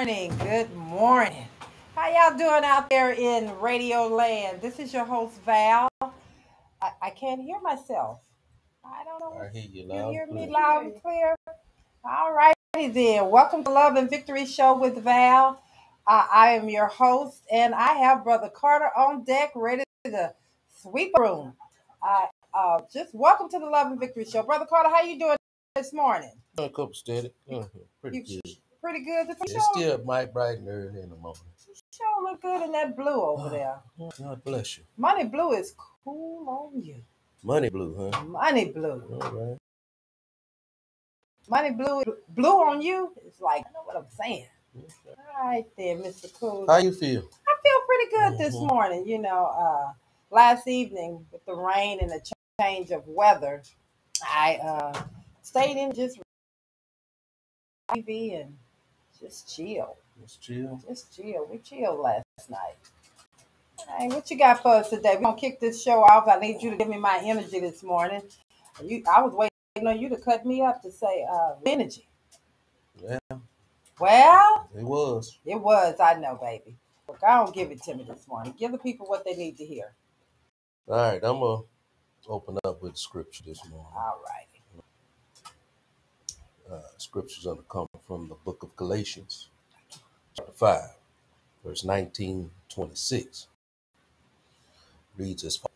morning. Good morning. How y'all doing out there in Radio Land? This is your host, Val. I can't hear myself. I don't know. I hear you You loud hear and me clear. loud and clear? All righty then. Welcome to Love and Victory Show with Val. I am your host, and I have Brother Carter on deck, ready to sweep the room. Just welcome to the Love and Victory Show. Brother Carter, how you doing this morning? A couple steady. Pretty You good. pretty good. The It's show, still bright and early in the morning. show look good in that blue over there. God bless you. Money blue is cool on you. Money blue, huh? Money blue. All right. Money blue on you. It's like, I know what I'm saying. Okay. All right there, Mr. Cool. How you feel? I feel pretty good this morning. Last evening with the rain and the change of weather, I stayed in just TV and just chill. Just chill. Just chill. We chilled last night. Hey, what you got for us today? We're gonna kick this show off. I need you to give me my energy this morning. I was waiting on you to cut me up to say energy. Yeah, Well, it was. it was. I know, baby. Look, I don't give it to me this morning. Give the people what they need to hear. All right, I'm going to open up with scripture this morning. All right. Scripture's going to come from the book of Galatians, chapter 5, verse 19-26. Reads as follows.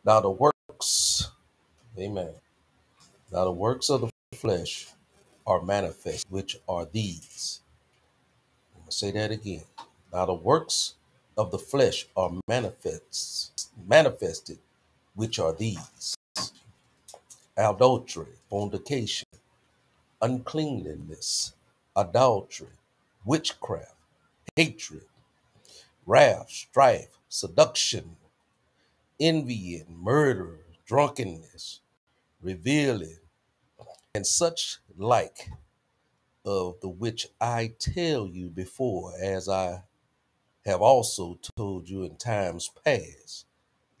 Now the works, amen. Now the works of the flesh are manifest, which are these. I'm going to say that again. Now the works of the flesh are manifested, which are these: adultery, fornication, uncleanness, adultery, witchcraft, hatred, wrath, strife, seduction, envying, murder, drunkenness, reveling, and such like, of the which I tell you before, as I have also told you in times past,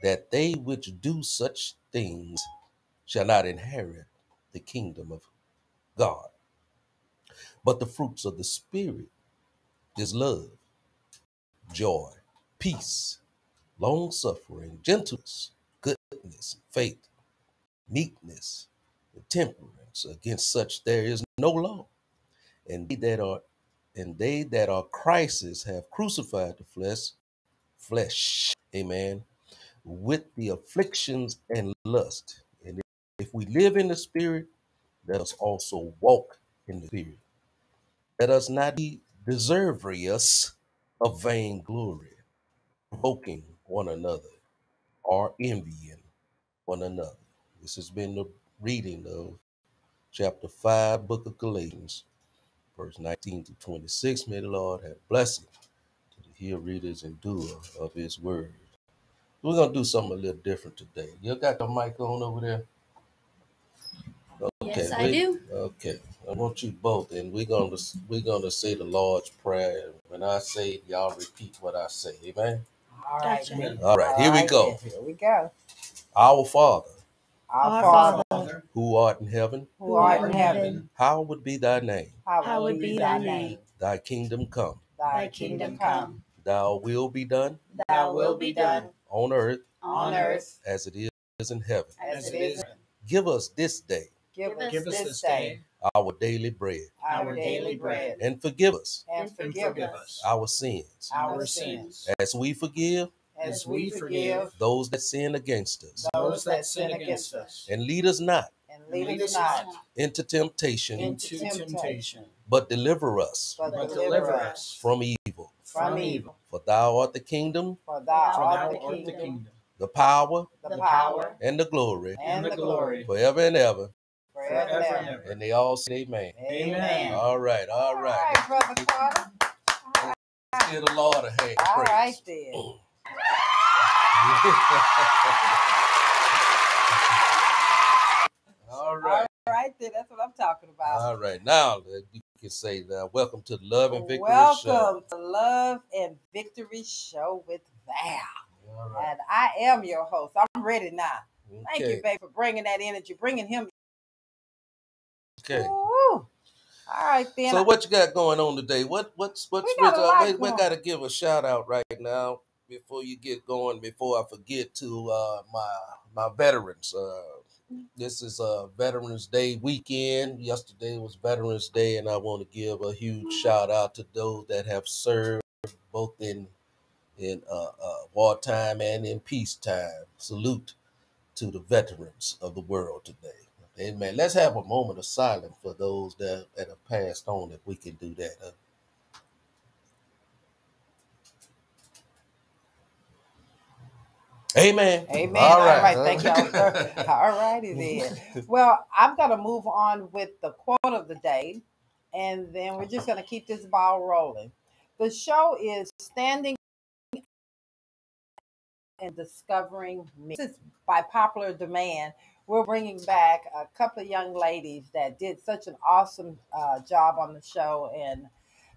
that they which do such things shall not inherit the kingdom of God. But the fruits of the Spirit is love, joy, peace, long suffering, gentleness, goodness, faith, meekness, and temperance. Against such there is no law. And they that are Christ's have crucified the flesh, amen, with the afflictions and lust. And if we live in the Spirit, let us also walk in the Spirit. Let us not be deservous of vainglory, provoking one another, or envying one another. This has been the reading of chapter 5, book of Galatians, verse 19-26. May the Lord have blessing to the hear, readers, and doer of his word. We're going to do something a little different today. You got the mic on over there? Okay, Yes, I do. Okay, I want you both, and we're gonna say the Lord's Prayer. When I say it, y'all repeat what I say. Amen. All right. Gotcha. Then. All right, here we go. Here we go. Our Father, Our Our Father, who art in heaven, who art in heaven, hallowed be thy name. hallowed be thy name. Thy kingdom come. Thy kingdom come. Thy will be done Thy will be done on earth on earth as it is in heaven. as it is. Give us this day Give us this day day our daily bread, our daily bread, and forgive us and forgive us our sins, our sins, as we forgive as we forgive those that sin against us. those that sin against us. And lead us not And lead us not into temptation, into temptation, but deliver us but deliver us from evil. from evil. For thou art the kingdom, For thou For art thou the art the kingdom, kingdom, the power, the power, and the glory and the glory, forever and ever. forever and forever ever. and ever. And they all say amen. Amen. All right, all All right. right, Brother Carter. Let's give the Lord a hand. All right, Praise. then. All right. All right, then. That's what I'm talking about. All right. Now you can say welcome to the Love and Victory Show. Welcome to Love and Victory Show with Val. All right. And I am your host. I'm ready now. Thank Okay. you, babe, for bringing that energy, bringing him. Okay. Woo. All right, then. So what you got going on today? We got a lot we going. got to give a shout out right now before you get going. Before I forget to my veterans. This is a Veterans Day weekend. Yesterday was Veterans Day, and I want to give a huge shout out to those that have served both in wartime and in peacetime. Salute to the veterans of the world today. Amen. Let's have a moment of silence for those that have passed on, if we can do that. Amen. Amen. All All right. right. Thank y'all, sir. All righty then. Well, I'm going to move on with the quote of the day, and then we're just going to keep this ball rolling. The show is Standing and Discovering Me. This is by popular demand. We're bringing back a couple of young ladies that did such an awesome job on the show, and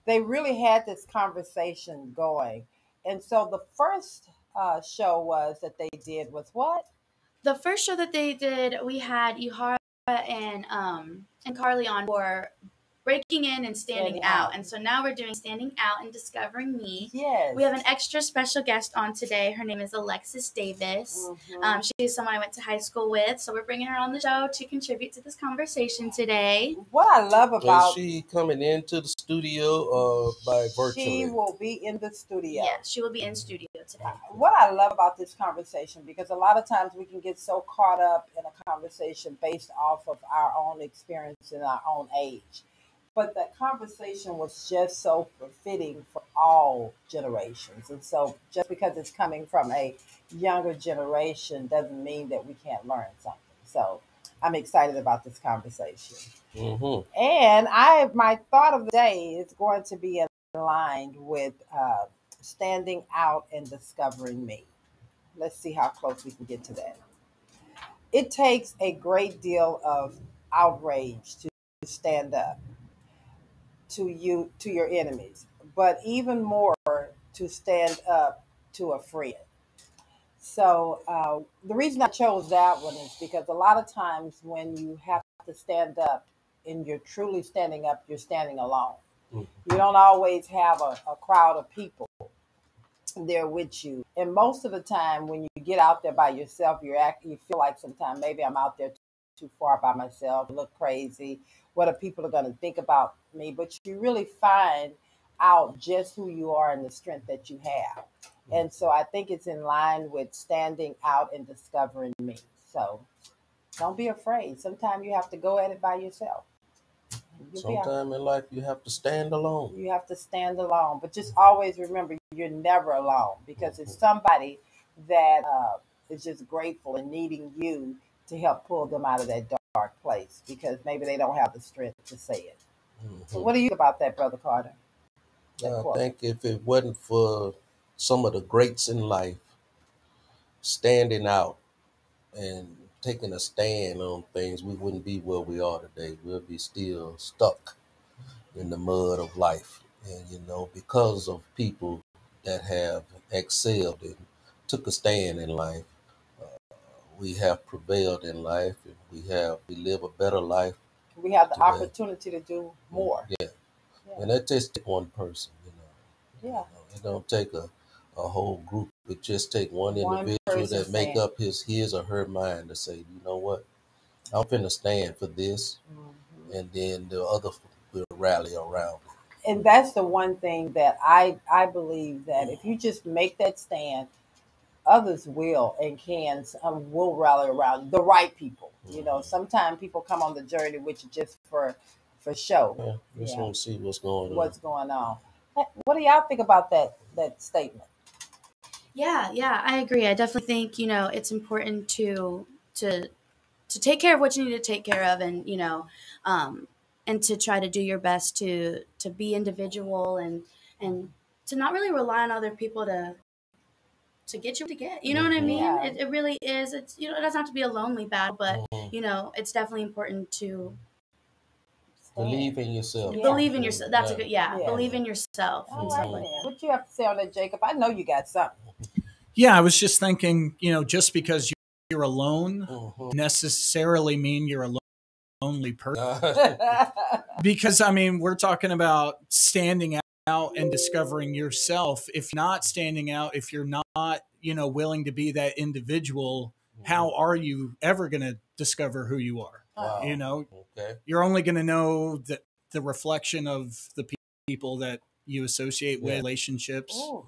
they really had this conversation going. And so the first show was that they did was what? The first show that they did, we had Euharra and Karli on for breaking in and standing out. And so now we're doing Standing Out and Discovering Me. Yes. We have an extra special guest on today. Her name is Alexis Davis. Mm-hmm. She's someone I went to high school with, so we're bringing her on the show to contribute to this conversation today. What I love about... Is she coming into the studio or by virtually? She will be in the studio. Yes, she will be in studio today. What I love about this conversation, because a lot of times we can get so caught up in a conversation based off of our own experience and our own age. But that conversation was just so fitting for all generations. And so just because it's coming from a younger generation doesn't mean that we can't learn something. So I'm excited about this conversation. Mm-hmm. And my thought of the day is going to be in line with standing out and discovering me. Let's see how close we can get to that. It takes a great deal of outrage to stand up to your enemies, but even more to stand up to a friend. So the reason I chose that one is because a lot of times when you have to stand up and you're truly standing up, you're standing alone. Mm-hmm. You don't always have a crowd of people there with you. And most of the time when you get out there by yourself, you feel like sometimes maybe I'm out there too far by myself, look crazy. What are people going to think about me? But you really find out just who you are and the strength that you have. And so I think it's in line with standing out and discovering me. So don't be afraid. Sometimes you have to go at it by yourself. Sometimes in life you have to stand alone. You have to stand alone. But just always remember you're never alone, because it's somebody that is just grateful and needing you to help pull them out of that dark place, because maybe they don't have the strength to say it. Mm-hmm. So what do you think about that, Brother Carter? I think if it wasn't for some of the greats in life standing out and taking a stand on things, we wouldn't be where we are today. We'll be still stuck in the mud of life. And, because of people that have excelled and took a stand in life, we have prevailed in life, and we live a better life. We have the opportunity to do more. Yeah. And that just takes one person, Yeah. It don't take a whole group. It just take one individual that make up his or her mind to say, you know what, I'm finna stand for this. Mm-hmm. And then the other will rally around it. And that's the one thing that I believe, that if you just make that stand, others will and will rally around the right people. Mm-hmm. Sometimes people come on the journey with you just for show. Yeah, just want to see what's going on. What do y'all think about that statement? Yeah, I agree. I definitely think, it's important to take care of what you need to take care of, and, and to try to do your best to be individual and to not really rely on other people to get you to get, you know what I mean? Yeah. It really is. It's, it doesn't have to be a lonely battle, but, it's definitely important to believe in yourself. Yeah. Believe in yourself. That's a good, believe in yourself. What you have to say on that, Jacob? I know you got something. Yeah, I was just thinking, just because you're alone necessarily mean you're alone lonely person. Because, I mean, we're talking about standing out and discovering yourself. If you're not standing out, if you're not, willing to be that individual, how are you ever going to discover who you are? Wow. Okay. You're only going to know the reflection of the people that you associate with, relationships. Ooh,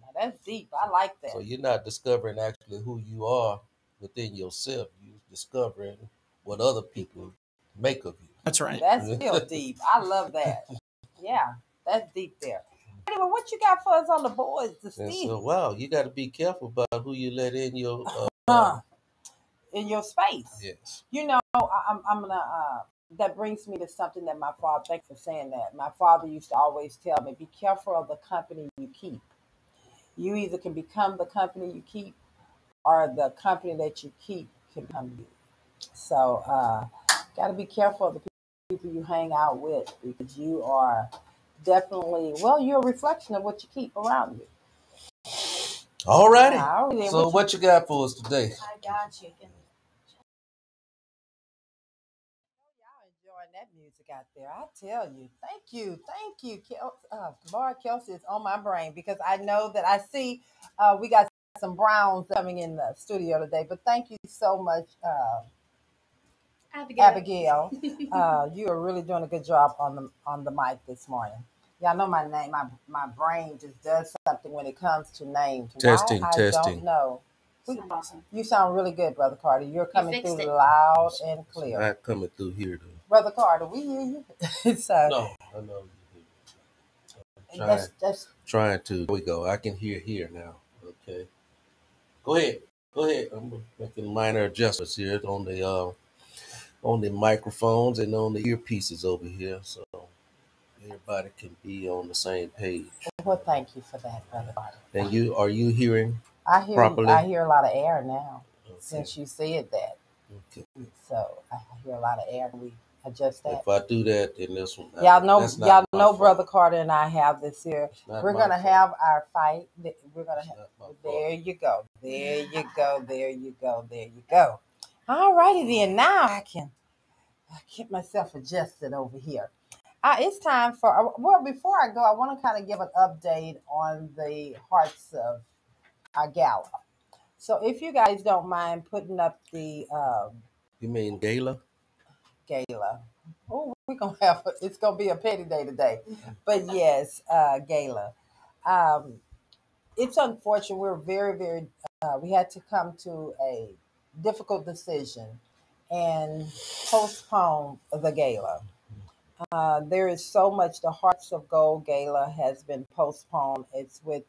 now that's deep. I like that. So you're not discovering actually who you are within yourself. You're discovering what other people make of you. That's right. That's still deep. I love that. Yeah, that's deep there. Anyway, what you got for us on the boards to see? So, wow, you got to be careful about who you let in your in your space. Yes. I'm gonna. That brings me to something that my father. Thanks for saying that. My father used to always tell me, "Be careful of the company you keep. You either can become the company you keep, or the company that you keep can become you." So, got to be careful of the people you hang out with, because you are definitely, you're a reflection of what you keep around you. All righty. Alrighty. So what you got for us today? I got you. Y'all enjoying that music out there. I tell you. Thank you. Lord, Kelci is on my brain, because I know that I see we got some Browns coming in the studio today. But thank you so much, Abigail. You are really doing a good job on the mic this morning. Y'all know my name. My brain just does something when it comes to names. Testing. I don't know. Awesome. You sound really good, Brother Carter. You're coming through it. loud and clear. Not coming through here though. Brother Carter, we hear you. So, No, I know. Trying to. There we go. I can hear here now. Okay. Go ahead. I'm making minor adjustments here on the microphones and on the earpieces over here, so everybody can be on the same page. Well, thank you for that, Brother Carter. And are you hearing properly? I hear a lot of air now, Okay. since you said that. Okay. So I hear a lot of air. We adjust that. If I do that, then this one. Y'all know, Brother Carter and I have this here. We're gonna fault. have our fight. We're gonna It's have. not my There fault. you go. There you go. There you go. There you go. All righty then. Now I can get myself adjusted over here. It's time for. Before I go, I want to kind of give an update on the Hearts of our Gala. So if you guys don't mind putting up the You mean gala? gala. Oh, it's gonna be a petty day today. But yes, gala. Um, it's unfortunate. We're very, very, we had to come to a difficult decision and postpone the gala. There is so much. The Hearts of Gold gala has been postponed. It's with,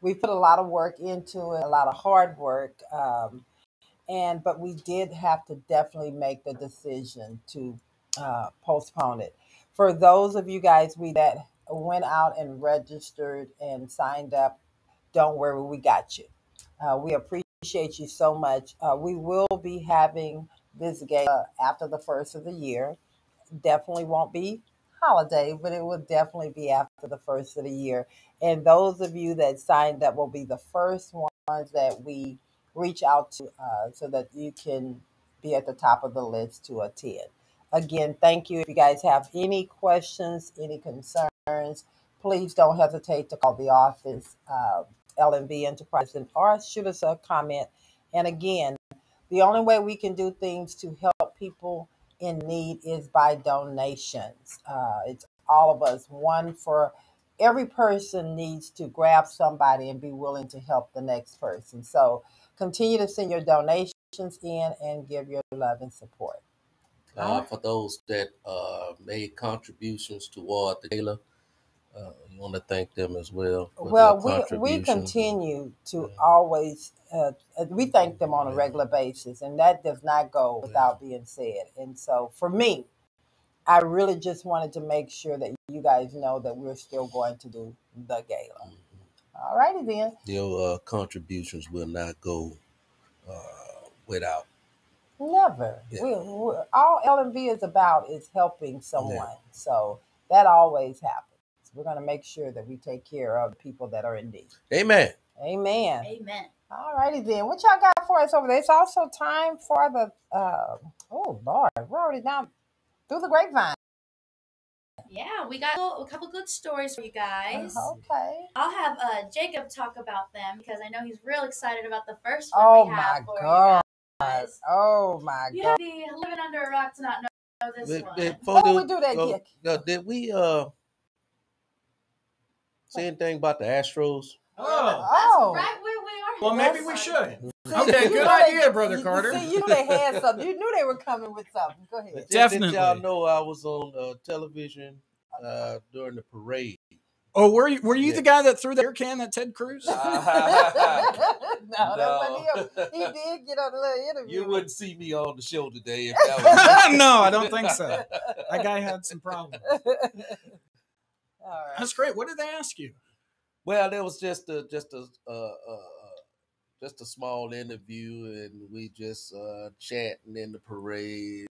we put a lot of work into it, a lot of hard work. But we did have to definitely make the decision to postpone it. For those of you guys that went out and registered and signed up, don't worry, we got you. We appreciate you so much. We will be having this gala after the first of the year. Definitely won't be holiday, but it will definitely be after the first of the year. And those of you that signed up will be the first ones that we reach out to, so that you can be at the top of the list to attend. Again, thank you. If you guys have any questions, any concerns, please don't hesitate to call the office, LNB Enterprise, or shoot us a comment. And again, the only way we can do things to help people in need is by donations. It's all of us. One for every person needs to grab somebody and be willing to help the next person. So continue to send your donations in and give your love and support. For those that made contributions toward the gala, you want to thank them as well. Well, we continue to always, we thank them on a regular basis, and that does not go without being said. And so for me, I really just wanted to make sure that you guys know that we're still going to do the gala. All righty then. Your contributions will not go without. Never. Yeah. All L&B is about is helping someone. Yeah. So that always happens. We're going to make sure that we take care of people that are in need. Amen. Amen. Amen. All righty then. What y'all got for us over there? It's also time for the oh Lord, we're already down through the grapevine. Yeah, we got a couple good stories for you guys. Okay. I'll have Jacob talk about them because I know he's real excited about the first one Oh we have my for God. you guys. Oh my You God. have to be living under a rock to not know this one. Before we do that, Gick. Did we say anything about the Astros? Oh. That's right where we are. Well, maybe we should. See, Okay, you good know idea, Brother Carter. See, you knew they had something. You knew they were coming with something. Go ahead. Definitely. Did y'all know I was on television during the parade? Oh, were you Yeah. the guy that threw the beer can at Ted Cruz? No, that wasn't him. He did get on a little interview. You wouldn't see me on the show today if that was. No, I don't think so. That guy had some problems. All right. That's great. What did they ask you? Well, there was just a small interview, and we just chatting in the parade.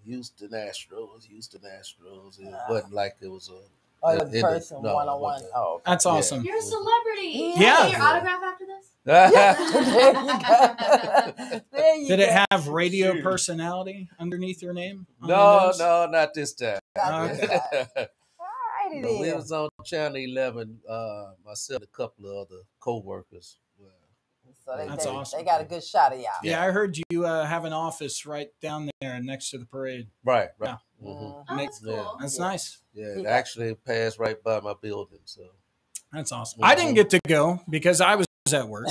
Houston Astros. It wasn't like it was a. The person one-on-one. Oh, okay. That's awesome. You're a celebrity. Yeah. Can I get your autograph after this? There you go. There you Did go. it have radio Shoot. personality underneath your name? on the No, news? not this time. Not this time. All righty No, we then. was on Channel 11. Myself and a couple of other co-workers. So That's awesome. They got a good shot of y'all. Yeah, I heard you have an office right down there next to the parade. Right. Yeah. Mhm. Oh, that's cool. Yeah. That's Yeah. nice. Yeah, it Yeah. actually passed right by my building. So. That's awesome. I didn't get to go because I was at work.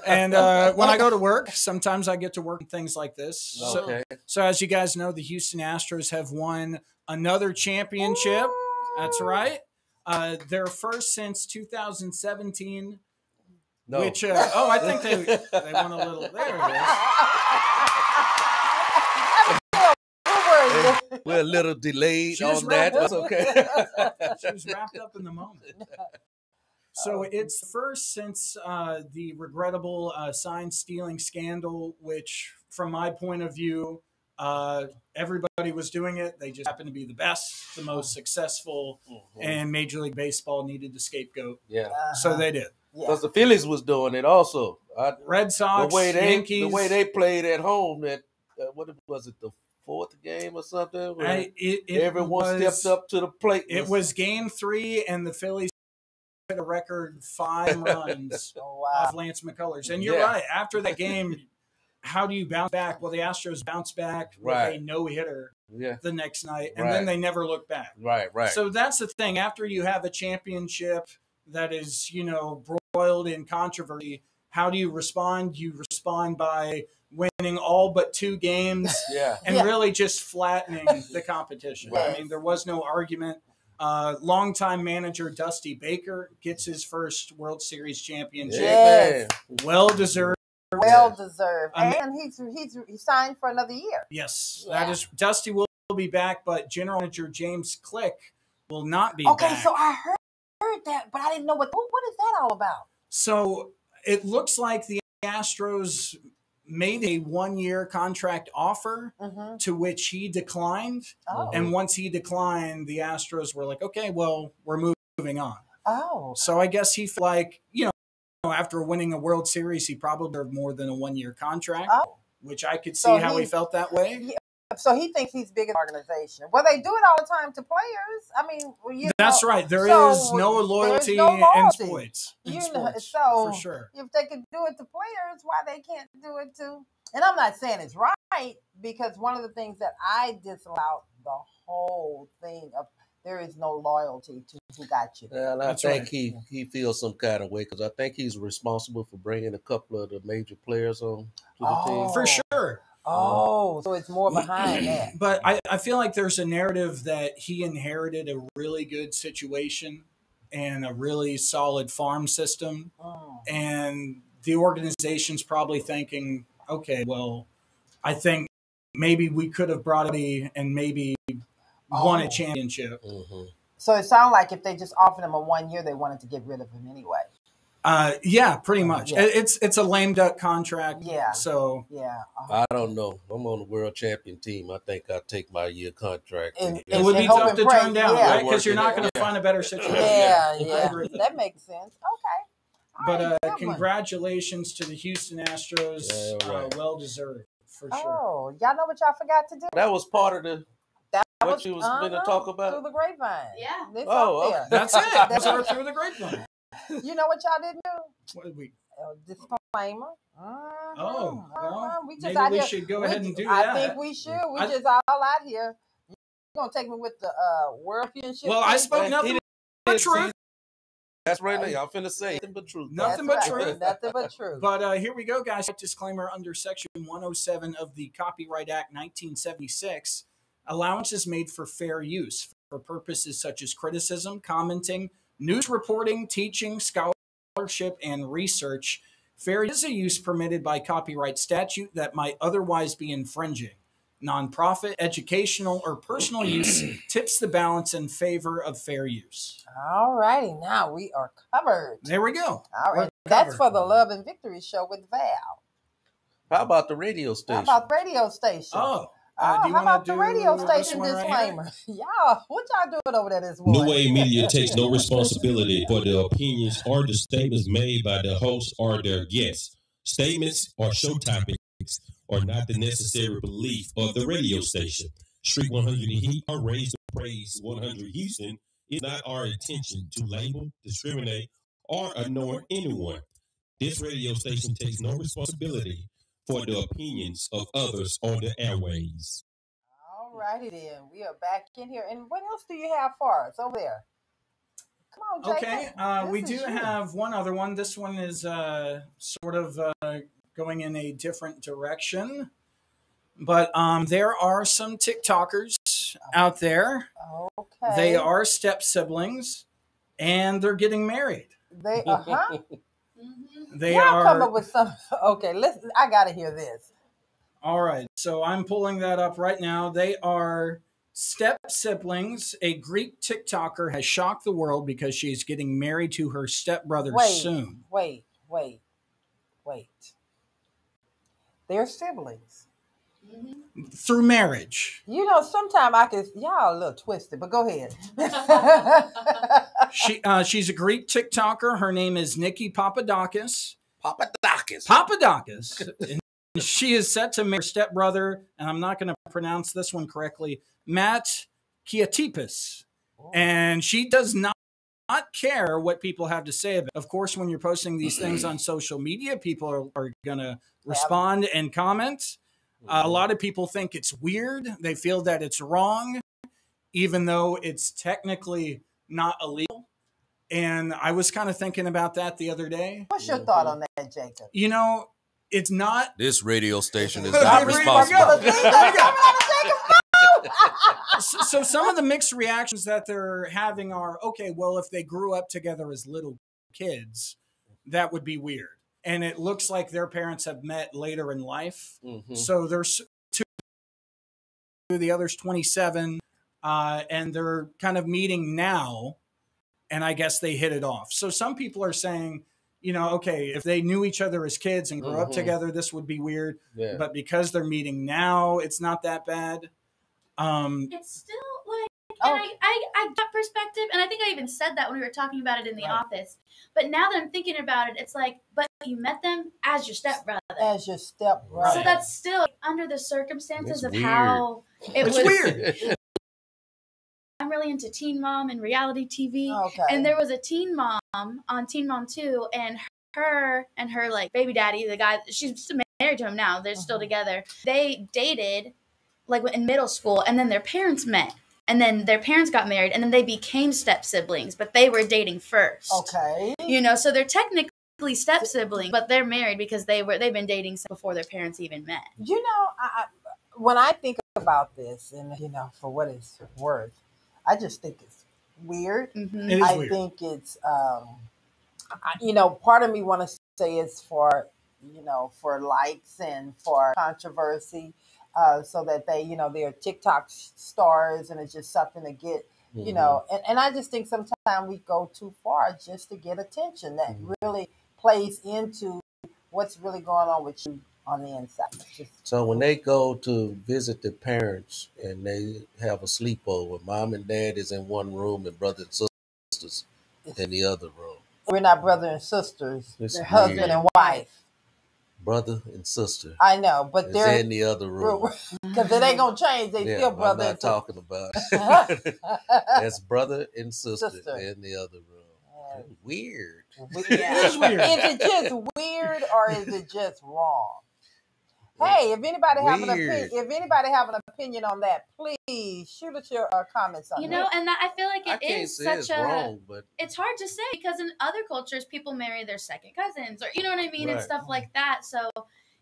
And when I go to work, sometimes I get to work on things like this. Okay. So as you guys know, the Houston Astros have won another championship. That's right. Their first since 2017. No. Which, I think they won a little. There it is. We're a little delayed She was on that. wrapped That's up. okay. She was wrapped up in the moment. So it's first since the regrettable sign stealing scandal, which, from my point of view, everybody was doing it. They just happened to be the best, the most successful, and Major League Baseball needed the scapegoat. Yeah. So they did. Because the Phillies was doing it also. Red Sox, Yankees. The way they played at home, that what was it, the fourth game or something? Where everyone stepped up to the plate. It was game 3, and the Phillies hit a record 5 runs off Lance McCullers. And you're right. After that game, how do you bounce back? Well, the Astros bounced back with a no-hitter the next night, and then they never looked back. Right. So that's the thing. After you have a championship that is, broiled in controversy, how do you respond? You respond by winning all but 2 games and really just flattening the competition. Right. I mean, there was no argument. Longtime manager Dusty Baker gets his first World Series championship. Yes. Well deserved. Well deserved. And he signed for another year. Yes. Yeah. That is Dusty will be back, but General Manager James Click will not be back. Okay, so I heard that, but I didn't know what is that all about? So it looks like the Astros made a 1-year contract offer to which he declined. Oh. And once he declined, the Astros were like, okay, well, we're moving on. Oh. So I guess he felt like, after winning a World Series, he probably deserved more than a 1-year contract, which I could see how he felt that way. So he thinks he's big in the organization. Well, they do it all the time to players. I mean, that's right. There is no loyalty in sports. So for sure. If they could do it to players, why they can't do it to? And I'm not saying it's right, because one of the things that I disallow the whole thing of there is no loyalty to who got you. Well, I think he feels some kind of way, because I think he's responsible for bringing a couple of the major players on to the team. For sure. Oh, so it's more behind that. But I feel like there's a narrative that he inherited a really good situation and a really solid farm system. And the organization's probably thinking, okay, well, I think maybe we could have brought him and maybe won a championship. So it sounds like if they just offered him a 1 year, they wanted to get rid of him anyway. Yeah, pretty much. Yeah. It's a lame duck contract. Yeah. So I don't know. I'm on the world champion team. I think I'll take my year contract. It would be tough to turn down, right? Because you're not going to find a better situation. Yeah. That makes sense. Okay. But right, good one. congratulations to the Houston Astros. Yeah, right. Well deserved, for sure. Oh, y'all know what y'all forgot to do? That was part of the That what you was going to talk through about. the grapevine. Yeah. It's Oh, up there. That's it. That's our through the grapevine. You know what y'all didn't do? What did we? Disclaimer. Oh, well, we just maybe out we here. should go ahead and do I that. think we should. We just all out here. You gonna take me with the world championship? Well, I spoke nothing but truth. That's right now. Y'all finna say nothing but truth. Nothing but truth. Nothing but truth. But here we go, guys. Disclaimer under Section 107 of the Copyright Act 1976. Allowance is made for fair use for purposes such as criticism, commenting, news reporting, teaching, scholarship, and research. Fair use is a use permitted by copyright statute that might otherwise be infringing. Nonprofit, educational, or personal use tips the balance in favor of fair use. All righty, now we are covered. There we go. All right, that's for the Love and Victory show with Val. How about the radio station? How about the radio station? Oh, how about the radio station this one disclaimer? right Y'all, what y'all doing over there this morning? New Wave Media takes no responsibility for the opinions or the statements made by the host or their guests. Statements or show topics are not the necessary belief of the radio station. Street 100 Heat or Raise the Praise 100 Houston is not our intention to label, discriminate, or ignore anyone. This radio station takes no responsibility for the opinions of others on the airways. All righty then. We are back in here. And what else do you have for us over there? Come on, Jacob. Okay, we do have one other one. This one is sort of going in a different direction. But there are some TikTokers out there. Okay. They are step siblings, and they're getting married. They They Y'all are. come up with some. Okay, I gotta hear this. All right, so I'm pulling that up right now. They are step siblings. A Greek TikToker has shocked the world because she's getting married to her stepbrother soon. Wait. They're siblings. Through marriage. You know, sometimes y'all a little twisted, but go ahead. She's a Greek TikToker. Her name is Nikki Papadakis. Papadakis. And she is set to marry her stepbrother, and I'm not going to pronounce this one correctly, Matt Kiatipis. And she does not care what people have to say about it. Of course, when you're posting these things on social media, people are going to respond and comment. A lot of people think it's weird. They feel that it's wrong, even though it's technically not illegal. And I was kind of thinking about that the other day. What's your thought on that, Jacob? You know, it's not. This radio station is not responsible. So some of the mixed reactions that they're having are, okay, well, if they grew up together as little kids, that would be weird. And it looks like their parents have met later in life. Mm-hmm. So there's two, the other's 27, and they're kind of meeting now, and I guess they hit it off. So some people are saying, you know, okay, if they knew each other as kids and grew up together, this would be weird. Yeah. But because they're meeting now, it's not that bad. It's still like, and I got perspective, and I think I even said that when we were talking about it in the office. But now that I'm thinking about it, it's like, but you met them as your stepbrother. As your stepbrother. So that's still under the circumstances of weird. How it it's was. Weird. I'm really into Teen Mom and reality TV. Okay. And there was a Teen Mom on Teen Mom 2, and her like baby daddy, the guy, she's still married to him now. They're still together. They dated like in middle school, and then their parents met. And then their parents got married, and then they became step siblings, but they were dating first. Okay. You know, so they're technically step siblings, but they're married because they've been dating before their parents even met. You know, when I think about this, and you know, for what it's worth, I just think it's weird. Mm-hmm. It is weird. I think it's, you know, part of me want to say it's for, you know, for likes and for controversy. So that they, you know, they're TikTok stars, and it's just something to get, you know, and I just think sometimes we go too far just to get attention that really plays into what's really going on with you on the inside. So when they go to visit the parents and they have a sleepover, mom and dad is in one room and brothers and sisters in the other room. We're not brother and sisters. It's They're weird. husband and wife. Brother and sister. I know, but It's they're in the other room. because it ain't gonna change. They still brother I'm and not sister. talking about it. That's brother and sister, Sister. in the other room. Weird. Yeah. It is weird. Is it just weird or is it just wrong? Hey, if anybody have an opinion on that, please shoot us your comments on You that. know, and that, I feel like I it can't is say such it's a. wrong, but It's hard to say because in other cultures, people marry their second cousins, or you know what I mean, and Right. stuff like that. So,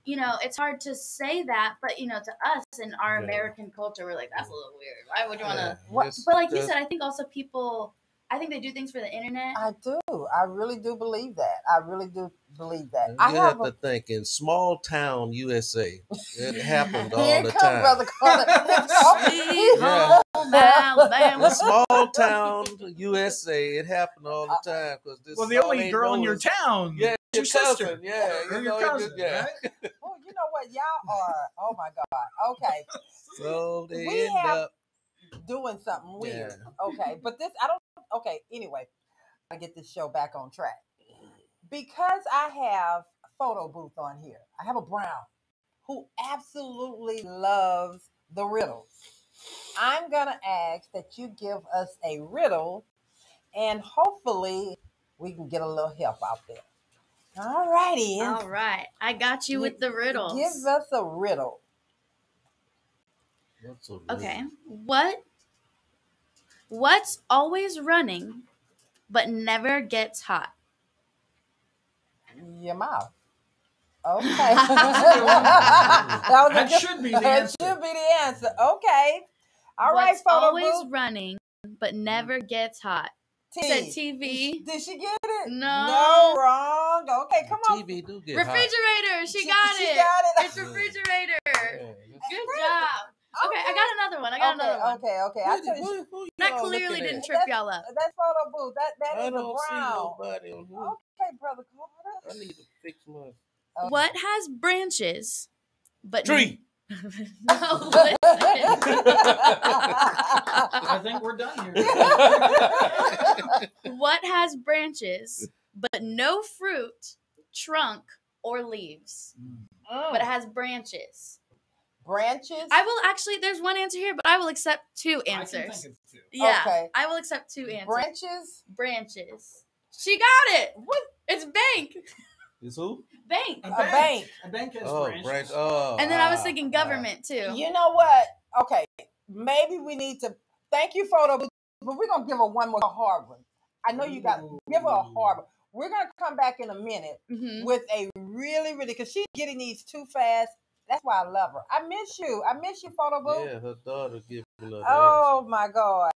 you know, it's hard to say that, but you know, to us in our Yeah. American culture, we're like, that's a little weird. Why would you want to? yeah, But like you said, I think also people, I think they do things for the internet. I do. I really do believe that. I really do believe that. you I have to think in small town USA, it happened all Here the come time. Brother Carter. Sweet Yeah. home Alabama. In small town USA, it happened all the time because this. Well, the only girl in your town. yeah, your cousin, sister. yeah, Or you your know, cousin, yeah. right? Oh, you know what? Y'all are. Oh my God. Okay. So they We end have- up. Doing something weird. Yeah. Okay. But this, I don't. Okay. Anyway, I get this show back on track because I have a photo booth on here. I have a Brown who absolutely loves the riddles. I'm going to ask that you give us a riddle and hopefully we can get a little help out there. All righty. All right, I got you with the riddles. Give us a riddle. What's a Okay, what's always running but never gets hot? Your mouth. Okay. That should be the answer. That should be the answer. Okay. All right, What's photo always booth. running but never gets hot? Said TV. Did she get it? No. No, wrong. Okay, come on. TV do get Refrigerator. She got She it. got it. It's refrigerator. hot. Good job. Okay, I got another one. Okay. I tell you, Who That y'all clearly looking didn't at? trip y'all up. that's photo booth. That I is a don't see Brown. nobody on here. Okay, Brother Carter. I need to fix my Okay. What has branches but tree. Oh, listen. I think we're done here. What has branches but no fruit, trunk, or leaves? But it has branches. Branches. I will actually, there's one answer here, but I will accept two I can answers. think of two. Yeah, Okay. I will accept two answers. Branches. Branches. She got it. What? It's bank. Is who? Bank. A bank. A bank has Oh, branches. branch. Oh, And then I was thinking government too. You know what? Okay, maybe we need to thank you, photo booth, but we're gonna give her one more hard one. I know you got give her a hard one. We're gonna come back in a minute Mhm. with a really, because she's getting these too fast. That's why I love her. I miss you, photo booth. Yeah, her daughter giving her the Oh my God.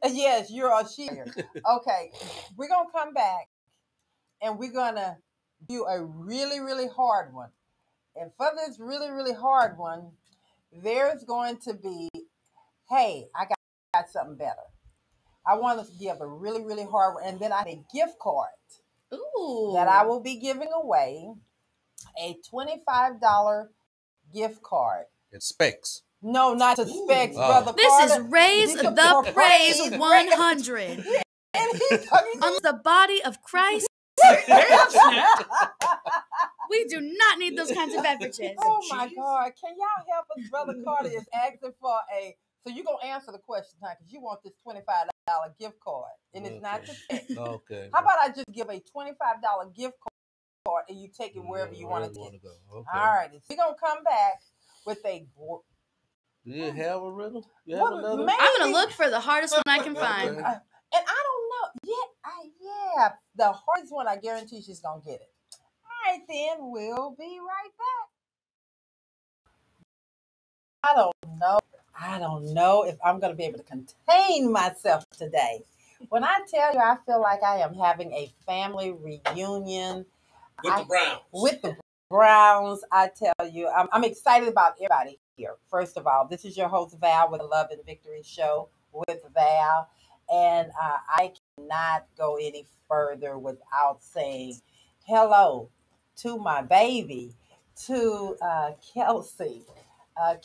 Yes, you're a she. Okay, we're gonna come back and we're gonna do a really, really hard one. And for this really, really hard one, there's going to be, hey, I got something better. I want to give a really, really hard one, and then I have a gift card Ooh. that I will be giving away, a $25 gift card. It's specs. No, not to specs, Oh. Brother This Carter. is Raise These are the for Praise praise. 100 And he's talking on the body of Christ. We do not need those kinds of beverages. Oh my God. Can y'all help us? Brother Carter is asking for so you're going to answer the question, huh? Because you want this $25 gift card. And it's not to specs. Okay. How about I just give a $25 gift card and you take it wherever you want to go. take it? Okay. All right. So we're going to come back with a... Do you have a riddle? You have Well, another? maybe- I'm going to look for the hardest one I can find. Okay. And I don't know. Yeah. The hardest one, I guarantee she's going to get it. All right, then. We'll be right back. I don't know if I'm going to be able to contain myself today. When I tell you, I feel like I am having a family reunion. With the Browns, I tell you, I'm excited about everybody here. First of all, this is your host, Val, with the Love and Victory Show with Val. And I cannot go any further without saying hello to my baby, to Kelci.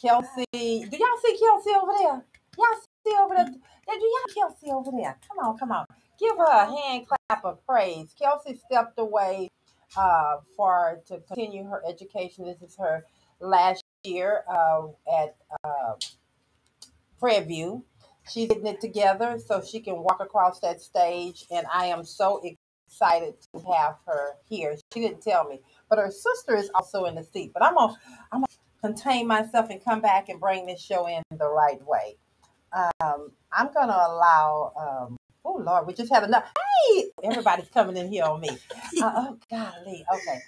Kelci, do y'all see Kelci over there? Y'all see over there? Do y'all Kelci over there? Come on. give her a hand clap of praise. Kelci stepped away to continue her education. This is her last year at Fairview. She's getting it together so she can walk across that stage, and I am so excited to have her here. She didn't tell me, but her sister is also in the seat. But I'm gonna contain myself and come back and bring this show in the right way. I'm gonna allow. Oh Lord, we just had enough. Hey, everybody's coming in here on me. Oh golly. Okay,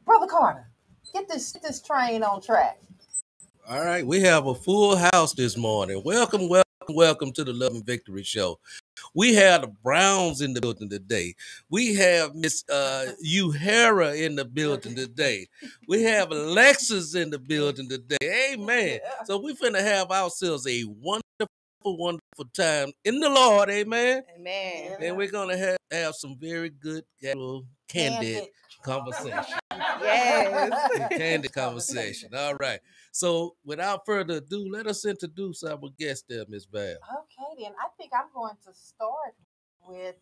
Brother Carter, get this train on track. All right, we have a full house this morning. Welcome, welcome, welcome to the Love and Victory Show. We have the Browns in the building today. We have Miss Euharra in the building today. We have Alexis in the building today. Amen. So we finna have ourselves a wonderful, wonderful time in the Lord. Amen. Amen. And we're gonna have some very good, candid conversation. Yes. Candid conversation. All right. So without further ado, let us introduce our guest there, Miss Val. Okay, then I think I'm going to start with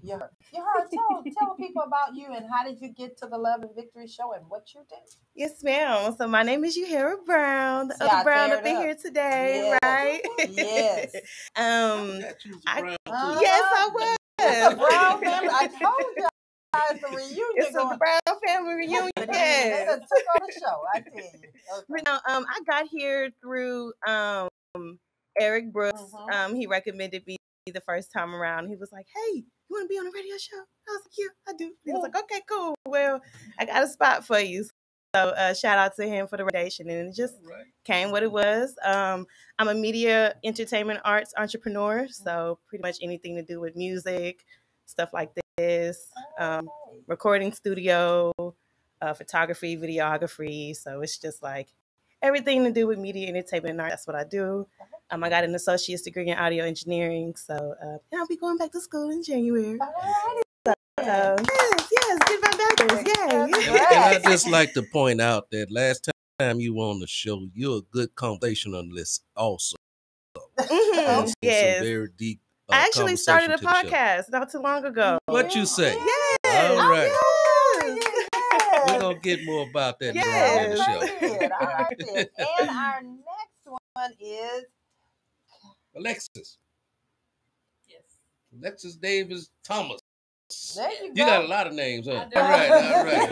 Euharra. Euharra, tell people about you and how did you get to the Love and Victory Show and what you do. Yes, ma'am. So my name is Euharra Brown, the See, other I Brown teared up in up. here today, Yes. right? Yes. Brown, Yes, I was. It's a Brown family. I told you it's a reunion. It's a Brown family reunion. They Yes. done took on the show, I tell you. Okay. But no, I got here through Eric Brooks. Mhm. He recommended me the first time around. He was like, "Hey, you want to be on a radio show?" I was like, "Yeah, I do." He was like, "Okay, cool. Well, I got a spot for you." So shout out to him for the recommendation, and it just came what it was. I'm a media, entertainment, arts entrepreneur, so pretty much anything to do with music, stuff like this, recording studio, photography, videography. So it's just like everything to do with media, entertainment, and art. That's what I do. I got an associate's degree in audio engineering, so and I'll be going back to school in January. Yes, get my bachelor's. Yay. And I just like to point out that last time you were on the show, you're a good conversationalist also. Also Yes. some very deep I actually started a conversation to the show. podcast not too long ago. What you say? Yes. All right. Yes. We're going to get more about that Yes. during the show. All right, then. And our next one is Alexis. Yes. Alexis Davis Thomas. there you go. You got a lot of names, huh? I All do. right, all right.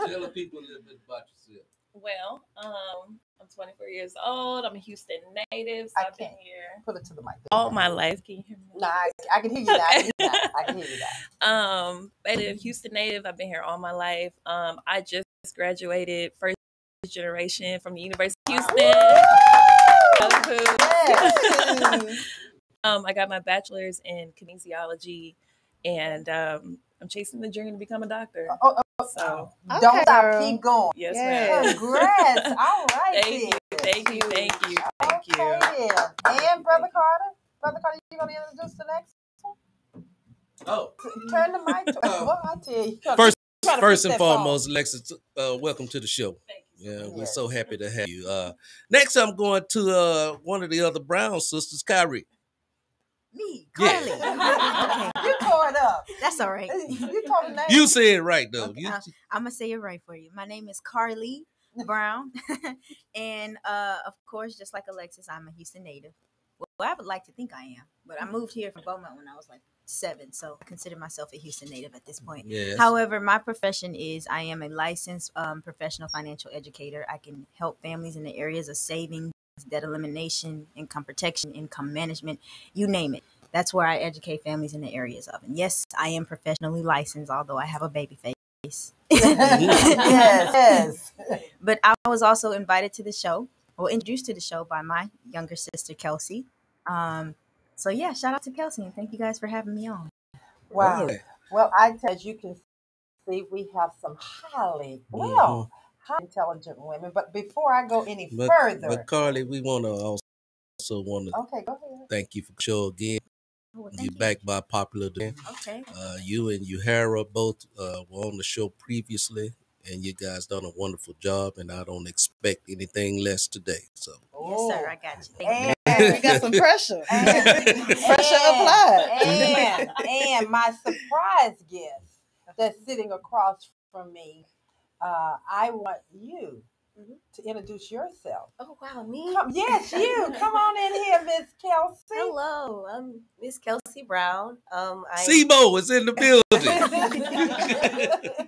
Tell the people a little bit about yourself. Well, I'm 24 years old. I'm a Houston native. So I I've been can't. here Put it to the mic. all my life. Can you hear me? No, I can hear you now. I can hear you now. I live Houston native. I've been here all my life. I just graduated first generation from the University of Houston. Yes. I got my bachelor's in kinesiology, and I'm chasing the dream to become a doctor. So Don't stop. Keep going. yes, Yes. ma'am. Congrats. All right. Thank you, then. thank you, thank you, thank you. Okay, then. And Brother Carter? Brother Carter, you going to introduce the next one? Oh. Turn the mic to well, I tell you. First and foremost, Alexis, welcome to the show. Thank you. Yeah, we're Yes. so happy to have you. Next, I'm going to one of the other Brown sisters, Karli. Me, Yeah. Karli. Okay, You tore it up. that's all right. You told the name. You said it right, though. Okay, I'm gonna say it right for you. My name is Karli Brown, and of course, just like Alexis, I'm a Houston native. Well, I would like to think I am, but I moved here from Beaumont when I was like 7, so I consider myself a Houston native at this point. Yes. However, my profession is I am a licensed professional financial educator. I can help families in the areas of savings, debt elimination, income protection, income management, you name it. That's where I educate families in the areas of. And yes, I am professionally licensed, although I have a baby face. Yes. But I was also invited to the show, or introduced to the show by my younger sister, Kelci. So yeah, shout out to Kelci, and thank you guys for having me on. Wow. All right. Well, as you can see, we have some highly intelligent women. But before I go any further. But Karli, we want to also Okay, go ahead. thank you for the show again. Oh, You back by popular demand. Okay. You and Euharra both were on the show previously, and you guys done a wonderful job, and I don't expect anything less today. So Yes, sir. I got you. Thank you. And we got some pressure. Pressure applied. And my surprise guest that's sitting across from me, I want you to introduce yourself. Oh, wow, me? Yes, you. Come on in here, Miss Kelci. Hello, I'm Miss Kelci Brown. SIBO is in the building.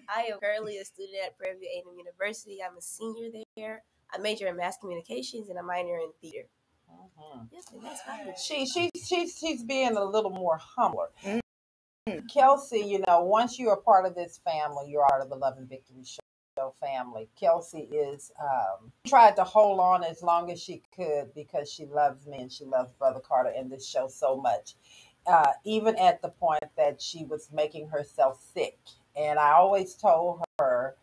I am currently a student at Prairie View A&M University. I'm a senior there. I major in mass communications and a minor in theater. Yes, and that's fine. She's being a little more humbler. Kelci, you know, once you're a part of this family, you're part of the Love and Victory Show family. Kelci is tried to hold on as long as she could because she loves me and she loves Brother Carter and this show so much. Even at the point that she was making herself sick. And I always told her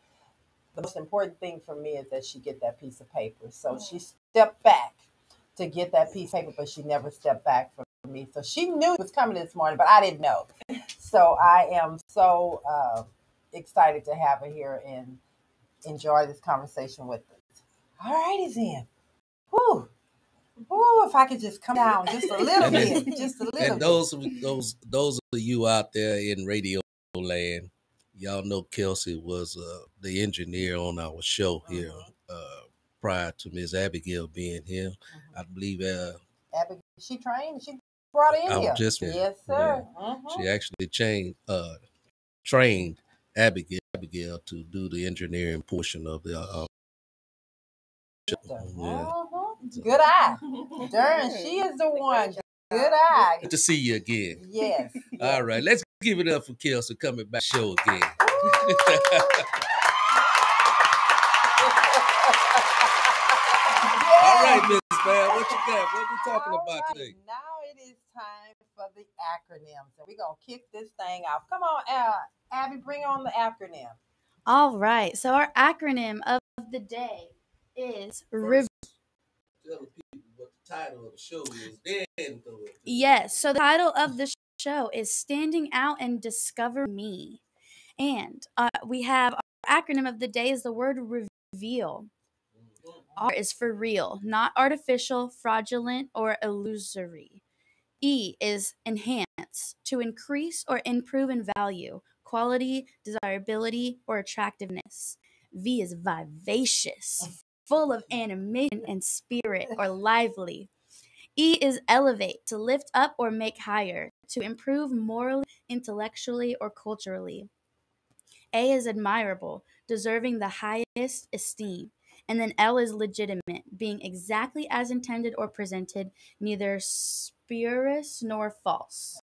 the most important thing for me is that she get that piece of paper. So she stepped back to get that piece of paper, but she never stepped back from me. So she knew it was coming this morning, but I didn't know. So I am so excited to have her here and enjoy this conversation with us. All righty then. Whew. Ooh, if I could just come down just a little bit, just a little And bit. those of you out there in radio land, y'all know Kelci was the engineer on our show here prior to Miss Abigail being here. I believe Abigail, she trained. She brought her in here. Yes, sir. Yeah. She actually trained Abigail to do the engineering portion of the Good eye. Darn, she is the one. Good eye. Good to see you again. Yes. All right, let's give it up for Kelci coming back show again. All right, Miss Val, what you got? What we talking about today? Now it is time for the acronyms. And we're going to kick this thing off. Come on, Abby, bring on the acronym. All right. So our acronym of the day is Tell the people what the title of the show is. Then go into Yes. So the title of the show is Standing Out and Discover Me. And we have our acronym of the day is the word reveal. R is for real, not artificial, fraudulent, or illusory. E is enhance, to increase or improve in value, quality, desirability, or attractiveness. V is vivacious, full of animation and spirit, or lively. E is elevate, to lift up or make higher, to improve morally, intellectually, or culturally. A is admirable, deserving the highest esteem. And then L is legitimate, being exactly as intended or presented, neither spurious nor false.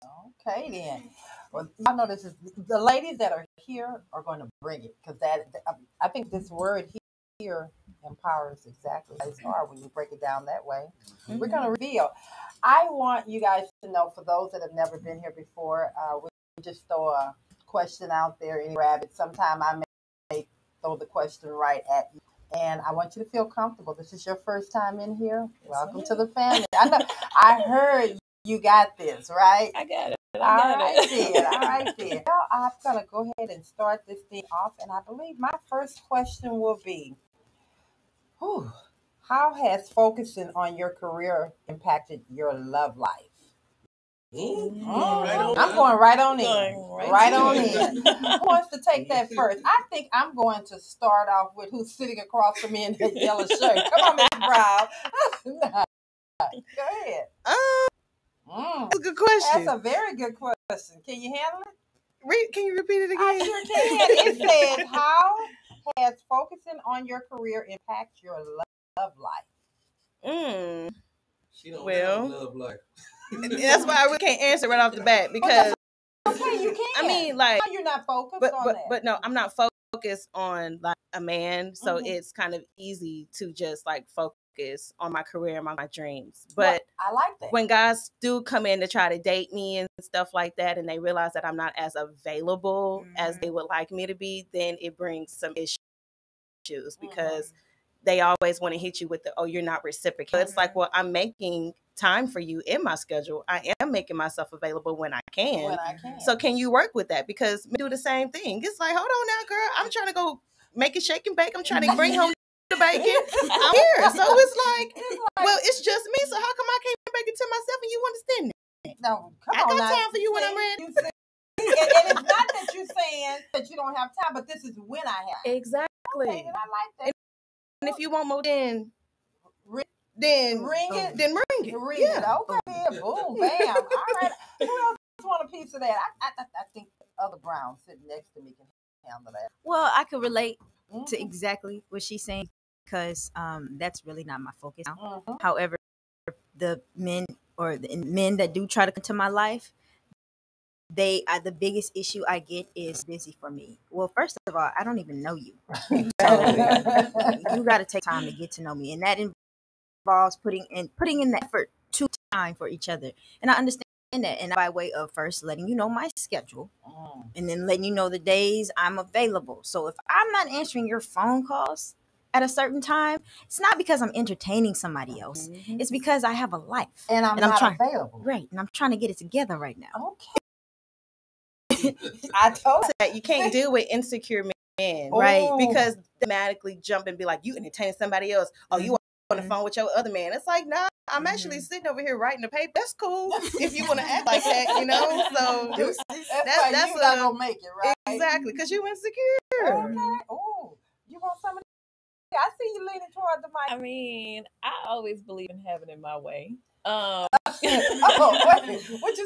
Okay, then. Well, I know this is the ladies that are here are going to bring it because I think this word here empowers exactly as hard when you break it down that way. We're going to reveal. I want you guys to know, for those that have never been here before, we just throw a question out there and grab it. Sometime I may throw the question right at you. And I want you to feel comfortable. This is your first time in here. Welcome to the family. I know. I heard you got this, right? I got it. All right, then. Well, I'm going to go ahead and start this thing off. And I believe my first question will be, how has focusing on your career impacted your love life? I'm going right on in. Right on in. Who wants to take that first? I think I'm going to start off with who's sitting across from me in that yellow shirt. Come on, Miss Brown. Go ahead. That's a good question. That's a very good question. Can you handle it? Can you repeat it again? I sure can. It says, how has focusing on your career impact your love life? She don't have a love life. That's why I really can't answer right off the bat because okay, you can. I mean, like, you're not focused on that. But no, I'm not focused on like a man, so it's kind of easy to just like focus on my career and my dreams. But I like that. When guys do come in to try to date me and stuff like that, and they realize that I'm not as available as they would like me to be, then it brings some issues because they always want to hit you with you're not reciprocating. It's like, well, I'm making time for you in my schedule. I am making myself available when I can. So can you work with that? Because we do the same thing. It's like, hold on now, girl. I'm trying to go make it shake and bake. I'm trying to bring home the bacon. I'm here. So it's like, well, it's just me. So how come I can't bake it to myself and you understand that? No, come I on. got time for you when I'm ready. And it's not that you're saying that you don't have time, but this is when I have. Exactly. Okay, and I like that. And if you want more, then Ring it. Then ring it. Okay, boom, bam. All right. Who else want a piece of that? I think the other Brown sitting next to me can handle that. Well, I could relate to exactly what she's saying because that's really not my focus now. However, the men or the men that do try to come to my life, they are the biggest issue I get is busy for me. Well, first of all, I don't even know you. So you got to take time to get to know me, and that involves putting in the effort to time for each other. And I understand that, and by way of first letting you know my schedule, and then letting you know the days I'm available. So if I'm not answering your phone calls at a certain time, it's not because I'm entertaining somebody else. It's because I have a life, and I'm not available. Right, and I'm trying to get it together right now. Okay. I told that you can't deal with insecure men, right? Because they automatically jump and be like, you entertaining somebody else. Oh, you on the phone with your other man. It's like, nah, I'm actually sitting over here writing the paper. That's cool if you want to act like that, you know? So that's you not gonna make it, right? Exactly, because you insecure. Okay. Oh, you want somebody? I see you leaning toward the mic. I mean, I always believe in having it my way. What you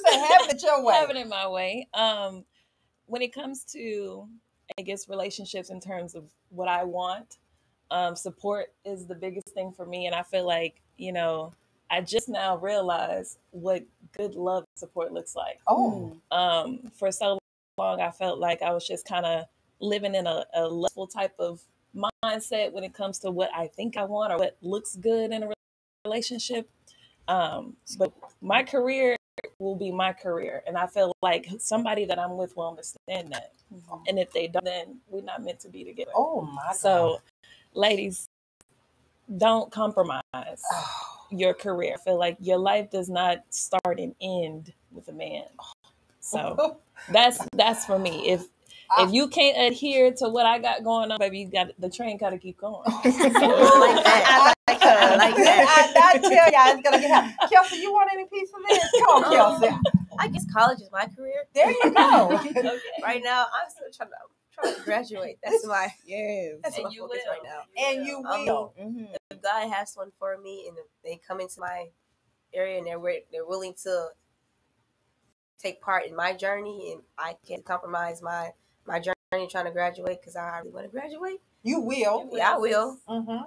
say? Having it your way. Having it my way. When it comes to, I guess, relationships in terms of what I want, support is the biggest thing for me. And I feel like, you know, I just now realized what good love and support looks like. For so long, I felt like I was just kind of living in a lustful type of mindset when it comes to what I think I want or what looks good in a relationship. But my career will be my career. And I feel like somebody that I'm with will understand that. And if they don't, then we're not meant to be together. Oh my God. So, ladies, don't compromise your career. I feel like your life does not start and end with a man. So that's for me. If you can't adhere to what I got going on, baby, the train gotta keep going. I like that. I tell y'all it's gonna get hot. Kelci, you want any piece of this? Come on, Kelci. I guess college is my career. There you go. Okay. Right now, I'm still trying to graduate. That's my That's my focus right now. And you will. If God has one for me, and if they come into my area and they're willing to take part in my journey, and I can compromise my journey trying to graduate because I really want to graduate. You will. Yeah, I will.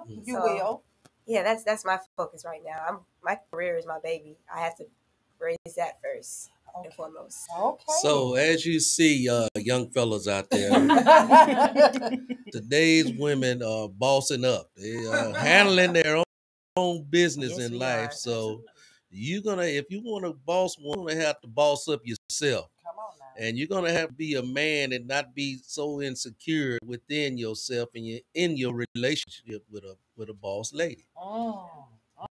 You will. Yeah, that's my focus right now. My career is my baby. I have to raise that first and foremost. Okay. So as you see, young fellas out there, today's women are bossing up. They are handling their own business in life. So if you want to boss one, you're gonna have to boss up yourself. Come on now. And you're gonna have to be a man and not be so insecure within yourself and in your relationship with a boss lady.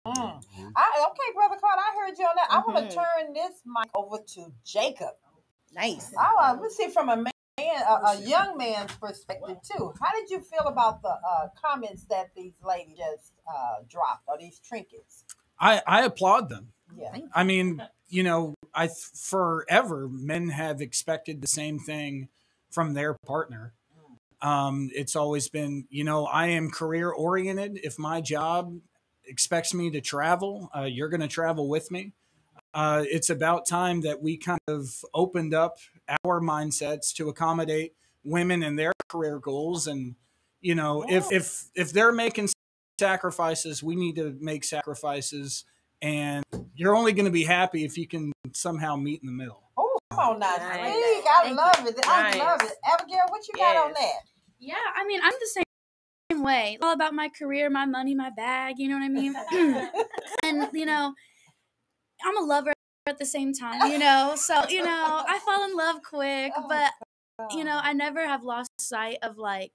Okay, Brother Carter, I heard you on that. I want to turn this mic over to Jacob. Nice. Let's see from a young man's perspective too. How did you feel about the comments that these ladies just dropped, or these trinkets? I applaud them. Yeah. I mean, you know, forever men have expected the same thing from their partner. It's always been, you know, I am career oriented. If my job expects me to travel, you're going to travel with me. It's about time that we kind of opened up our mindsets to accommodate women and their career goals. And, you know, if they're making sacrifices, we need to make sacrifices. And you're only going to be happy if you can somehow meet in the middle. Oh, come on now. I love it. I love it. Abigail, what you got on that? Yeah, I mean, I'm the same way. It's all about my career, my money, my bag, you know what I mean? And, you know, I'm a lover at the same time, you know? So, you know, I fall in love quick, but, you know, I never have lost sight of, like,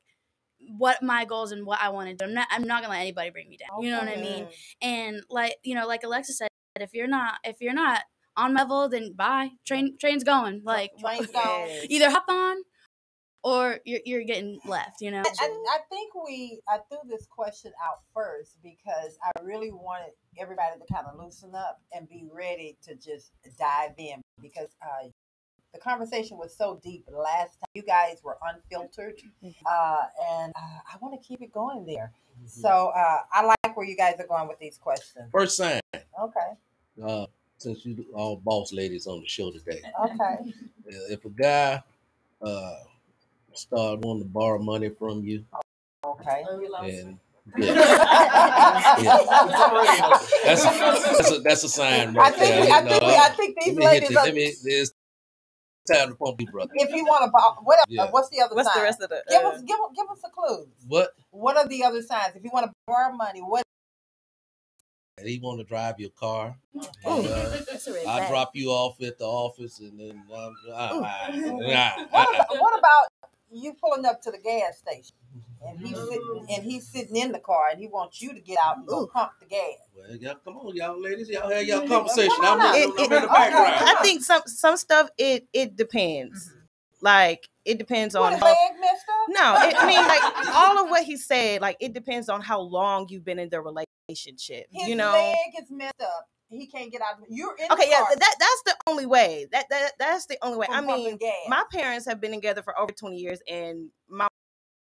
what my goals and what I want to do. I'm not gonna let anybody bring me down. You know what I mean? And like, you know, like Alexis said, if you're not on level, then bye. Train's going. Like, train's going. Either hop on or you're getting left, you know? I think I threw this question out first because I really wanted everybody to kind of loosen up and be ready to just dive in because the conversation was so deep last time. You guys were unfiltered, and I want to keep it going there. So I like where you guys are going with these questions. First sign. Okay. Since you all boss ladies on the show today, Okay. if a guy start wanting to borrow money from you, Okay. and yeah, that's a sign right there. I think these ladies. It's time to pump you, brother. If you want to borrow, what's the other? What's sign? the rest of the? Give us a clue. What are the other signs? If you want to borrow money, what? He want to drive your car. That's a red I flag. drop you off at the office, and then What about you pulling up to the gas station and he's sitting in the car and he wants you to get out and go pump the gas? Well, y'all, come on, y'all ladies, y'all have y'all conversation. Come on I'm in the background. I think some stuff it depends. Like it depends on What, his leg messed up? No, I mean like all of what he said. Like it depends on how long you've been in the relationship. His you know, leg is messed up. He can't get out. You're in okay, the yeah, car. that's the only way. That's the only way. From I mean, pumping gas. my parents have been together for over 20 years, and my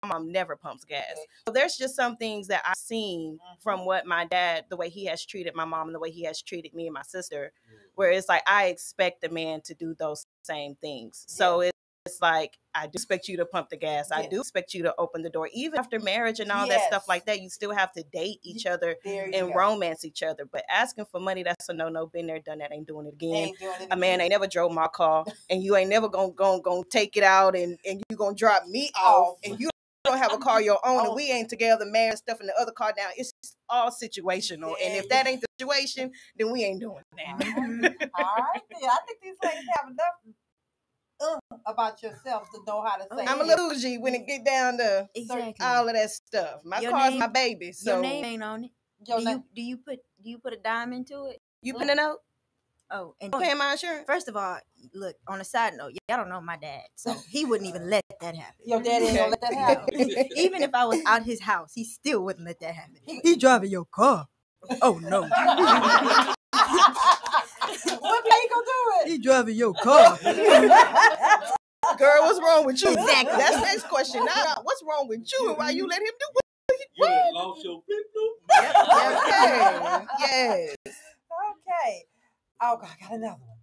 mom never pumps gas. So there's just some things that I've seen from what my dad, the way he has treated my mom, and the way he has treated me and my sister, where it's like I expect a man to do those same things. So it's like I do expect you to pump the gas. I do expect you to open the door. Even after marriage and all that stuff like that, you still have to date each other and romance each other. But asking for money, that's a no-no. Been there, done that, ain't doing it again. A man ain't never drove my car, and you ain't never gonna take it out and you gonna drop me off, and you don't have a car of your own, and we ain't together, married, stuff in the other car down. It's all situational. And if that ain't the situation, then we ain't doing that. All right, then. I think these ladies have enough about yourself to know how to say. I'm a little bougie when it get down to all of that stuff. My car's my baby, so your name ain't on it. Do you put a dime into it? You put it out? Oh, and paying my insurance. First of all, look, on a side note, y'all don't know my dad, so he wouldn't even let that happen. Your daddy ain't gonna let that happen. Even if I was out his house, he still wouldn't let that happen. He driving your car. Oh no. What can he gonna do it? He driving your car. Girl, what's wrong with you? Exactly. That's the next question. Now, what's wrong with you and why you let him do what? You done lost your victim? Okay. Yes. Okay. Oh, God, I got another one.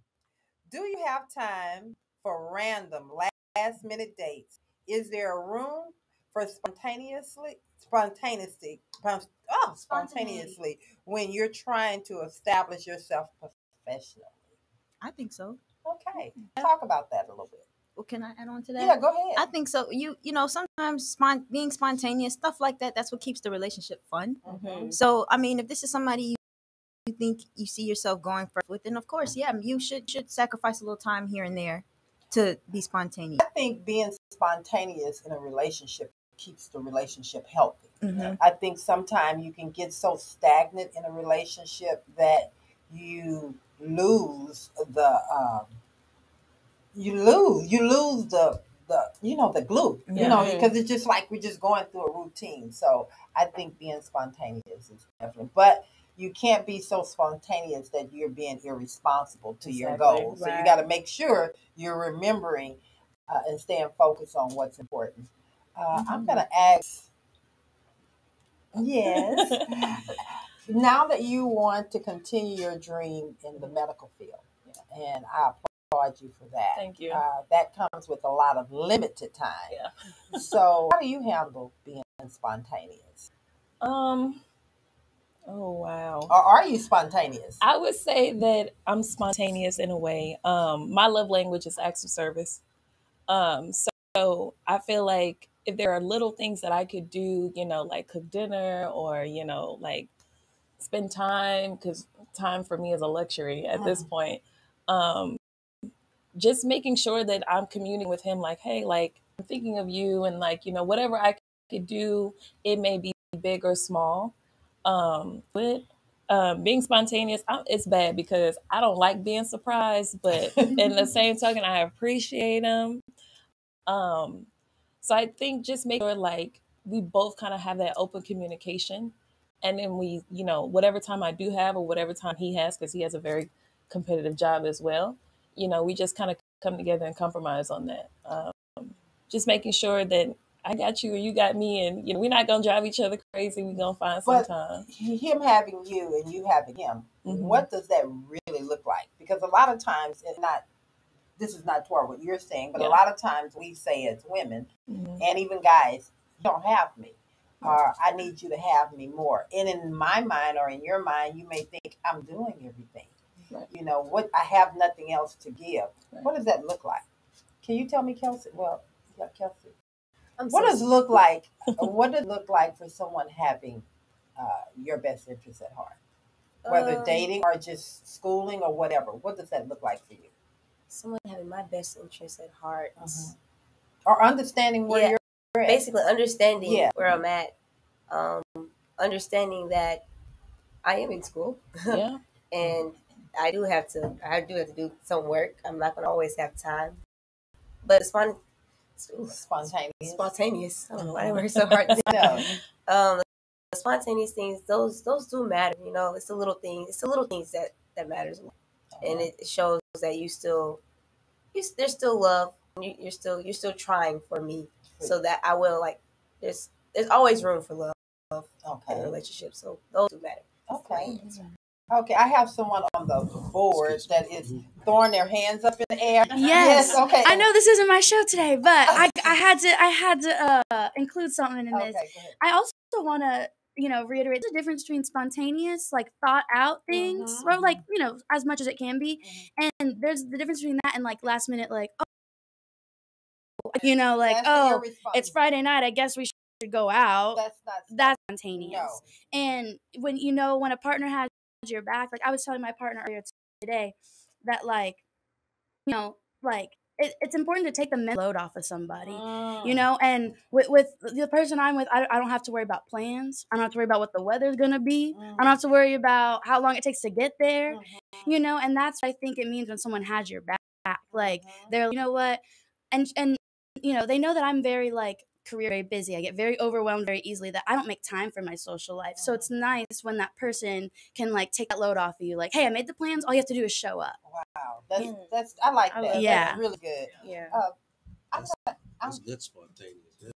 Do you have time for random last minute dates? Is there a room for spontaneously when you're trying to establish yourself professionally? I think so. Okay. Talk about that a little bit. Well, can I add on to that? Yeah, go ahead. I think so. You know, sometimes being spontaneous, stuff like that, that's what keeps the relationship fun. Mm-hmm. So, I mean, if this is somebody you think you see yourself going first with, then of course, yeah, you should sacrifice a little time here and there to be spontaneous. I think being spontaneous in a relationship keeps the relationship healthy. Mm-hmm. I think sometimes you can get so stagnant in a relationship that you lose the the glue, because it's just like we're just going through a routine. So I think being spontaneous is definitely, but you can't be so spontaneous that you're being irresponsible to your goals. So you got to make sure you're remembering and staying focused on what's important. I'm going to ask, yes, now that you want to continue your dream in the medical field, and I applaud you for that. Thank you. That comes with a lot of limited time. Yeah. So how do you handle being spontaneous? Oh, wow. Or are you spontaneous? I would say that I'm spontaneous in a way. My love language is acts of service. So I feel like if there are little things that I could do, like cook dinner or, like spend time, because time for me is a luxury at this point. Just making sure that I'm communing with him like, hey, like I'm thinking of you, and like, whatever I could do, it may be big or small. But being spontaneous, it's bad because I don't like being surprised, but in the same token, I appreciate them. So I think just make sure like we both kind of have that open communication. And then we, whatever time I do have or whatever time he has, because he has a very competitive job as well, we just kind of come together and compromise on that. Just making sure that I got you or you got me, and we're not gonna drive each other crazy. We're gonna find some time. Him having you and you having him, what does that really look like? Because a lot of times, this is not toward what you're saying, but a lot of times we say as women and even guys, you don't have me, or I need you to have me more. And in my mind or in your mind, you may think I'm doing everything. Right. What I have nothing else to give. Right. What does that look like? Can you tell me, Kelci? Well, yeah, Kelci. What does it look like? What does it look like for someone having your best interests at heart, whether dating or just schooling or whatever? What does that look like for you? Someone having my best interests at heart, or understanding where you're at. Basically, understanding where I'm at, understanding that I am in school, and I do have to do some work. I'm not going to always have time, but spontaneous. I don't know why they were so hard to say. The spontaneous things, those do matter. It's the little things. It's the little things that matters a lot, and it shows that there's still love. You're still trying for me, so that I will There's always room for love in a relationship. So those do matter. Okay, I have someone on the board that is throwing their hands up in the air. Yes. Okay. I know this isn't my show today, but I had to include something in this. I also want to reiterate the difference between spontaneous, like thought out things, or as much as it can be, and there's the difference between that and like last minute, like it's Friday night, I guess we should go out. That's spontaneous. No. And when a partner has your back, like I was telling my partner earlier today, that it's important to take the mental load off of somebody, and with the person I'm with, I don't have to worry about plans. I don't have to worry about what the weather's going to be. I don't have to worry about how long it takes to get there, and that's what I think it means when someone has your back. Like, they're, what, and they know that I'm very, career very busy. I get very overwhelmed very easily, that I don't make time for my social life. So it's nice when that person can take that load off of you. Like, hey, I made the plans. All you have to do is show up. Wow, that's I like that. Yeah, that's really good. Yeah, that's good spontaneous.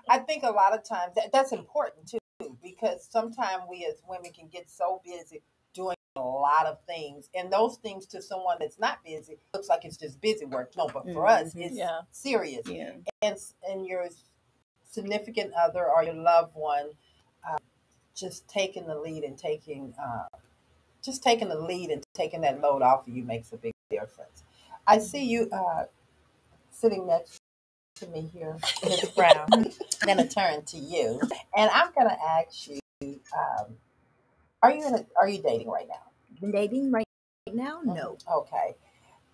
I think a lot of times that's important too, because sometimes we as women can get so busy doing a lot of things, and those things to someone that's not busy looks like it's just busy work. No, but for us, it's serious. Yeah. And your significant other or your loved one, just taking the lead and taking that load off of you makes a big difference. I see you sitting next to me here, Ms. Brown. I'm going to turn to you, and I'm going to ask you: Are you dating right now? Been dating right now? No. Okay.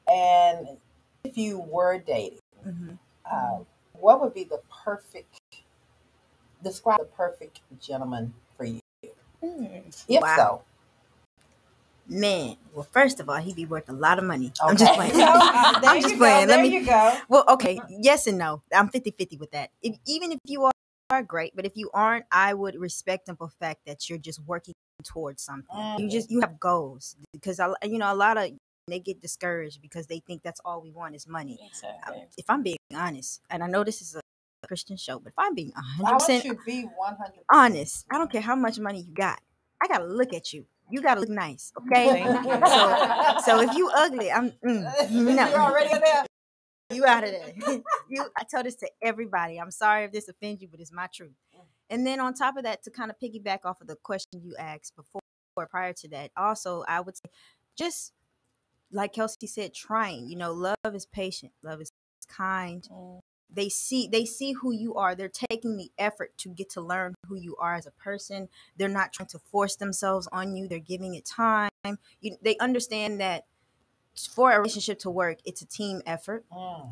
And if you were dating, what would be describe the perfect gentleman for you? If so. Man, well, first of all, he'd be worth a lot of money. Okay. I'm just playing. I'm just playing. There you go. Well, okay. Yes and no. I'm 50-50 with that. Even if you are great, but if you aren't, I would respect and perfect that you're just working towards something. You have goals, because a lot of they get discouraged because they think that's all we want is money. Exactly. If I'm being honest, and I know this is a Christian show, but if I'm being 100% honest, I don't care how much money you got. I gotta look at you. You gotta look nice, okay? So if you ugly, no. You're already there. You out of there. I tell this to everybody. I'm sorry if this offends you, but it's my truth. And then on top of that, to kind of piggyback off of the question you asked before, prior to that, also I would say, just like Kelci said, trying. Love is patient. Love is kind. They see who you are. They're taking the effort to get to learn who you are as a person. They're not trying to force themselves on you. They're giving it time. They understand that for a relationship to work, it's a team effort.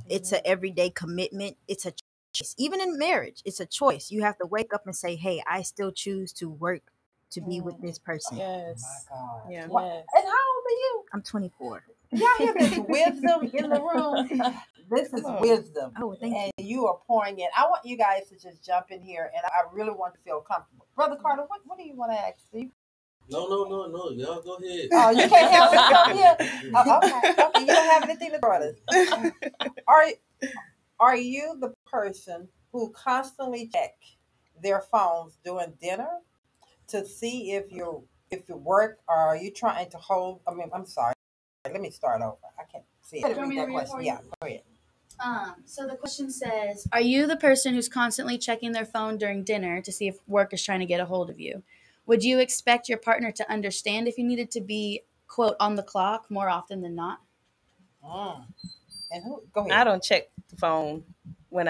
It's an everyday commitment. It's a choice. Even in marriage, it's a choice. You have to wake up and say, hey, I still choose to work to be with this person. Yes. Oh my God. Yeah. And how old are you? I'm 24. Y'all hear this wisdom in the room? This is wisdom. Oh, thank you. And you are pouring it. I want you guys to just jump in here, and I really want to feel comfortable. Brother Carter, what do you want to ask? No. Y'all go ahead. Oh, you can't have it come here? Okay. You don't have anything to throw us. Are you the person who constantly check their phones during dinner to see if you work, or are you trying to hold? I mean, I'm sorry. Let me start over. I can't see it. Read that question. Yeah, go ahead. So the question says, are you the person who's constantly checking their phone during dinner to see if work is trying to get a hold of you? Would you expect your partner to understand if you needed to be, quote, on the clock more often than not? And who? Go ahead. I don't check the phone when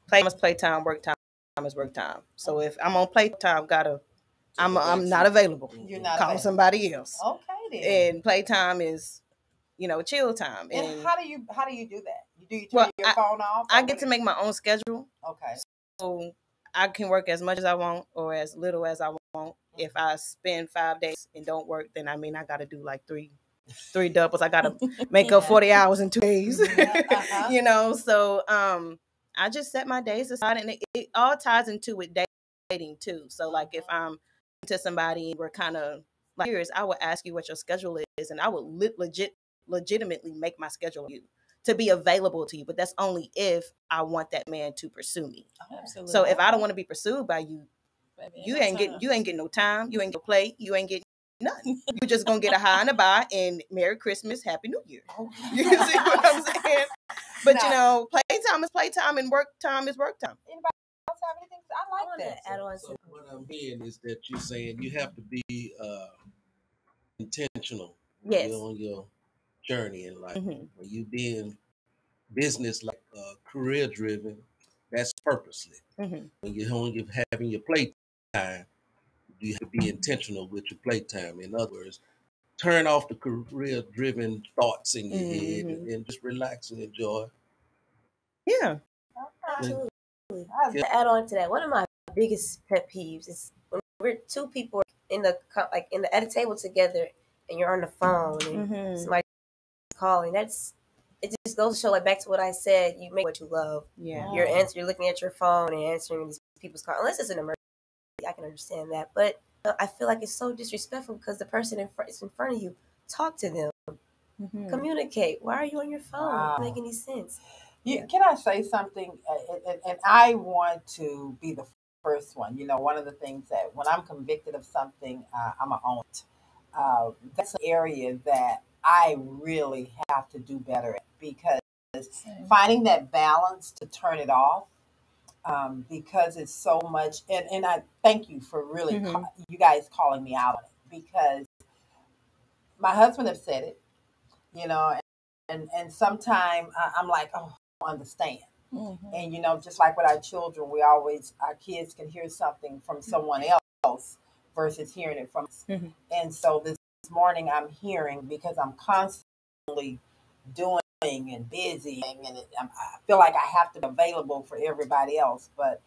playtime, work time is work time. So if I'm on playtime, I'm not available. You're not Call available. Somebody else. Okay then. And playtime is, chill time. And how do you do that? Do you turn your phone off? I get to make my own schedule. Okay. So I can work as much as I want or as little as I want. If I spend 5 days and don't work, then I got to do like three doubles. I got to make up 40 hours in 2 days. So I just set my days aside, and it all ties into with dating too. So like if I'm to somebody and we're kind of like yours, I would ask you what your schedule is, and I would legitimately make my schedule you to be available to you. But that's only if I want that man to pursue me. Absolutely. So if I don't want to be pursued by you, you ain't getting no time. You ain't gonna play. You ain't getting nothing. You're just gonna get a high and a bye and Merry Christmas, Happy New Year. You see what I'm saying? But playtime is playtime and work time is work time. Anybody else have anything? I like that. Add on So what I'm hearing is that you're saying you have to be intentional Yes. on your journey in life. Mm-hmm. When you being business like career driven, that's purposely. Mm-hmm. When you're having your playtime, you have to be intentional with your playtime. In other words, turn off the career driven thoughts in your head and just relax and enjoy. Yeah. Absolutely. To add on to that, one of my biggest pet peeves is when we're two people at a table together and you're on the phone and somebody's calling. It just goes to show, like, back to what I said, you make what you love. Yeah. You're looking at your phone and answering these people's calls. Unless it's an emergency, I can understand that. But I feel like it's so disrespectful because the person is in front of you. Talk to them. Mm-hmm. Communicate. Why are you on your phone? Wow. It doesn't make any sense. Can I say something? And I want to be the first one. One of the things that when I'm convicted of something, I'm going to own it. That's an area that I really have to do better at, because finding that balance to turn it off, because it's so much. And I thank you for really you guys calling me out on it, because my husband has said it, and sometimes I'm like, oh, I don't understand. Mm-hmm. And, just like with our children, our kids can hear something from someone else versus hearing it from us. Mm-hmm. And so this morning I'm hearing, because I'm constantly doing and busy, and I feel like I have to be available for everybody else. But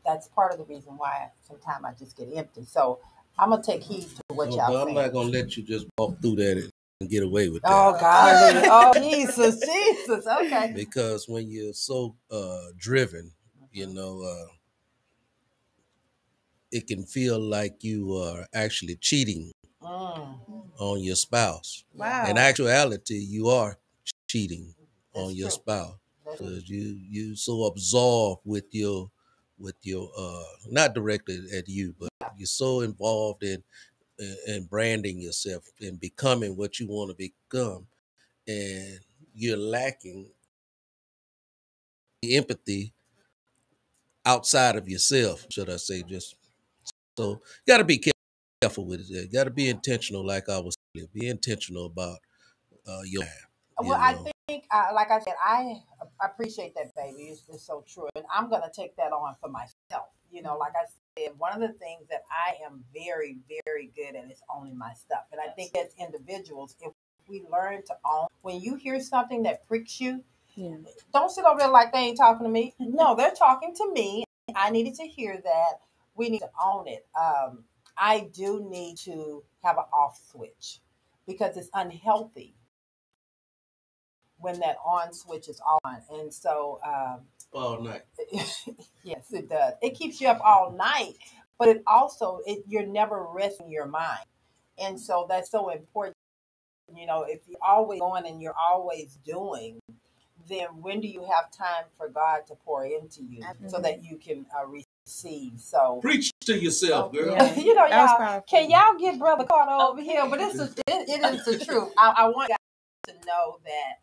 that's part of the reason why sometimes I just get empty. So I'm going to take heed to what y'all saying. I'm not going to let you just walk through that and get away with that. Oh, God. Oh, Jesus. Okay. Because when you're so driven, it can feel like you are actually cheating on your spouse. Wow. In actuality, you are cheating on your spouse. Because you so absorbed with your not directly at you, but you're so involved in branding yourself and becoming what you want to become, and you're lacking the empathy outside of yourself, should I say. Just so you got to be careful with it. You got to be intentional, like I was saying. Be intentional about your time. Well, I think, like I said, I appreciate that, baby. It's so true. And I'm going to take that on for myself. Like I said, one of the things that I am very, very good at is owning my stuff. And I think as individuals, if we learn to own, when you hear something that pricks you, don't sit over there like they ain't talking to me. No, they're talking to me. I needed to hear that. We need to own it. I do need to have an off switch. because it's unhealthy when that on switch is on. And so, all night. yes, it does. It keeps you up all night, but it also, you're never resting your mind. And so that's so important. You know, if you're always going and you're always doing, then when do you have time for God to pour into you so that you can receive? So Preach to yourself, girl. Yeah. you know, That was y'all, powerful. can y'all get Brother Carter over here? But it is the truth. I want guys to know that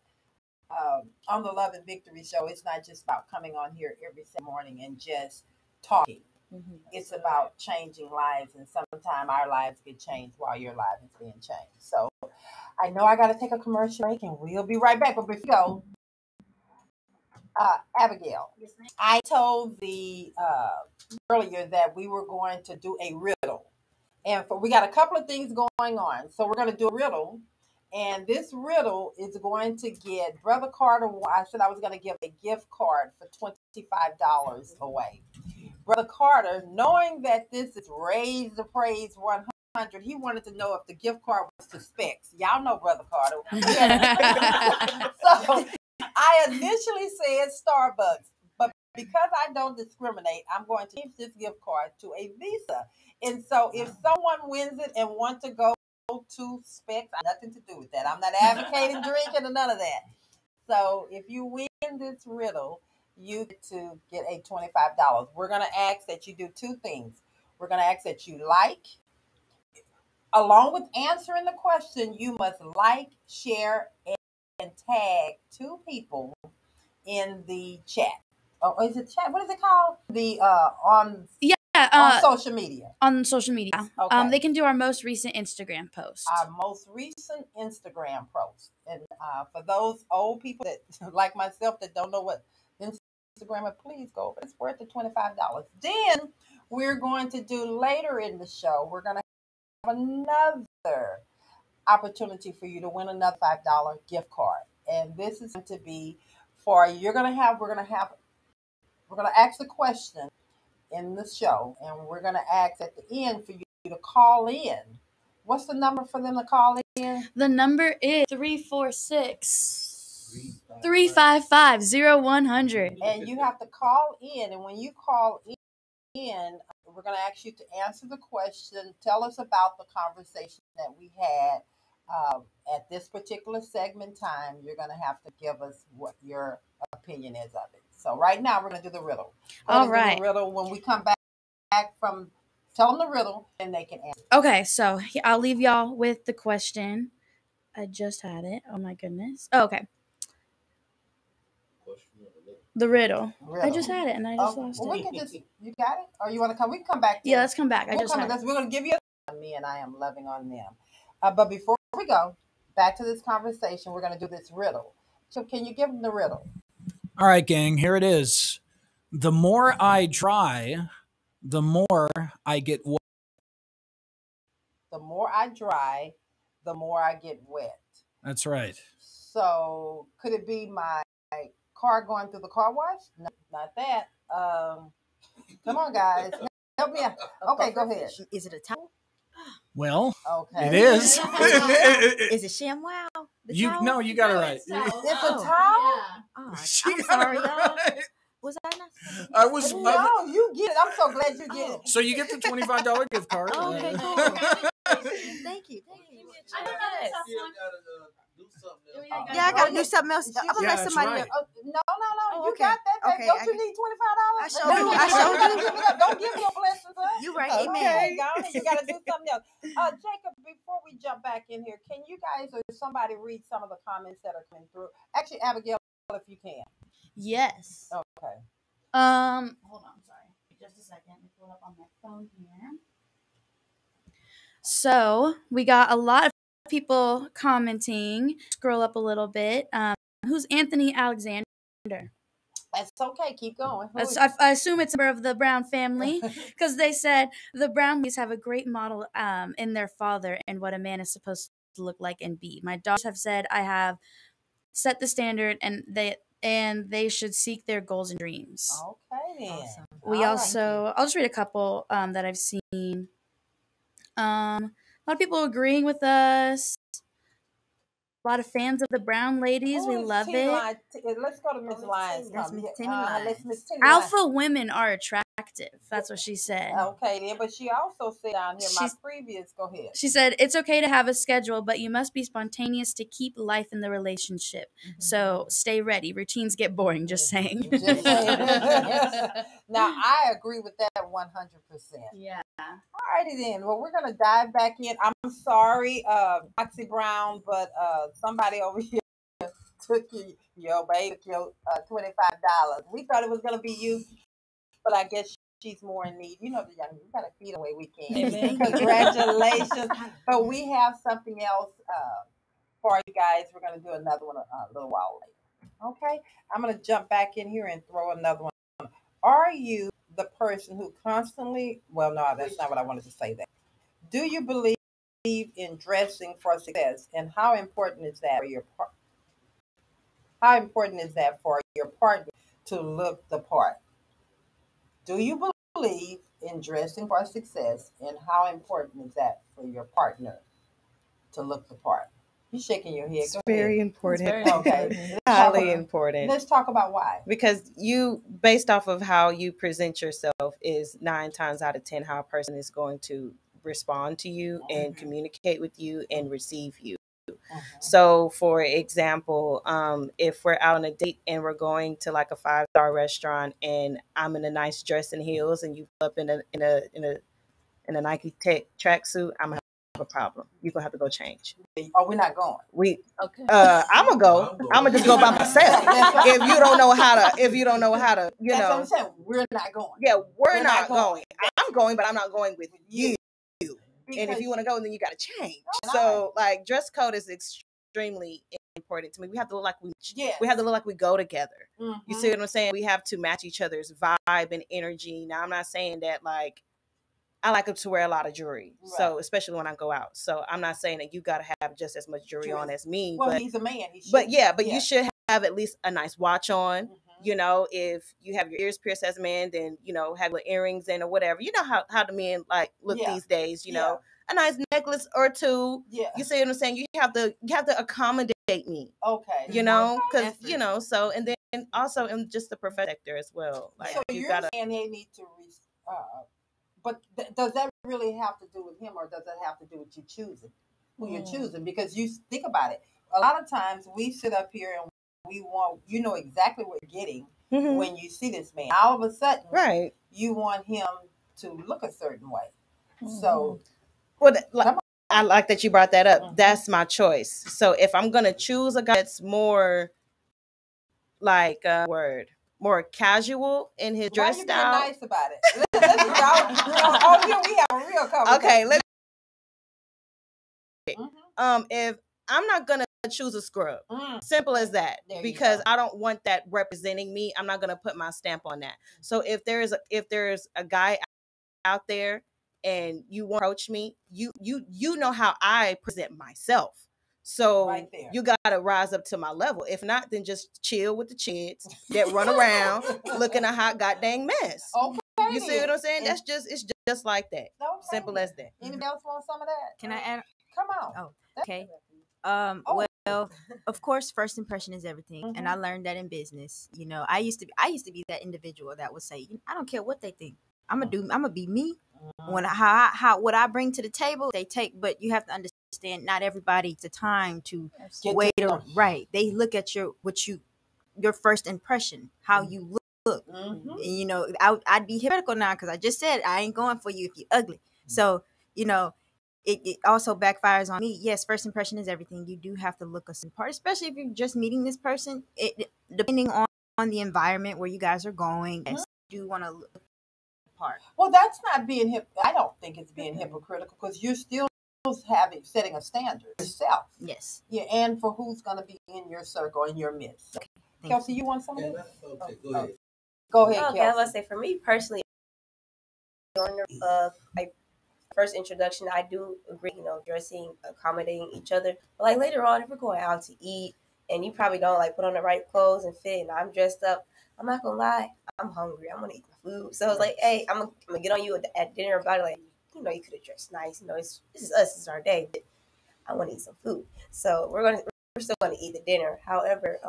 on the Love and Victory show, it's not just about coming on here every single morning and just talking. Mm-hmm. It's about changing lives, and sometimes our lives get changed while your life is being changed. So I know I got to take a commercial break, and we'll be right back. But before we go, Abigail, I told the earlier that we were going to do a riddle, and we got a couple of things going on. So we're going to do a riddle, and this riddle is going to get Brother Carter. I said I was going to give a gift card for $25 away. Brother Carter, knowing that this is Raise the Praise 100, he wanted to know if the gift card was to Specs. Y'all know Brother Carter. So I initially said Starbucks, but because I don't discriminate, I'm going to change this gift card to a Visa. And so if someone wins it and wants to go to Specs, I have nothing to do with that. I'm not advocating drinking or none of that. So if you win this riddle, you get to get a $25. We're going to ask that you do two things. We're going to ask that you along with answering the question, you must like, share, and tag two people in the chat. Oh, is it chat? What is it called? The on social media. On social media. Okay. They can do our most recent Instagram post. Our most recent Instagram post. And for those old people that like myself that don't know what Instagram, please go over. It's worth the $25. Then we're going to do later in the show, we're going to have another opportunity for you to win another $5 gift card. And this is going to be for we're going to ask the question in the show, and we're going to ask at the end for you to call in. What's the number for them to call in? The number is 346-355-0100. And you have to call in, and when you call in, we're going to ask you to answer the question. Tell us about the conversation that we had at this particular segment time. You're going to have to give us what your opinion is of it. So right now, we're going to do the riddle. All right. Do the riddle. When we come back from tell them the riddle, and they can answer. Okay, so I'll leave y'all with the question. I just had it. Oh my goodness. Oh, okay. The riddle. I just had it and I just lost well, it. We can just, you got it? Or you want to come? We can come back to Yeah, let's come back. We're going to give you me and I am loving on them. But before we go back to this conversation, we're going to do this riddle. So can you give them the riddle? All right, gang, here it is. The more I dry, the more I get wet. The more I dry, the more I get wet. That's right. So could it be my car going through the car wash? No, not that. Come on, guys. Help me out. Okay, go ahead. Is it a towel? Well, okay. It is. Is it ShamWow? No, you got it right. It's a towel? Oh, She I'm got sorry, it y'all. right. Was I not? I was. No, you get it. I'm so glad you get it. So you get the $25 gift card. Oh, okay, cool. Thank you. I don't know this. Yeah, I gotta do something else. I'm gonna let somebody right. else. No. Oh, You okay. got that, baby. Okay, Don't I you got- need $25? I sure do. Don't give me your blessings, huh? You right. Okay, Amen. go ahead. You got to do something else. Jacob, before we jump back in here, can you guys or somebody read some of the comments that are coming through? Actually, Abigail, if you can. Yes. Okay. Hold on, sorry. Just a second. Let me pull it up on my phone here. So we got a lot of people commenting. Scroll up a little bit. Who's Anthony Alexander? That's okay. Keep going. I assume it's a member of the Brown family because they said the Brownleys have a great model in their father and what a man is supposed to look like and be. My daughters have said I have set the standard and they should seek their goals and dreams. Okay, then. Awesome. We All also, I'll just read a couple that I've seen. A lot of people agreeing with us. lot of fans of the Brown ladies. We love it. Let's go to Miss Lyons. That's Miss Timmy Let's Lyons. Miss Timmy Lyons. Alpha women are attractive. That's what she said. Okay, then, but she also said down here, go ahead. She said, it's okay to have a schedule, but you must be spontaneous to keep life in the relationship. So stay ready. Routines get boring, just saying. Just saying. Now, I agree with that 100%. Yeah. All righty then. Well, we're going to dive back in. I'm sorry, Kelci Brown, but somebody over here took your $25. We thought it was going to be you, but I guess she's more in need. You know, the young, we got to feed the way we can. Amen. Congratulations. But we have something else for you guys. We're going to do another one a little while later. Okay? I'm going to jump back in here and throw another one. Are you the person who constantly, well, no, that's not what I wanted to say that. Do you believe in dressing for success, and how important is that for your partner? How important is that for your partner to look the part? Do you believe in dressing for success, and how important is that for your partner to look the part? You're shaking your head. It's very important. It's very Okay. Highly important. Let's talk about why. Because you, based off of how you present yourself, is 9 times out of 10 how a person is going to respond to you and communicate with you and receive you. So, for example, if we're out on a date and we're going to like a 5-star restaurant, and I'm in a nice dress and heels, and you up in a Nike Tech tracksuit, I'm gonna have a problem. You're gonna have to go change. Oh, we're not going. Okay. I'm gonna go. I'm gonna just go by myself. If you don't know how to, you That's know. what I'm saying. We're not going. Yeah, we're not going. I'm going, but I'm not going with you. And if Because you want to go, then you got to change. Right. So, like, dress code is extremely important to me. We have to look like Yes. we have to look like we go together. Mhm. You see what I'm saying? We have to match each other's vibe and energy. Now, I'm not saying that, like, I like to wear a lot of jewelry. Right. So, especially when I go out. So, I'm not saying that you got to have just as much jewelry on as me. Well, but he's a man. He should. But you should have at least a nice watch on. Mhm. You know, if you have your ears pierced as a man, then, you know, have little earrings in or whatever. You know how the men like look these days, you know. A nice necklace or two. Yeah. You see what I'm saying? You have to accommodate me. Okay. You know, because Effort. you know. So and then also in just the professional sector as well. Like So you you're gotta. saying they need to, but does that really have to do with him, or does that have to do with you choosing who you're choosing? Because you think about it, a lot of times we sit up here and we want, you know exactly what you're getting Mhm. when you see this man. All of a sudden, Right. you want him to look a certain way. So, Well, I like that you brought that up. Mhm. That's my choice. So if I'm gonna choose a guy that's more like more casual in his why dress you style. being nice about it? We have a real conversation. Okay, let's. Mhm. If I'm not gonna choose a scrub, simple as that, There you because go. I don't want that representing me. I'm not gonna put my stamp on that. So if there's a guy out there and you want to approach me, you know how I present myself. So Right there. you gotta rise up to my level. If not, then just chill with the kids that run around looking a hot goddamn mess. Okay. You see what I'm saying? And- It's just like that. Okay. Simple as that. Anybody else want some of that? Can I add? Come on. Oh, okay. Oh. Well, of course, first impression is everything, and I learned that in business. You know, I used to be that individual that would say, I don't care what they think. I'm gonna be me. When how what I bring to the table, they take. But you have to understand, not everybody the time to Get wait. to Or, know. right? They look at your first impression, how you look. Mhm. And, you know, I'd be hypocritical now because I just said I ain't going for you if you're ugly. So, you know, it also backfires on me. Yes, first impression is everything. You do have to look a certain part, especially if you're just meeting this person. Depending on the environment where you guys are going, yes, you do want to look the part. Well, that's not being I don't think it's being hypocritical, because you're still setting a standard yourself. Yes. Yeah, and for who's going to be in your circle, in your midst. Thank Kelci, you want some of Yeah, this? okay, go ahead. Go ahead, Okay, I was Kelci. about to say, for me personally, on like first introduction, I do agree, you know, dressing, accommodating each other. But like later on, if we're going out to eat and you probably don't like put on the right clothes and fit, and I'm dressed up, I'm not gonna lie, I'm hungry. I'm gonna eat my food. So it's like, hey, I'm gonna get on you at dinner about it. Like, you know, you could have dressed nice. You know, this is us. This is our day. But I want to eat some food. So we're gonna still going to eat the dinner. However,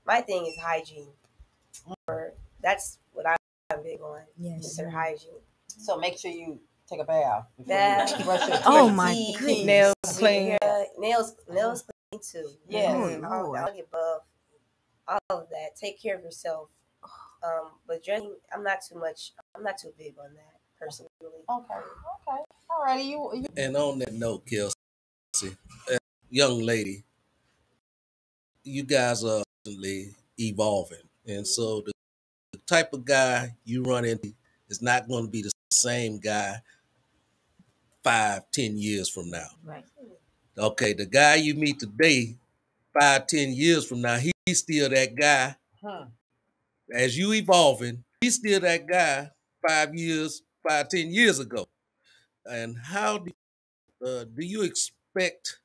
my thing is hygiene. That's what I'm big on. Yes. Is their hygiene. So make sure you take a bath. That, Brush your teeth. Oh my teeth, goodness. Nails clean. Yeah, nails clean too. Yes. Oh, I'll get above all of that. Take care of yourself. But dressing, I'm not too big on that personally. Okay. All righty. You And on that note, Kelci, young lady, you guys are constantly evolving. And so the type of guy you run into is not going to be the same guy 5-10 years from now. Right. Okay, the guy you meet today, 5-10 years from now, he's still that guy. As you evolving, he's still that guy 5-10 years ago. And how do you expect,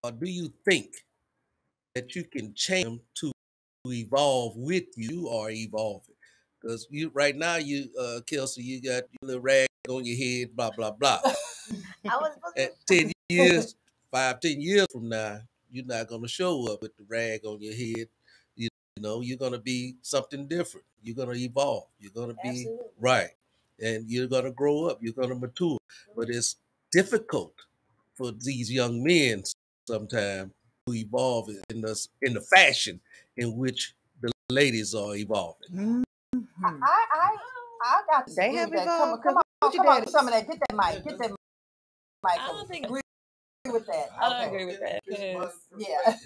or do you think that you can change him to evolve with you or evolving? Because you right now, Kelci, you got your little rag on your head, blah blah blah. I was supposed to. At 10 years, 5-10 years from now, you're not gonna show up with the rag on your head. You know, you're gonna be something different. You're gonna evolve. You're gonna be Absolutely. right, and you're gonna grow up. You're gonna mature. But it's difficult for these young men sometimes to evolve in the fashion in which the ladies are evolving. I got to They agree have with that. evolved. Come on, some of that. Get that mic. I don't think Agree with that. I don't agree with that. 'Cause Yeah.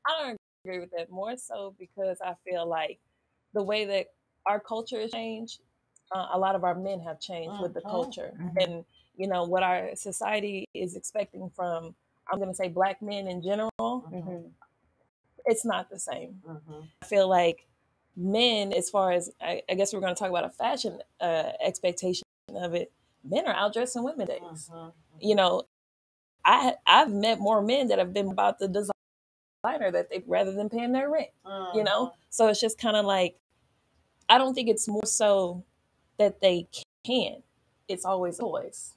I don't agree with that more so because I feel like the way that our culture has changed, a lot of our men have changed with the culture, and what our society is expecting from, I'm going to say, Black men in general. It's not the same. I feel like men, as far as I guess we're going to talk about a fashion expectation of it, men are outdressing women days. I've met more men that have been about the designer that they, rather than paying their rent. So it's just kind of like, I don't think it's more so that they can. It's always a choice.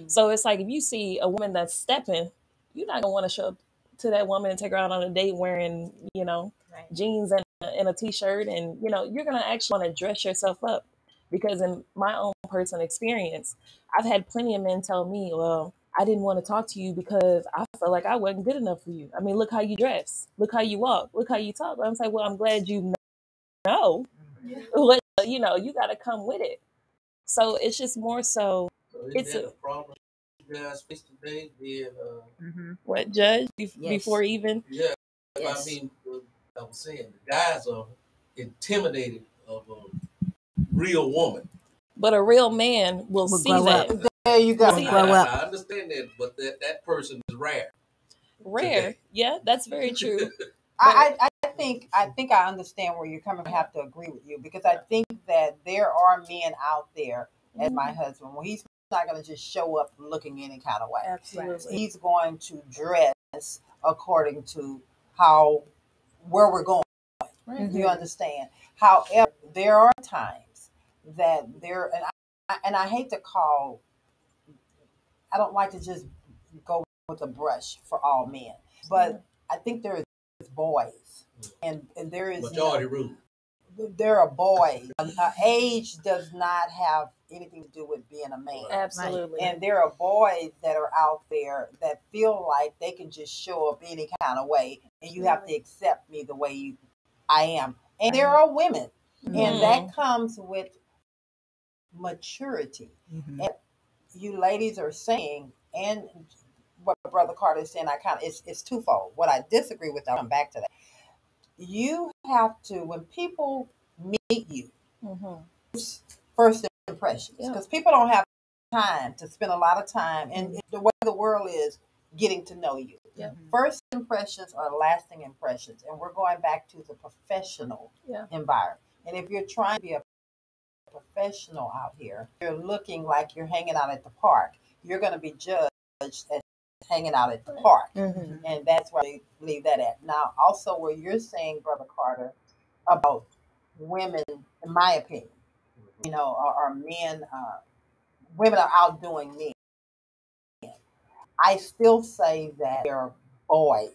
So it's like, if you see a woman that's stepping, you're not gonna want to show up to that woman and take her out on a date wearing jeans and a t-shirt, and you're gonna actually want to dress yourself up. Because in my own personal experience, I've had plenty of men tell me, well, I didn't want to talk to you because I felt like I wasn't good enough for you. I mean, look how you dress, look how you walk, look how you talk. I'm like, well, I'm glad you know. You got to come with it. So it's just more so. It's a problem you guys face today, being what, judge before even. Yeah, Yes. I mean, I was saying the guys are intimidated of a real woman. But a real man will see grow that. up. There you go. See grow that. up. I understand that, but that person is rare. Rare. Yeah, that's very true. I think I understand where you're coming from. I have to agree with you, because I think that there are men out there, as my husband, well, he's not going to just show up looking any kind of way. Absolutely. He's going to dress according to where we're going. You understand? However, there are times that and I hate to call, I don't like to just go with a brush for all men, but I think there is boys, and there is Majority rule. There are boys. Age does not have anything to do with being a man. Absolutely. And there are boys that are out there that feel like they can just show up any kind of way, and you have to accept me the way I am. And there are women, and that comes with maturity. And you ladies are saying, and what Brother Carter is saying, it's twofold. What I disagree with, I'll come back to that. You have to, when people meet you, first impressions, because people don't have time to spend a lot of time, and the way the world is getting to know you. First impressions are lasting impressions, and we're going back to the professional environment. And if you're trying to be a professional out here, you're looking like you're hanging out at the park, you're going to be judged as hanging out at the park. And that's where they leave that at. Now, also where you're saying, Brother Carter, about women, in my opinion, are men, women are outdoing men. I still say that they're boys.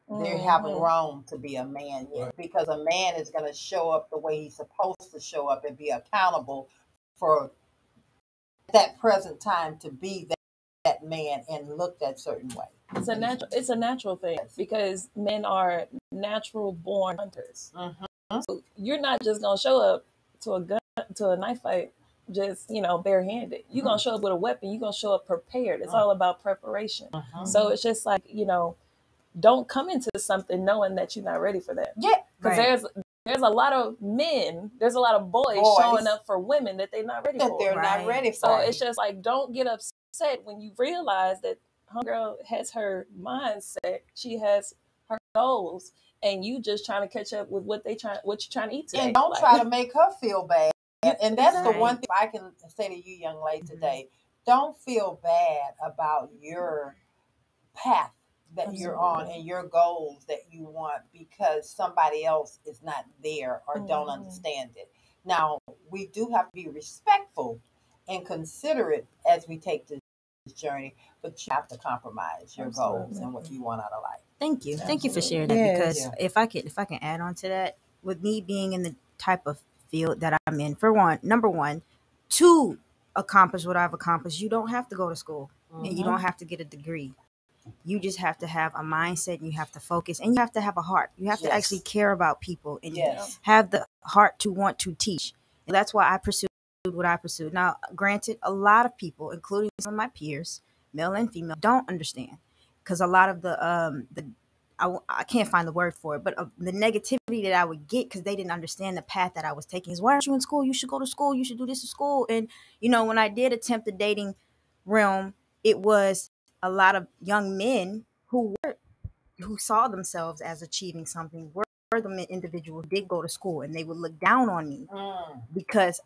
They haven't Mhm. grown to be a man yet, because a man is going to show up the way he's supposed to show up and be accountable for that present time to be that man and look that certain way. It's a natural thing because men are natural born hunters. So you're not just gonna show up to a knife fight just barehanded. You're gonna show up with a weapon. You're gonna show up prepared. It's all about preparation. So it's just like don't come into something knowing that you're not ready for that. Yeah, because there's a lot of men, there's a lot of boys showing up for women that they're not ready for. They're not ready for. So it's just like, don't get upset when you realize that homegirl has her mindset, she has her goals, and you just trying to catch up with what you're trying to eat today. And don't try to make her feel bad. And that's the one thing I can say to you, young lady, today. Don't feel bad about your path that you're on and your goals that you want because somebody else is not there or don't understand it. Now, we do have to be respectful and considerate as we take this journey, but you have to compromise your goals and what you want out of life. Thank you. Thank you for sharing that, because if I can add on to that, with me being in the type of field that I'm in, number one, to accomplish what I've accomplished, you don't have to go to school and you don't have to get a degree. You just have to have a mindset, and you have to focus, and you have to have a heart. You have to actually care about people and have the heart to want to teach. And that's why I pursued what I pursued. Now, granted, a lot of people, including some of my peers, male and female, don't understand, because a lot of I can't find the word for it, but the negativity that I would get because they didn't understand the path that I was taking is, why aren't you in school? You should go to school. You should do this at school. And, when I did attempt the dating realm, it was a lot of young men who saw themselves as achieving something were the individuals who did go to school, and they would look down on me because,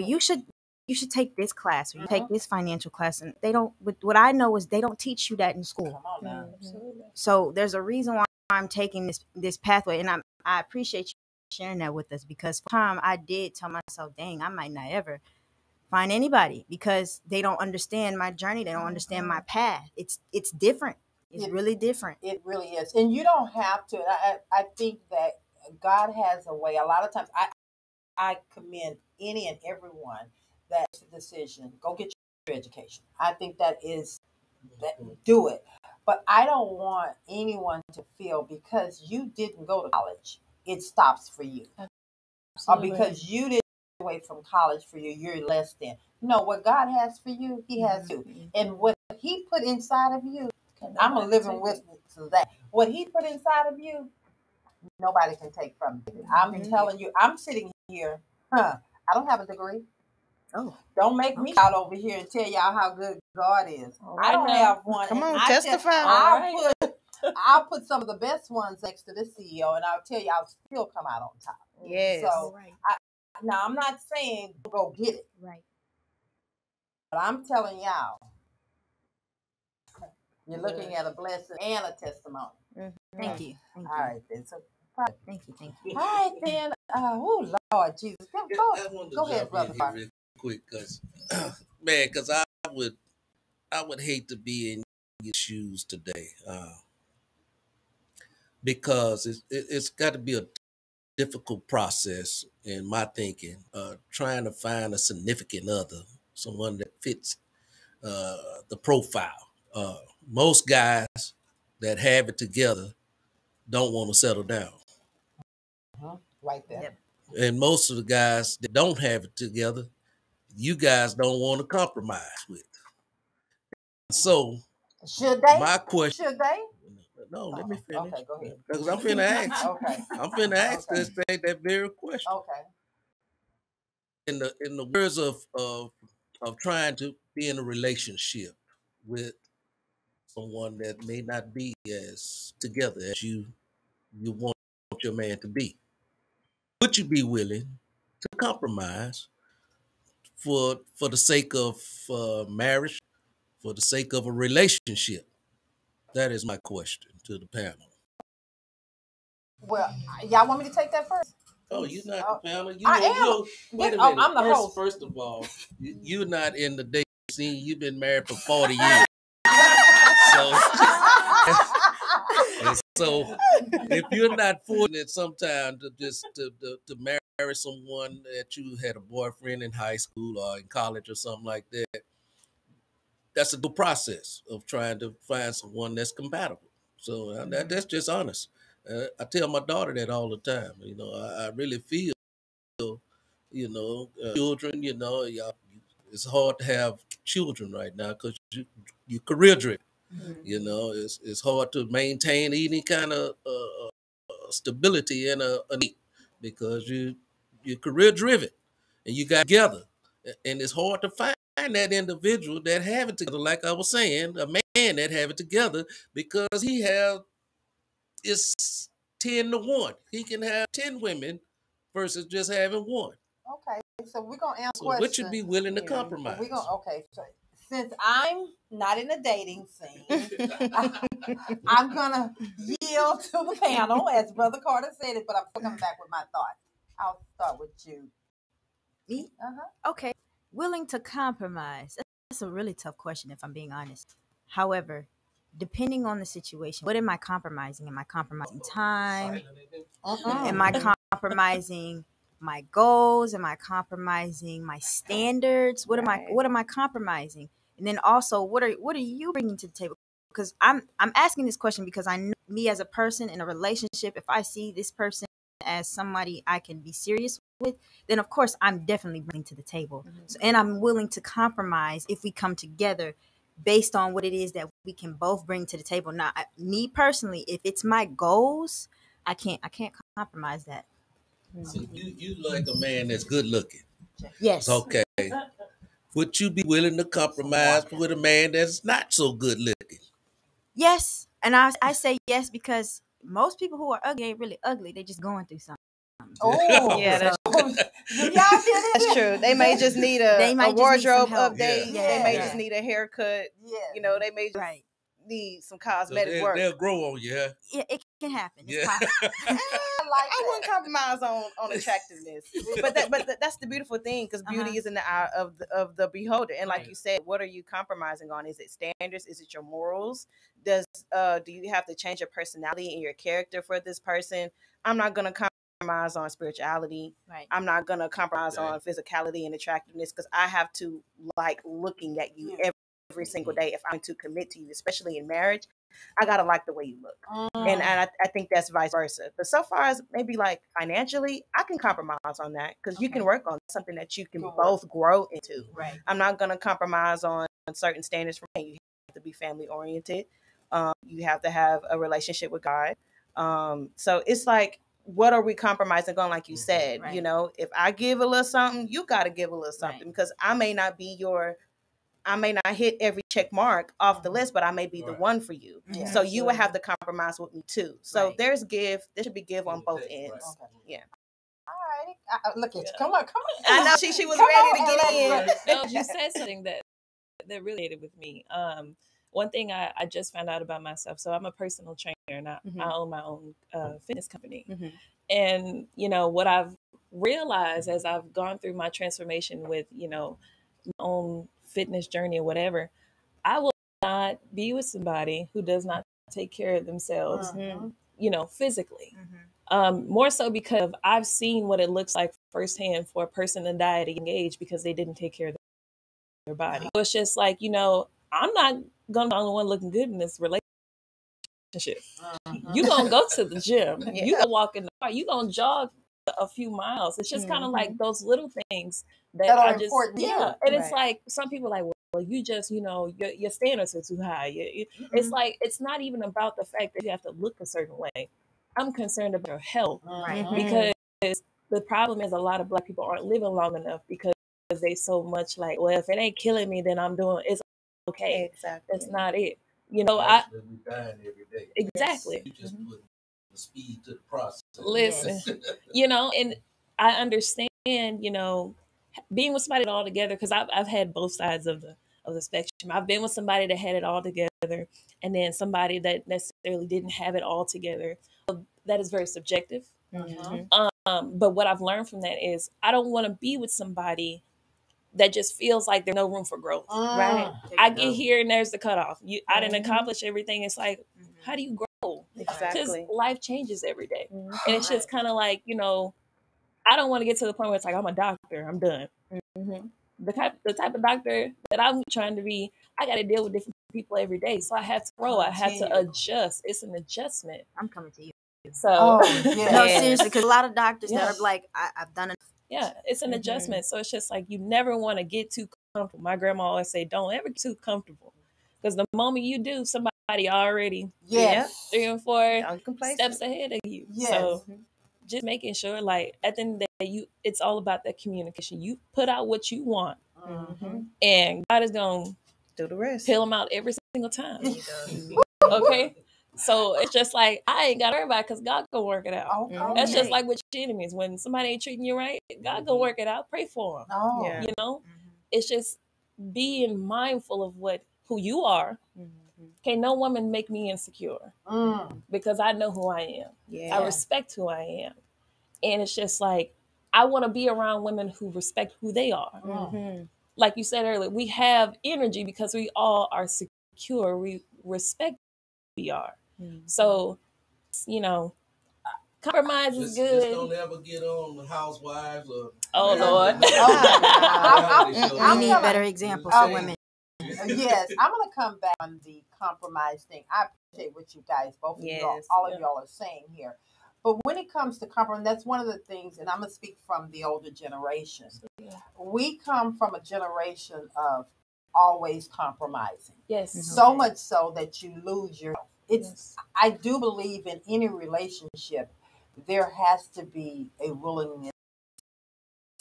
you should take this class, or you take this financial class, and they don't. What I know is they don't teach you that in school. Come on now. So there's a reason why I'm taking this pathway, and I appreciate you sharing that with us, because for a time I did tell myself, dang, I might not ever find anybody, because they don't understand my journey. They don't understand my path. It's different. It's really different. It really is. And you don't have to. I think that God has a way. A lot of times I commend any and everyone that's a decision. Go get your education. I think that do it. But I don't want anyone to feel because you didn't go to college, it stops for you. Absolutely. Or because you didn't away from college for you, you're less than. No, what God has for you, He has you. And what He put inside of you, I'm a living witness to that. What He put inside of you, nobody can take from you. I'm telling you, I'm sitting here, I don't have a degree. Oh, don't make me out over here and tell y'all how good God is. I don't have one. Come on, testify. I'll put some of the best ones next to the CEO, and I'll tell you I'll still come out on top. Yes. So now I'm not saying go get it. Right. But I'm telling y'all, you're looking at a blessing and a testimony. Thank you. All right, then. So, thank you. All right, then. Oh, Lord Jesus. Go ahead, brother. Real quick, because I would hate to be in your shoes today, because it's got to be a difficult process in my thinking, trying to find a significant other, someone that fits the profile. Most guys that have it together don't want to settle down. Right there. Yep. And most of the guys that don't have it together, you guys don't want to compromise with. So, should they? My question. Should they? No, let me finish. Okay, go ahead. Because I'm finna ask. Okay. I'm finna ask that very question. Okay. In the words of trying to be in a relationship with someone that may not be as together as you want your man to be, would you be willing to compromise for the sake of marriage, for the sake of a relationship? That is my question to the panel. Well, y'all want me to take that first? Oh, you're not the panel. I am. Wait a minute. I'm the host. First of all, you're not in the dating scene. You've been married for 40 years. And so if you're not fortunate sometimes to marry someone that you had a boyfriend in high school or in college or something like that, that's a good process of trying to find someone that's compatible. So that's just honest. I tell my daughter that all the time. You know, I really feel, children, it's hard to have children right now because you're career driven. You know, it's hard to maintain any kind of stability in a need because you're career driven and you got together, and it's hard to find that individual that have it together. Like I was saying, a man that have it together because he have it's 10-1. He can have 10 women versus just having one. Okay, so we're gonna answer So what should be willing to compromise? So since I'm not in the dating scene, I'm gonna yield to the panel, as Brother Carter said it, but I'm still coming back with my thoughts. I'll start with you. Me? Okay. Willing to compromise. That's a really tough question, if I'm being honest. However, depending on the situation, what am I compromising? Am I compromising time? Am I compromising my goals? Am I compromising my standards? What am I compromising? And then also, what are you bringing to the table? Because I'm asking this question because I know me as a person in a relationship. If I see this person as somebody I can be serious with, then of course I'm definitely bringing to the table. So, and I'm willing to compromise if we come together based on what it is that we can both bring to the table. Now, me personally, if it's my goals, I can't compromise that. So you like a man that's good looking. Yes. Okay. Would you be willing to compromise with a man that's not so good looking? Yes. And I say yes because most people who are ugly ain't really ugly. They're just going through something. Oh, yeah, that's true. They may just need a wardrobe update. Yeah. They may just need a haircut. Yeah. You know, they may just need some cosmetic work. They'll grow on you. Yeah, it can happen. It's possible. I wouldn't compromise on attractiveness, but that's the beautiful thing because beauty is in the eye of the beholder. And like you said, what are you compromising on? Is it standards? Is it your morals? Do you have to change your personality and your character for this person? I'm not gonna compromise on spirituality. Right. I'm not gonna compromise on physicality and attractiveness because I have to like looking at you every single day if I'm to commit to you, especially in marriage. I gotta like the way you look, and I think that's vice versa. But so far as maybe like financially, I can compromise on that because you can work on something that you can both grow into. Right. I'm not gonna compromise on certain standards for me. You have to be family oriented. You have to have a relationship with God. So it's like, what are we compromising on? Like you said, you know, if I give a little something, you got to give a little something because I may not hit every check mark off the list, but I may be the one for you. Yeah, so you would have to compromise with me too. So there should be give on both ends. Okay. Yeah. All right. Look at you. Come on. I know she was ready to get in. No, you said something that related with me. One thing I just found out about myself. So I'm a personal trainer and I own my own fitness company. And, you know, what I've realized as I've gone through my transformation with, you know, my own fitness journey or whatever, I will not be with somebody who does not take care of themselves, you know, physically. More so because I've seen what it looks like firsthand for a person to die at a young age because they didn't take care of their body. So it's just like, you know, I'm not going to be the only one looking good in this relationship. You're going to go to the gym. You're going to walk in the park. You're going to jog a few miles. It's just kind of like those little things that are just important. Yeah. And it's like, some people are like, well, you just, you know, your standards are too high. It's like, it's not even about the fact that you have to look a certain way. I'm concerned about your health because the problem is a lot of Black people aren't living long enough because they so much like, well, if it ain't killing me, then I'm doing it's okay. Exactly. That's not it. You know, we're dying every day. Exactly. You just put the speed to the process. Listen, you know, and I understand, you know, being with somebody all together because I've had both sides of the spectrum. I've been with somebody that had it all together, and then somebody that necessarily didn't have it all together. That is very subjective. But what I've learned from that is I don't want to be with somebody that just feels like there's no room for growth. Right. I get here and there's the cutoff. I didn't accomplish everything. It's like, how do you grow? Because Exactly. life changes every day. And it's just kind of like, you know, I don't want to get to the point where it's like, I'm a doctor, I'm done. The type of doctor that I'm trying to be, I got to deal with different people every day. So I have to grow. I have to adjust. It's an adjustment. I'm coming to you. So, No, seriously, because a lot of doctors that are like, I've done it. Yeah, it's an adjustment. So it's just like you never want to get too comfortable. My grandma always say, don't ever get too comfortable. Because the moment you do, somebody already 3 or 4 steps ahead of you. So just making sure, like, at the end of the day, it's all about that communication. You put out what you want, and God is going to do the rest. Peel them out every single time. Okay? So it's just like, I ain't got to worry about it because God going to work it out. That's just like with your enemies. When somebody ain't treating you right, God going to work it out. Pray for them. You know? It's just being mindful of who you are. Can no woman make me insecure? Because I know who I am. I respect who I am. And it's just like, I want to be around women who respect who they are. Like you said earlier, we have energy because we all are secure. We respect who we are. So, you know, compromise is good. Just don't ever get on the Housewives or... Oh, Lord. We need better examples for women. Yes, I'm going to come back on the compromise thing. I appreciate what you guys, both of y'all, all of y'all are saying here. But when it comes to compromise, that's one of the things, and I'm going to speak from the older generation. We come from a generation of always compromising. So much so that you lose your... I do believe in any relationship, there has to be a willingness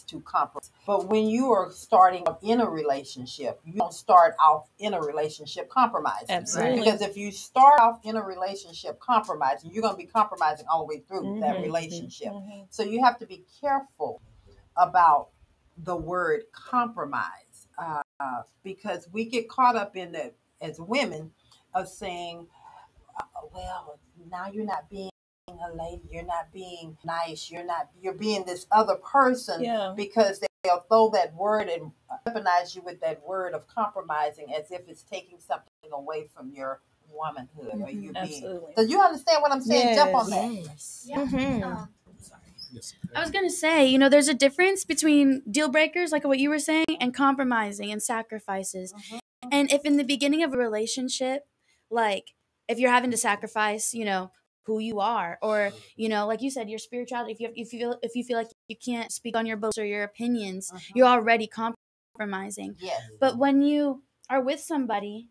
to compromise. But when you are starting in a relationship, you don't start off in a relationship compromising. Absolutely. Because if you start off in a relationship compromising, you're going to be compromising all the way through that relationship. So you have to be careful about the word compromise because we get caught up in that as women of saying, well, now you're not being a lady, you're not being nice, you're being this other person because they'll throw that word and weaponize you with that word of compromising as if it's taking something away from your womanhood or you being. Do you understand what I'm saying? Jump on that. I was going to say, you know, there's a difference between deal breakers, like what you were saying, and compromising and sacrifices. And if in the beginning of a relationship, like if you're having to sacrifice, you know, who you are, or, you know, like you said, your spirituality, if you feel like you can't speak on your beliefs or your opinions, you're already compromising. But when you are with somebody,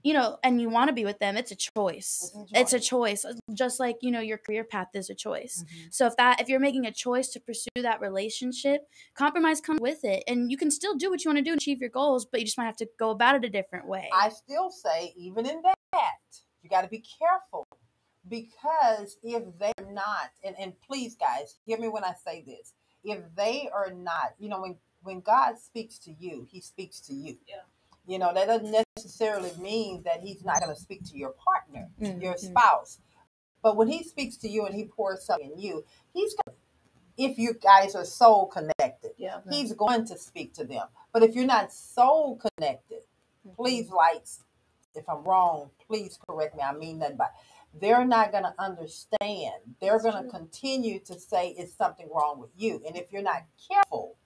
you know, and you want to be with them, it's a choice. It's a choice. Just like, you know, your career path is a choice. So if you're making a choice to pursue that relationship, compromise comes with it. And you can still do what you want to do and achieve your goals, but you just might have to go about it a different way. I still say, even in that, you got to be careful. Because if they're not, and please guys, hear me when I say this, if they are not, you know, when God speaks to you, he speaks to you. You know, that doesn't necessarily mean that he's not going to speak to your partner, your spouse. But when he speaks to you and he pours something in you, he's going to, if you guys are soul connected, he's going to speak to them. But if you're not soul connected, please, lights, if I'm wrong, please correct me. I mean nothing by they're not going to understand. They're going to continue to say it's something wrong with you. And if you're not careful,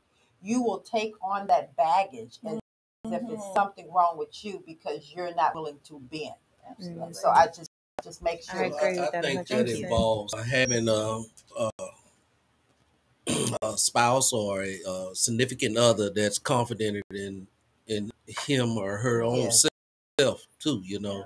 you will take on that baggage as if it's something wrong with you because you're not willing to bend. So I just make sure. I agree with that. I think that involves having a spouse or a significant other that's confident in him or her own self too, you know.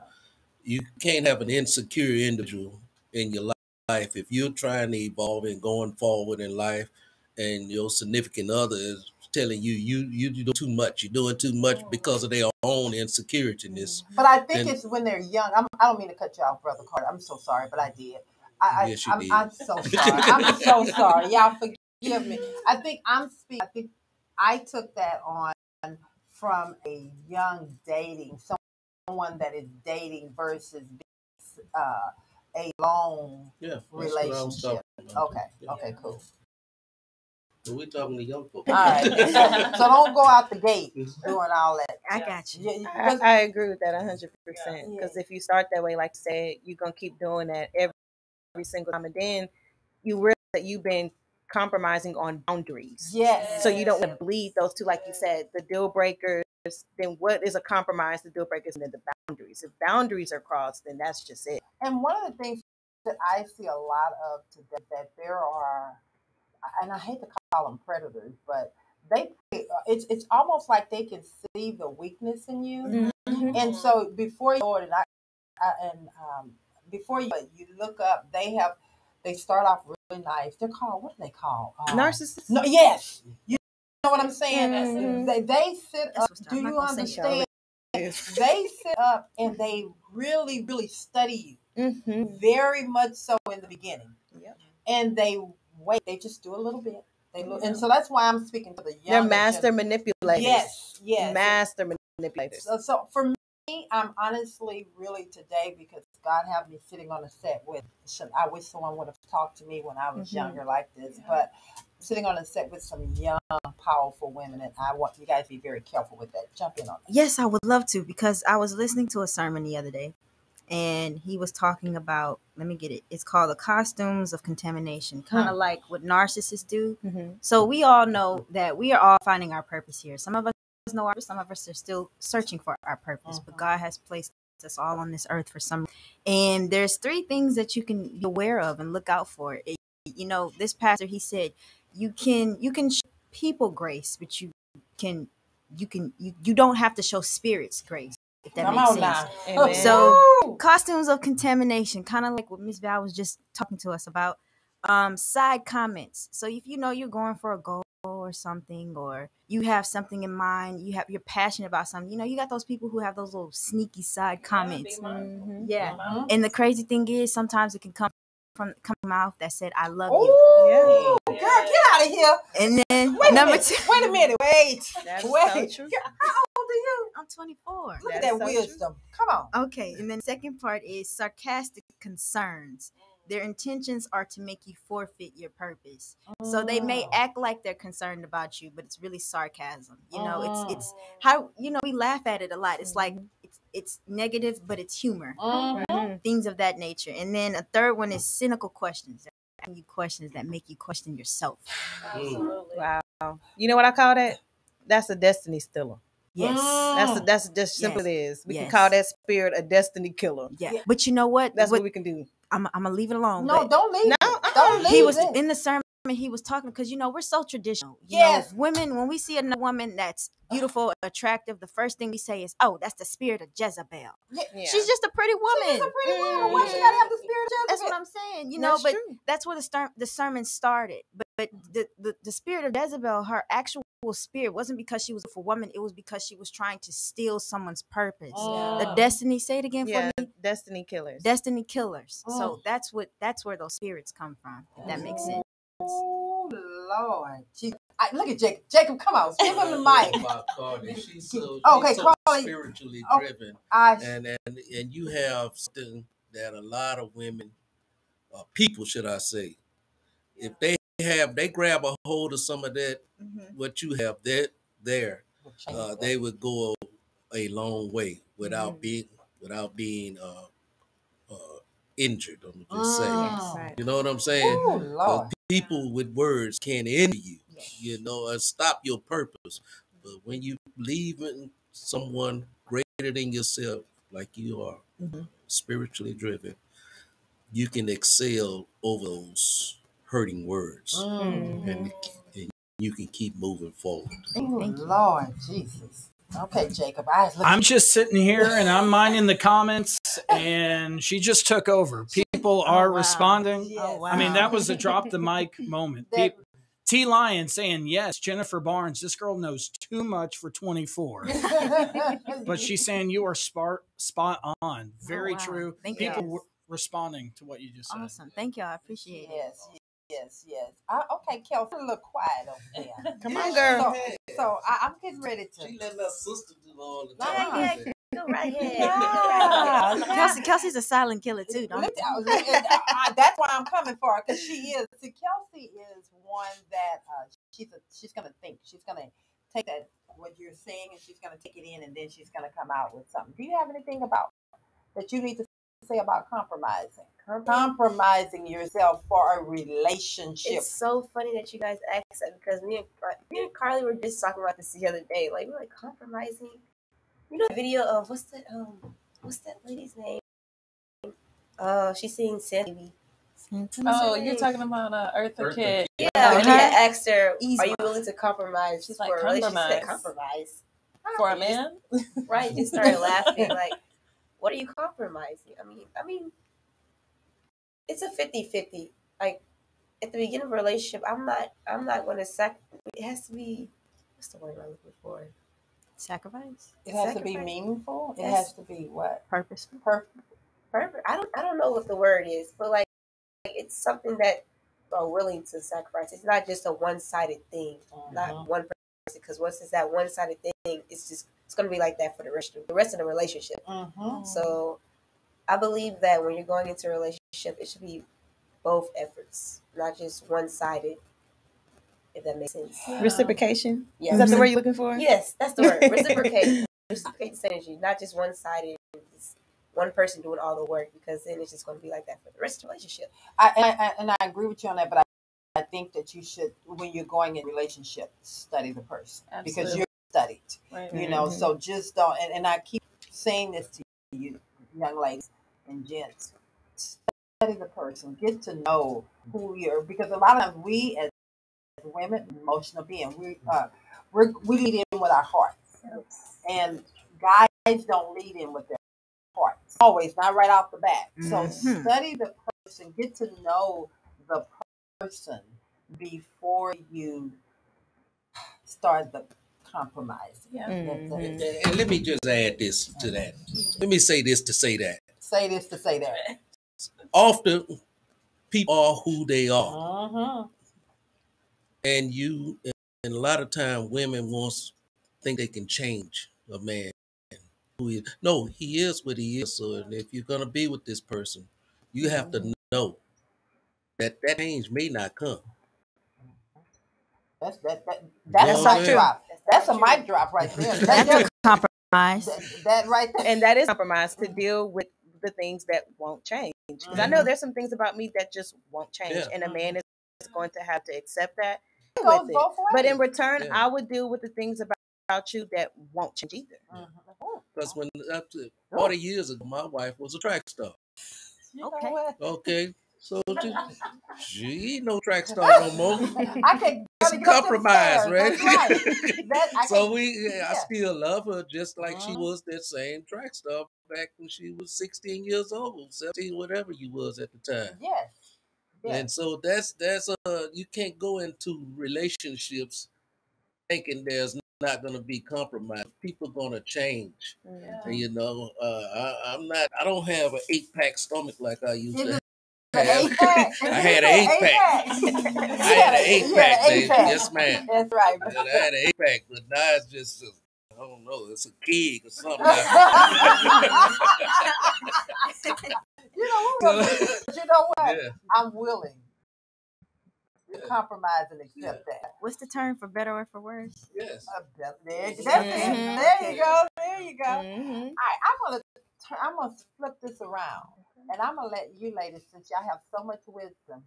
You can't have an insecure individual in your life if you're trying to evolve and going forward in life and your significant other is telling you do too much. You're doing too much because of their own insecurities. But I think it's when they're young. I don't mean to cut you off, Brother Carter. I'm so sorry, but I did. Yes, you did. I'm so sorry. I'm so sorry. Y'all forgive me. I think I took that on from a young dating, someone that is dating versus a long relationship. Okay, cool. But we're talking to young folks. All right. So don't go out the gate doing all that. I got you. Yeah, I agree with that 100%. Because if you start that way, like you said, you're gonna keep doing that every single time, and then you realize that you've been compromising on boundaries. yes. So you don't want to bleed those two, like you said, the deal breakers. Then what is a compromise? The deal breakers and then the boundaries. If boundaries are crossed, then that's just it. And one of the things that I see a lot of today that there are, and I hate to call them predators, but it's almost like they can see the weakness in you, and so before you know it, before you look up, they start off really nice. They're called, what do they call? Narcissists. No, yes, you know what I'm saying. They sit up. Do you understand? They sit up and they really, really study you, very much so in the beginning, and they wait. They just do a little bit. They look, and so that's why I'm speaking to the young. They're master manipulators. Yes, Master manipulators. So for me, I'm honestly really today, because God have me sitting on a set with. I wish someone would have talked to me when I was younger like this, but sitting on a set with some young, powerful women, and I want you guys to be very careful with that. Jump in on that. Yes, I would love to, because I was listening to a sermon the other day, and he was talking about, let me get it. It's called The Costumes of Contamination, kind of like what narcissists do. So we all know that we are all finding our purpose here. Some of us know our purpose, some of us are still searching for our purpose, but God has placed us all on this earth for some. And there's 3 things that you can be aware of and look out for. This pastor, he said, you can show people grace, but you don't have to show spirits grace, if that makes sense. So costumes of contamination, kind of like what Miss Val was just talking to us about. Side comments. So if you're going for a goal or something, or you have something in mind, you're passionate about something, you got those people who have those little sneaky side comments. And the crazy thing is, sometimes it can come from mouth that said, "I love you." Girl, get out of here. And then number 2. Wait a minute. Wait. That's wait. so true. How old are you? I'm 24. Look at that wisdom. Come on. Okay, and then the second part is sarcastic concerns. Their intentions are to make you forfeit your purpose. So they may act like they're concerned about you, but it's really sarcasm. It's how we laugh at it a lot. It's like it's negative, but it's humor. Things of that nature. And then a third one is cynical questions. They're asking you questions that make you question yourself. Wow. You know what I call that? That's a destiny stealer. Yes. That's just simple it is. We can call that spirit a destiny killer. Yeah. But you know what? That's what we can do. I'm gonna leave it alone. No, don't leave. No, don't leave. He was in the sermon. He was talking, because we're so traditional. Yes. Women, when we see a woman that's beautiful, attractive, the first thing we say is, "Oh, that's the spirit of Jezebel." Yeah. She's just a pretty woman. She's a pretty woman. Why she gotta have the spirit of Jezebel? That's what I'm saying. That's but true. that's where the sermon started. But the spirit of Jezebel, her actual spirit, wasn't because she was a woman. It was because she was trying to steal someone's purpose. The destiny. Say it again for me. Destiny killers. Destiny killers. So that's where those spirits come from. If that makes sense. Oh Lord, look at Jacob. Jacob, come on, give him the mic. About Karli. She's so Karli. spiritually driven, and you have something that a lot of women, people, should I say, if they grab a hold of some of that, what you have there, they would go a long way without being injured. I'm just saying. Right. You know what I'm saying? Oh, Lord. People with words can end you, and stop your purpose. But when you believe in someone greater than yourself, like you are, spiritually driven, you can excel over those hurting words, and you can keep moving forward. Oh, Lord Jesus. Okay, Jacob. I'm just sitting here and I'm minding the comments, and she just took over. People are responding. Yes. Oh, wow. I mean, that was a drop the mic moment. T Lion saying, yes, Jennifer Barnes, this girl knows too much for 24. But she's saying you are spot on. Very true. Thank People responding to what you just said. Awesome. Thank you. I appreciate it. Yes. Okay, Kelci, a little quiet over there. Come on, girl. So I'm getting ready to. She let her sister do all the Yeah, time. Go right ahead. Yeah. Kelci's a silent killer too. That's why I'm coming for her, because she is. See, Kelci is one that she's gonna think. She's gonna take that what you're saying and she's gonna take it in and then she's gonna come out with something. Do you have anything about that you need to say about compromising? Compromising yourself for a relationship. It's so funny that you guys asked that because me and Karli were just talking about this the other day. Like we're like compromising. You know the video of what's that lady's name? She sings Sandy. Oh, you're talking about Eartha Kitt. Yeah, he had asked her, Easy. "Are you willing to compromise?" She's for like, a relationship? compromise. Compromise For a man? Right? Just started laughing. Like, what are you compromising? I mean, it's a 50-50. Like at the beginning of a relationship, I'm not going to It has to be. What's the word I'm looking for? Sacrifice. It has to be meaningful. It has to be what? Purposeful. Perfect. I don't know what the word is, but like it's something that are willing to sacrifice. It's not just a one-sided thing. Not one person. Because once it's that one-sided thing, it's going to be like that for the rest of the relationship. So I believe that when you're going into a relationship, it should be both efforts, not just one-sided. If that makes sense. Yeah. Reciprocation. Yeah. Is that the word you're looking for? Yes, that's the word. Reciprocate. Reciprocate the energy, not just one-sided. It's one person doing all the work, because then it's just going to be like that for the rest of the relationship. I agree with you on that, but I think that you should, when you're going in a relationship, study the person. Absolutely. Because you're studied. Right. You know, so just don't, and I keep saying this to you, young ladies and gents, study the person, get to know who you're, because a lot of times we as women, emotional being, we lead in with our hearts, and guys don't lead in with their hearts. Always, not right off the bat. So study the person, get to know the person before you start the compromising. Yeah. And let me just add this to that. Let me say this to say that. Say this to say that. Often, people are who they are. And a lot of time, women think they can change a man. No, he is what he is. So if you're going to be with this person, you have to know that change may not come. That's a mic drop. That's a mic drop right there. That's compromise. That right there. And that is compromise to deal with the things that won't change. Because I know there's some things about me that just won't change. And a man is going to have to accept that. With it. But in return, I would deal with the things about you that won't change either. Because when after 40 years ago, my wife was a track star. Okay. So she ain't no track star no more. I can't compromise, right? That's right. So I still love her just like she was that same track star back when she was 16 years old, 17, whatever you was at the time. Yes. And so that's you can't go into relationships thinking there's not going to be compromise. People going to change. And, you know, I don't have an 8-pack stomach like I used to have. I had an 8-pack. I had an 8-pack, baby. Yes, ma'am. That's right. I had an 8-pack, but now it's just I don't know. It's a keg or something. You know what? Yeah. I'm willing to compromise and accept that. What's the term for better or for worse? Yes. That's it. There you go. There you go. All right, I'm gonna flip this around, and I'm gonna let you ladies, since y'all have so much wisdom,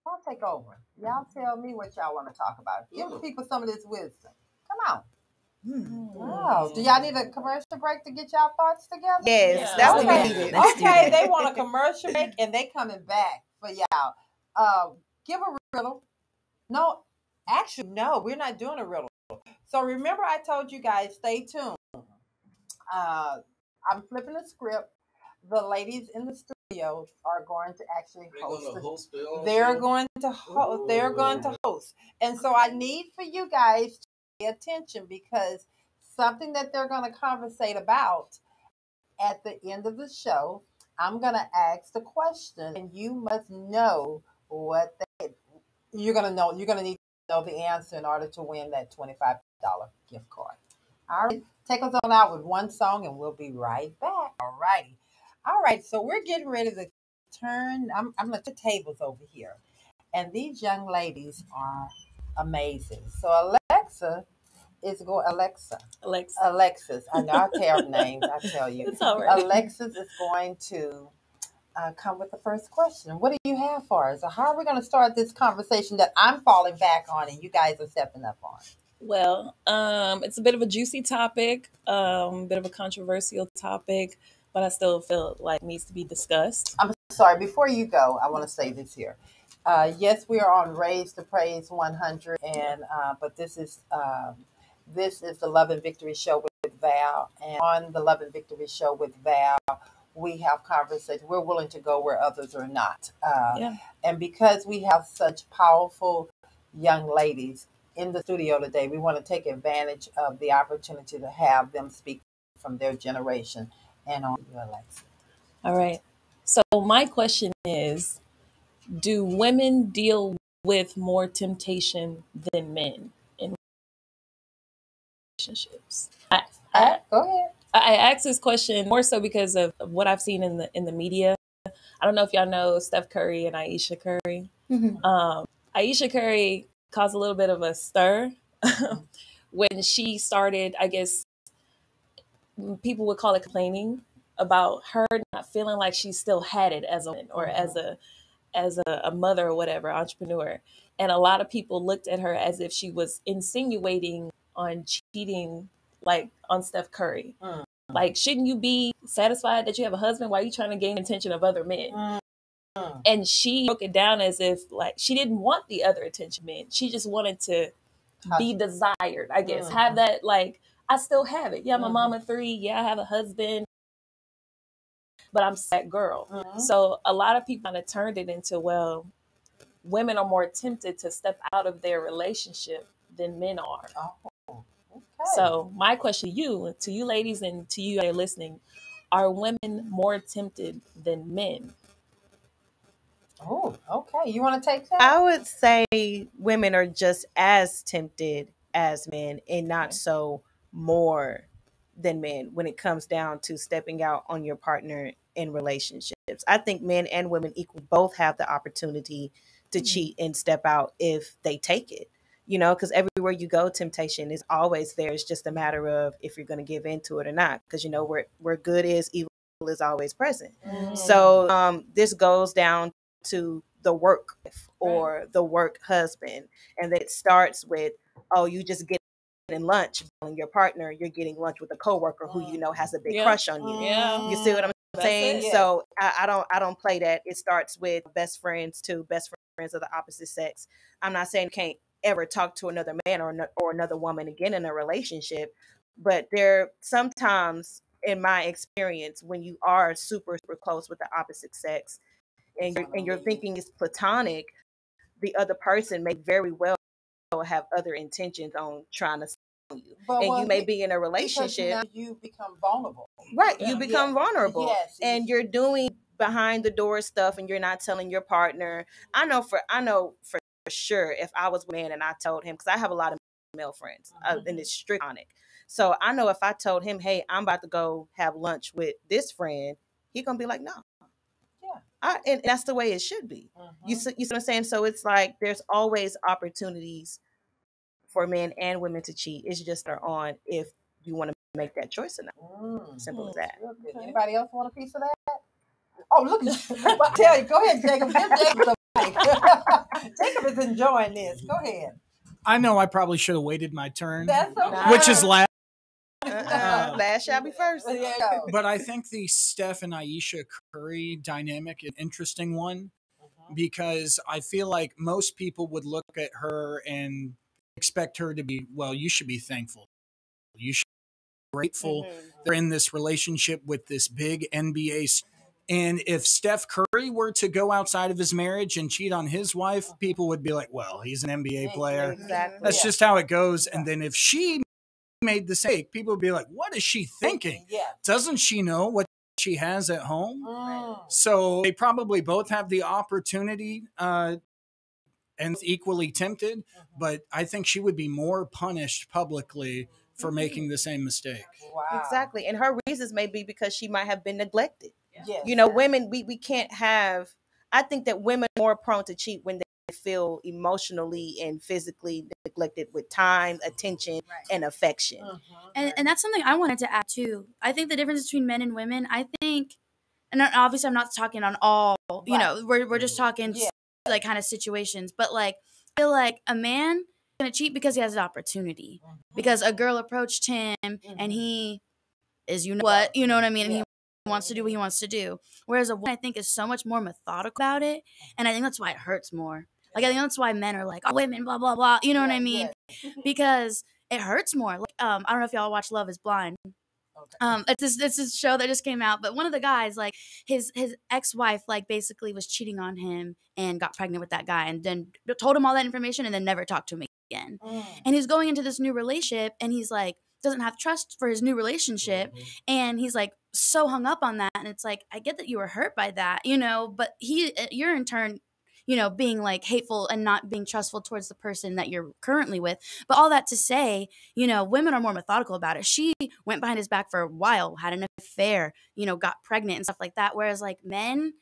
y'all take over. Y'all tell me what y'all want to talk about. Give people some of this wisdom. Come on. Wow. Do y'all need a commercial break to get y'all thoughts together? Yes, that's what we needed. Okay, they want a commercial break and they coming back for y'all. Give a riddle. No, actually, no, we're not doing a riddle. So remember I told you guys, stay tuned. I'm flipping the script. The ladies in the studio are going to actually host. They're going to host. And so I need for you guys to pay attention, because something that they're going to conversate about at the end of the show, I'm going to ask the question, and you must know what you're going to know. You're going to need to know the answer in order to win that $25 gift card. All right. Take us on out with one song, and we'll be right back. All righty. All right. So we're getting ready to turn. I'm going to put tables over here. And these young ladies are amazing. So Alexa is going. Alexis. I know I tell names. I tell you. It's all right. Alexis is going to come with the first question. What do you have for us? Or how are we going to start this conversation that I'm falling back on and you guys are stepping up on? Well, it's a bit of a juicy topic, bit of a controversial topic, but I still feel like it needs to be discussed. I'm sorry. Before you go, I want to say this here. Yes, we are on Raise to Praise 100, and but this is the Love and Victory Show with Val, and on the Love and Victory Show with Val, we have conversations. We're willing to go where others are not, and because we have such powerful young ladies in the studio today, we want to take advantage of the opportunity to have them speak from their generation. And on you, Alexa. All right. So my question is, do women deal with more temptation than men in relationships? Go ahead. I asked this question more so because of what I've seen in the media. I don't know if y'all know Steph Curry and Aisha Curry. Mm-hmm. Aisha Curry caused a little bit of a stir when she started, I guess people would call it complaining about her not feeling like she still had it as a woman or as a mother or whatever, entrepreneur. And a lot of people looked at her as if she was insinuating on cheating, like on Steph Curry. Like, shouldn't you be satisfied that you have a husband? Why are you trying to gain attention of other men? And she broke it down as if like she didn't want the other attention men. She just wanted to be desired, I guess. Have that, like, I still have it. Yeah, I'm a mom of 3. Yeah, I have a husband, but I'm that girl. So a lot of people kind of turned it into, well, women are more tempted to step out of their relationship than men are. So my question to you ladies and to you that are listening, are women more tempted than men? Oh, okay. You want to take that? I would say women are just as tempted as men and not so more than men when it comes down to stepping out on your partner in relationships. I think men and women equal both have the opportunity to cheat and step out if they take it. You know, because everywhere you go, temptation is always there. It's just a matter of if you're going to give into it or not. Because, you know, where good is, evil is always present. So this goes down to the work or the work husband. And that it starts with, oh, you just get in lunch with your partner. You're getting lunch with a coworker who you know has a big crush on you. You see what I'm saying? So I don't play that. It starts with best friends too, best friends of the opposite sex. I'm not saying you can't ever talk to another man or another woman again in a relationship, but there sometimes in my experience when you are super close with the opposite sex and you're thinking it's platonic, the other person may very well have other intentions on trying to steal you. But and you may be in a relationship, you become vulnerable, right? You become vulnerable, and you're doing behind the door stuff and you're not telling your partner. I know for sure if I was a man and I told him, because I have a lot of male friends and it's strict on it. So I know if I told him, hey, I'm about to go have lunch with this friend, he's gonna be like, no. And that's the way it should be. You see what I'm saying? So it's like there's always opportunities for men and women to cheat. It's just they're on if you want to make that choice or not. Simple as that. Anybody else want a piece of that? Oh, look at you. I tell you, go ahead, Jacob. Give Jacob the mic. Jacob is enjoying this. Go ahead. I know I probably should have waited my turn. That's okay. Which is last. Last shall be first. But I think the Steph and Aisha Curry dynamic is an interesting one because I feel like most people would look at her and expect her to be, well, you should be thankful. You should be grateful. They're in this relationship with this big NBA. And if Steph Curry were to go outside of his marriage and cheat on his wife, people would be like, well, he's an NBA player. Exactly. That's just how it goes. And then if she made the mistake, people would be like, what is she thinking? Doesn't she know what she has at home? So they probably both have the opportunity and equally tempted, but I think she would be more punished publicly for making the same mistake. Exactly. And her reasons may be because she might have been neglected. You know, women, we can't have, I think that women are more prone to cheat when feel emotionally and physically neglected with time, attention, and affection. And that's something I wanted to add too. I think the difference between men and women, I think, and obviously I'm not talking on all, you know, we're just talking like kind of situations, but like, I feel like a man gonna cheat because he has an opportunity, because a girl approached him and he is, you know what I mean, and he wants to do what he wants to do. Whereas a woman, I think, is so much more methodical about it, and I think that's why it hurts more. Like, I think that's why men are like, oh, women, blah blah blah, you know what I mean? Because it hurts more. Like, I don't know if y'all watch Love Is Blind. It's this show that just came out, but one of the guys, like his ex-wife, like basically was cheating on him and got pregnant with that guy, and then told him all that information and then never talked to him again. And he's going into this new relationship, and he's like, doesn't have trust for his new relationship, and he's like so hung up on that. And it's like, I get that you were hurt by that, you know, but you're in turn, you know, being like hateful and not being trustful towards the person that you're currently with. But all that to say, you know, women are more methodical about it. She went behind his back for a while, had an affair, you know, got pregnant and stuff like that. Whereas like men,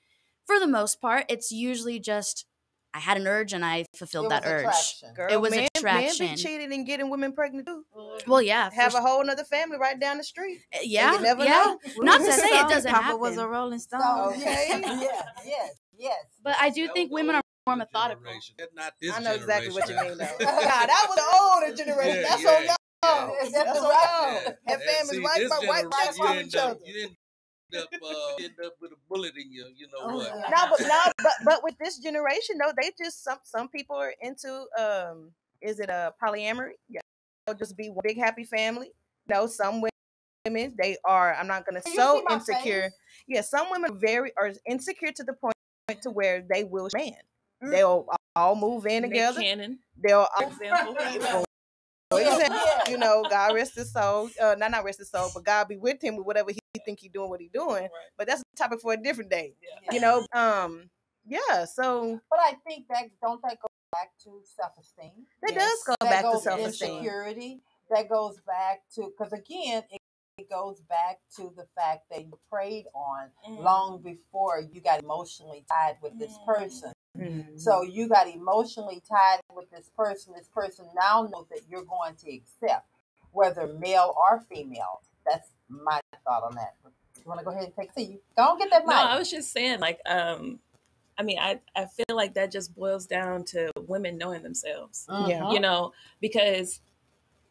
for the most part, it's usually just, I had an urge and I fulfilled that urge. Girl, it was men attraction. be cheating and getting women pregnant too. Well, yeah. Have a whole nother family right down the street. Yeah. You never know. Not to say it doesn't Papa happen. was a Rolling Stone. Okay. Yes. But I do think women are more methodical. Not this I know exactly what you mean, though. generation. God, that was the older generation. That's on y'all. That's on y'all. Have families right next to each other. You end up with a bullet in you know what. But with this generation though, they just some people are into is it a polyamory? Yeah. They'll just be one big happy family. No, some women, they are, I'm not gonna so insecure. Face? Yeah, some women are insecure to the point to where they will man. They'll all move in together. They'll all you know, God rest his soul. Not rest his soul, but God be with him with whatever he think he's doing, what he's doing. But that's a topic for a different day. You know, so. But I think that go back to self-esteem. It does go back to self-esteem. Insecurity. That goes back to, because again, it goes back to the fact that you preyed on long before you got emotionally tied with this person. So you got emotionally tied with this person. This person now knows that you're going to accept, whether male or female. That's my thought on that. You want to go ahead and take a seat? Don't get that mic. No, I was just saying, like, I mean, I feel like that just boils down to women knowing themselves. You know, because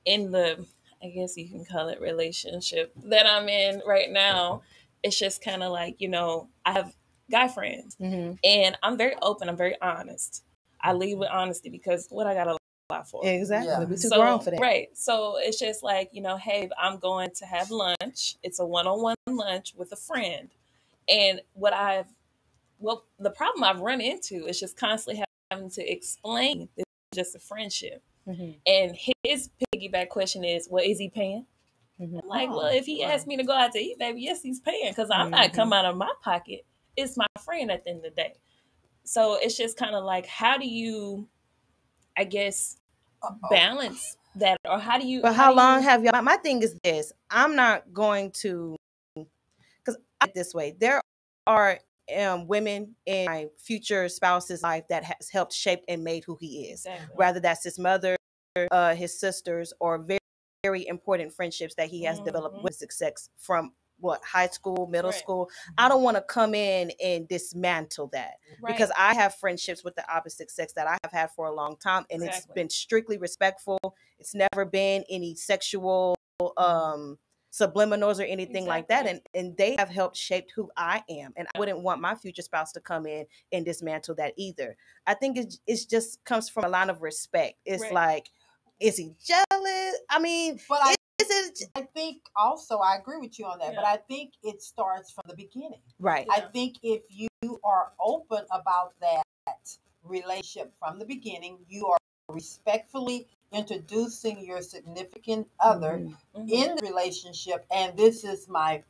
in the, I guess you can call it relationship that I'm in right now, it's just kind of like, you know, I have guy friends and I'm very open. I'm very honest. I lead with honesty because what I got to lie for. Exactly. We're too grown for that. Right. So it's just like, you know, hey, I'm going to have lunch. It's a one-on-one lunch with a friend. And the problem I've run into is just constantly having to explain this is just a friendship. And his piggyback question is, well, is he paying? I'm like, well, if he asked me to go out to eat, baby, yes, he's paying because I'm not coming out of my pocket. It's my friend at the end of the day. So it's just kind of like, how do you, I guess, balance that? Or how do you... But how long have y'all... My thing is this. I'm not going to... Because this way, there are women in my future spouse's life that has helped shape and made who he is. Exactly. Whether that's his mother, his sisters, or very, very important friendships that he has developed with success from high school, middle school. I don't want to come in and dismantle that because I have friendships with the opposite sex that I have had for a long time, and it's been strictly respectful. It's never been any sexual subliminals or anything like that, and they have helped shape who I am, and I wouldn't want my future spouse to come in and dismantle that either. I think it just comes from a line of respect. It's like, is he jealous? I mean, but I think also, I agree with you on that, but I think it starts from the beginning. Right. I think if you are open about that relationship from the beginning, you are respectfully introducing your significant other in the relationship, and this is my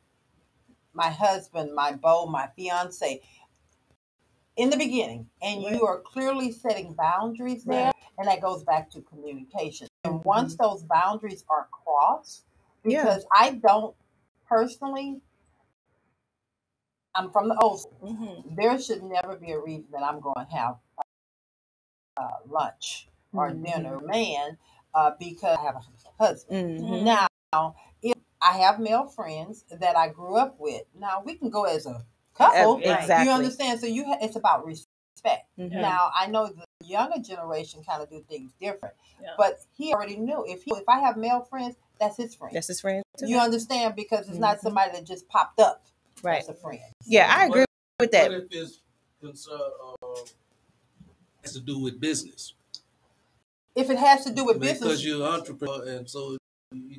husband, my beau, my fiance, in the beginning, and you are clearly setting boundaries there, and that goes back to communication. And once those boundaries are crossed, because I don't personally, I'm from the old school, there should never be a reason that I'm going to have lunch or Mm-hmm. dinner, man, because I have a husband. Mm-hmm. Now, if I have male friends that I grew up with, now we can go as a couple. Exactly. You understand? So it's about respect. Mhm. Now, I know the younger generation kind of do things different, Yeah. but he already knew if I have male friends, that's his friend. That's his friend too. You understand? Because it's not Mhm. somebody that just popped up Right. as a friend. Yeah, I agree with that. What if it's has to do with business? If it has to do with Because business, you're an entrepreneur, and so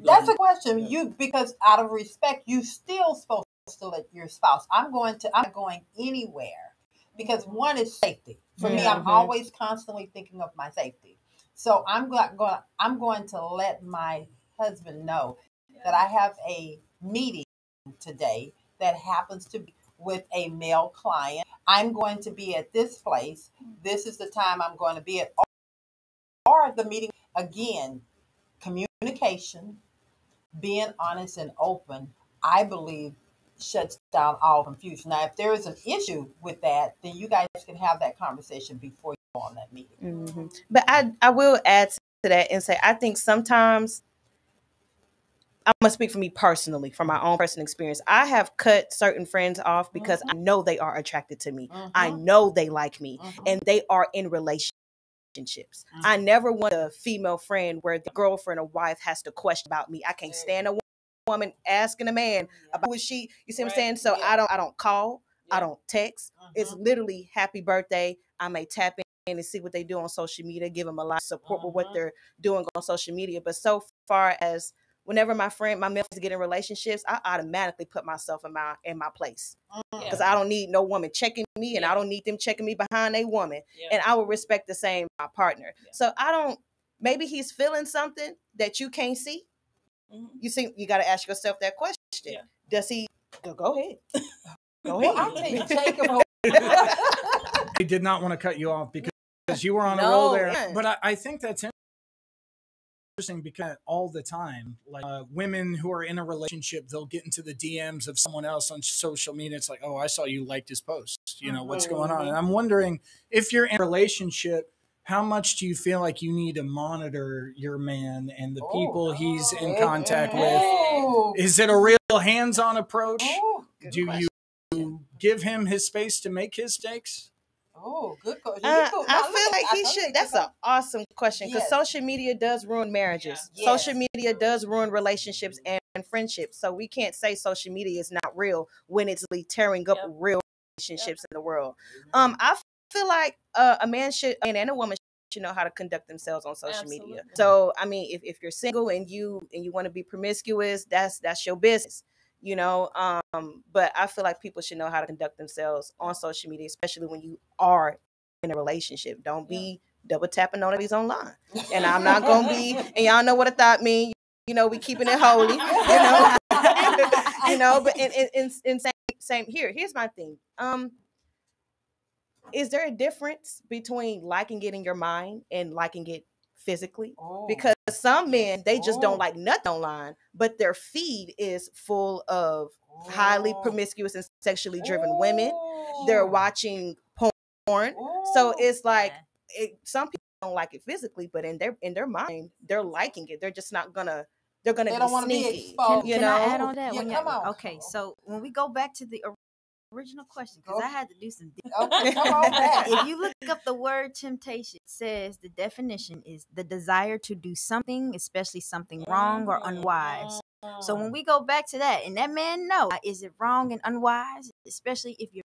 that's a question. Because out of respect, you still supposed to let your spouse. I'm not going anywhere because one is safety. For me, I'm Mhm. always constantly thinking of my safety. So I'm going to let my husband know that I have a meeting today that happens to be with a male client. I'm going to be at this place. This is the time I'm going to be at, or the meeting again. Communication, being honest and open, I believe shuts down all confusion. Now, if there is an issue with that, then you guys can have that conversation before you go on that meeting. Mm-hmm. But I will add to that and say I think sometimes I'm gonna speak for me personally, from my own personal experience. I have cut certain friends off because I know they are attracted to me. I know they like me, and they are in relationships. I never want a female friend where the girlfriend or wife has to question about me. I can't stand a woman asking a man about who is she. You see what I'm saying? So I don't call. I don't text. It's literally happy birthday. I may tap in and see what they do on social media, give them a lot of support with what they're doing on social media. But so far as whenever my male friends get in relationships, I automatically put myself in my place because I don't need no woman checking me, and I don't need them checking me behind a woman, and I would respect the same my partner. So I don't. Maybe he's feeling something that you can't see. You see, you got to ask yourself that question. Does he? Go ahead. Go ahead. I'll tell you, Jacob. I did not want to cut you off because you were on a roll there, but I think that's interesting because all the time, like women who are in a relationship, they'll get into the DMs of someone else on social media. It's like, oh, I saw you liked his post. You know, what's going on? And I'm wondering, if you're in a relationship, how much do you feel like you need to monitor your man and the people he's in contact with? Is it a real hands-on approach? Do you give him his space to make his mistakes? Oh, good question. I feel like he should. That's an awesome question because social media does ruin marriages. Social media does ruin relationships and friendships. So we can't say social media is not real when it's tearing up real relationships in the world. I feel like a man and a woman should know how to conduct themselves on social media. So I mean, if you're single and you want to be promiscuous, that's your business. You know, but I feel like people should know how to conduct themselves on social media, especially when you are in a relationship. Don't be double tapping on these online. And I'm not gonna be, and y'all know what a thought mean. You know, we keeping it holy. You know, but in same here. Here's my thing. Is there a difference between liking it in your mind and liking it physically? Because some men, they just don't like nothing online, but their feed is full of highly promiscuous and sexually driven women. They're watching porn. So it's like some people don't like it physically, but in their mind, they're liking it. They're just not gonna be sneaky. Can I add on that? Come on. Okay, so when we go back to the original question, because I had to do some Okay, come on back. if you look up the word temptation, it says the definition is the desire to do something, especially something wrong or unwise. So when we go back to that, and that man know, is it wrong and unwise, especially if you're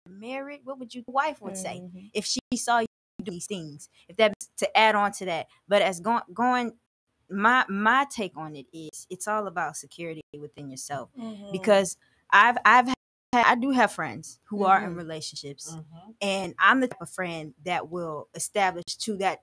married? What would your wife would say if she saw you do these things? If that's to add on to that, but as going, my take on it is it's all about security within yourself, because I do have friends who are in relationships, and I'm the type of friend that will establish to that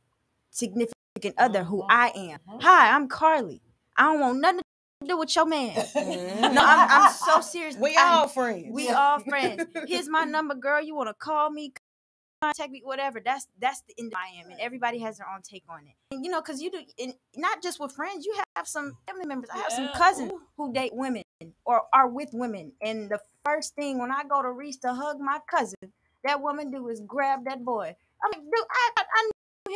significant other who I am. Hi, I'm Karli. I don't want nothing to do with your man. No, I'm so serious. We all friends. We all friends. Here's my number, girl. You want to call me, contact me, whatever. That's the end I am, and everybody has their own take on it. And because you do, and not just with friends, you have some family members. I have some cousins who date women or are with women, and the first thing when I go to reach to hug my cousin, that woman do is grab that boy. I'm like, dude, I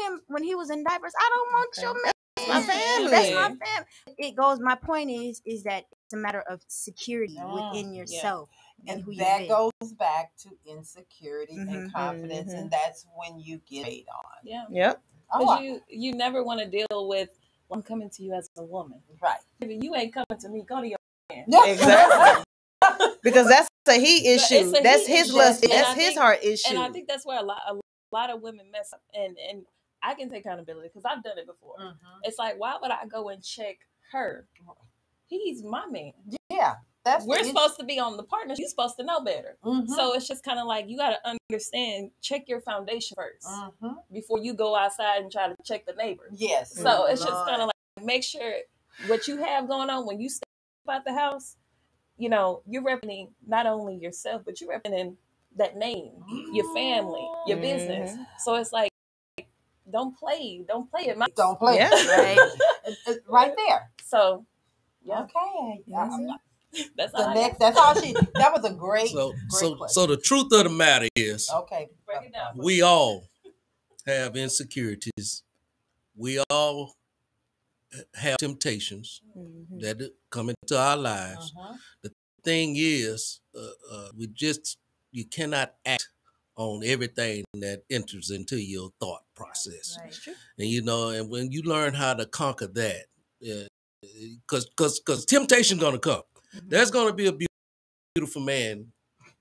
him when he was in diapers. I don't want your man. My family. That's my family. It goes. My point is that it's a matter of security within yourself. And who that you goes back to insecurity and confidence, and that's when you get paid on. Yeah. Yep. Because you never want to deal with, well, I'm coming to you as a woman. Right. You ain't coming to me. Go to your man. Exactly. Because that's a he issue. That's he his issue. lust. And That's I his think- heart issue. And I think that's where a lot of women mess up. And I can take accountability because I've done it before. It's like, why would I go and check her? He's my man. Yeah. We're supposed to be on the partner. You're supposed to know better. So it's just kind of like, you got to understand, check your foundation first before you go outside and try to check the neighbor. Yes. So it's just kind of like, make sure what you have going on when you step out the house, you know, you're representing not only yourself, but you're representing that name, your family, your business. So it's like, don't play it. Don't play it. Right. Right there. So, yeah. Okay. That's the all next. That's all she. That was a great. So question. the truth of the matter is, okay, break it down. We all have insecurities. We all have temptations that come into our lives. The thing is, you cannot act on everything that enters into your thought process. Right. And you know, and when you learn how to conquer that, because temptation gonna come. There's gonna be a beautiful man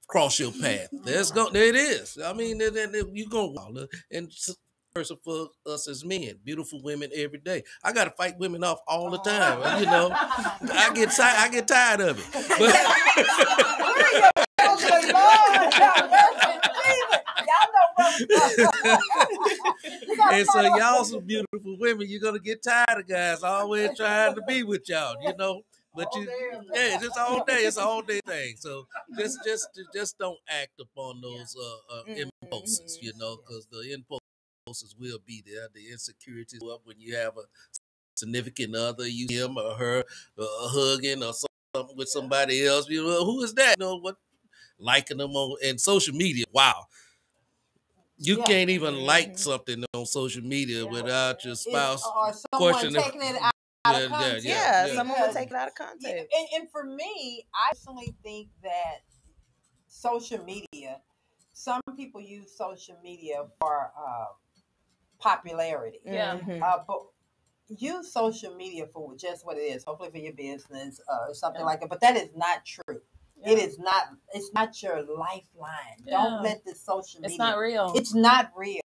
cross your path. There it is. I mean, you gonna and person for us as men, beautiful women every day. I gotta fight women off all the time. You know, I get tired of it. And so y'all some beautiful women, you're gonna get tired of guys always trying to be with y'all, you know. But it's all day. It's a whole day thing. So just don't act upon those impulses, you know, because the impulses will be there. The insecurities up when you have a significant other, you him or her hugging or something with somebody else. You know, who is that? You know what? Liking them on and social media. Wow. You can't even like something on social media without your spouse questioning. Taking it out of context. Someone will take it out of context. And for me, I personally think that social media, some people use social media for popularity. Yeah. But use social media for just what it is, hopefully for your business or something like that. But that is not true. Yeah. It's not your lifeline. Yeah. Don't let this social media. It's not real. It's not real.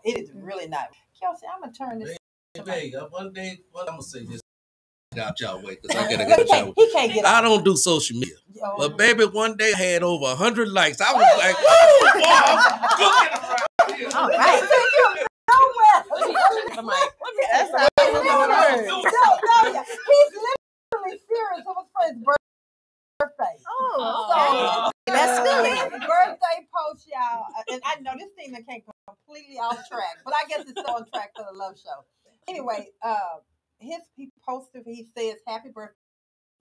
It is really not. Kelci, I'm going to turn this. Hey, one day, I'm going to say this out y'all way because I got to get y'all way. He can't get I don't do social media. But baby, one day I had over 100 likes. I was like, woo, boy, I'm cooking around here. All right. That's how he's literally serious. It was for his birthday. So that's good. Birthday post, y'all. And I know this thing that came completely off track, but I guess it's still on track for the love show. Anyway, he posted. He says happy birthday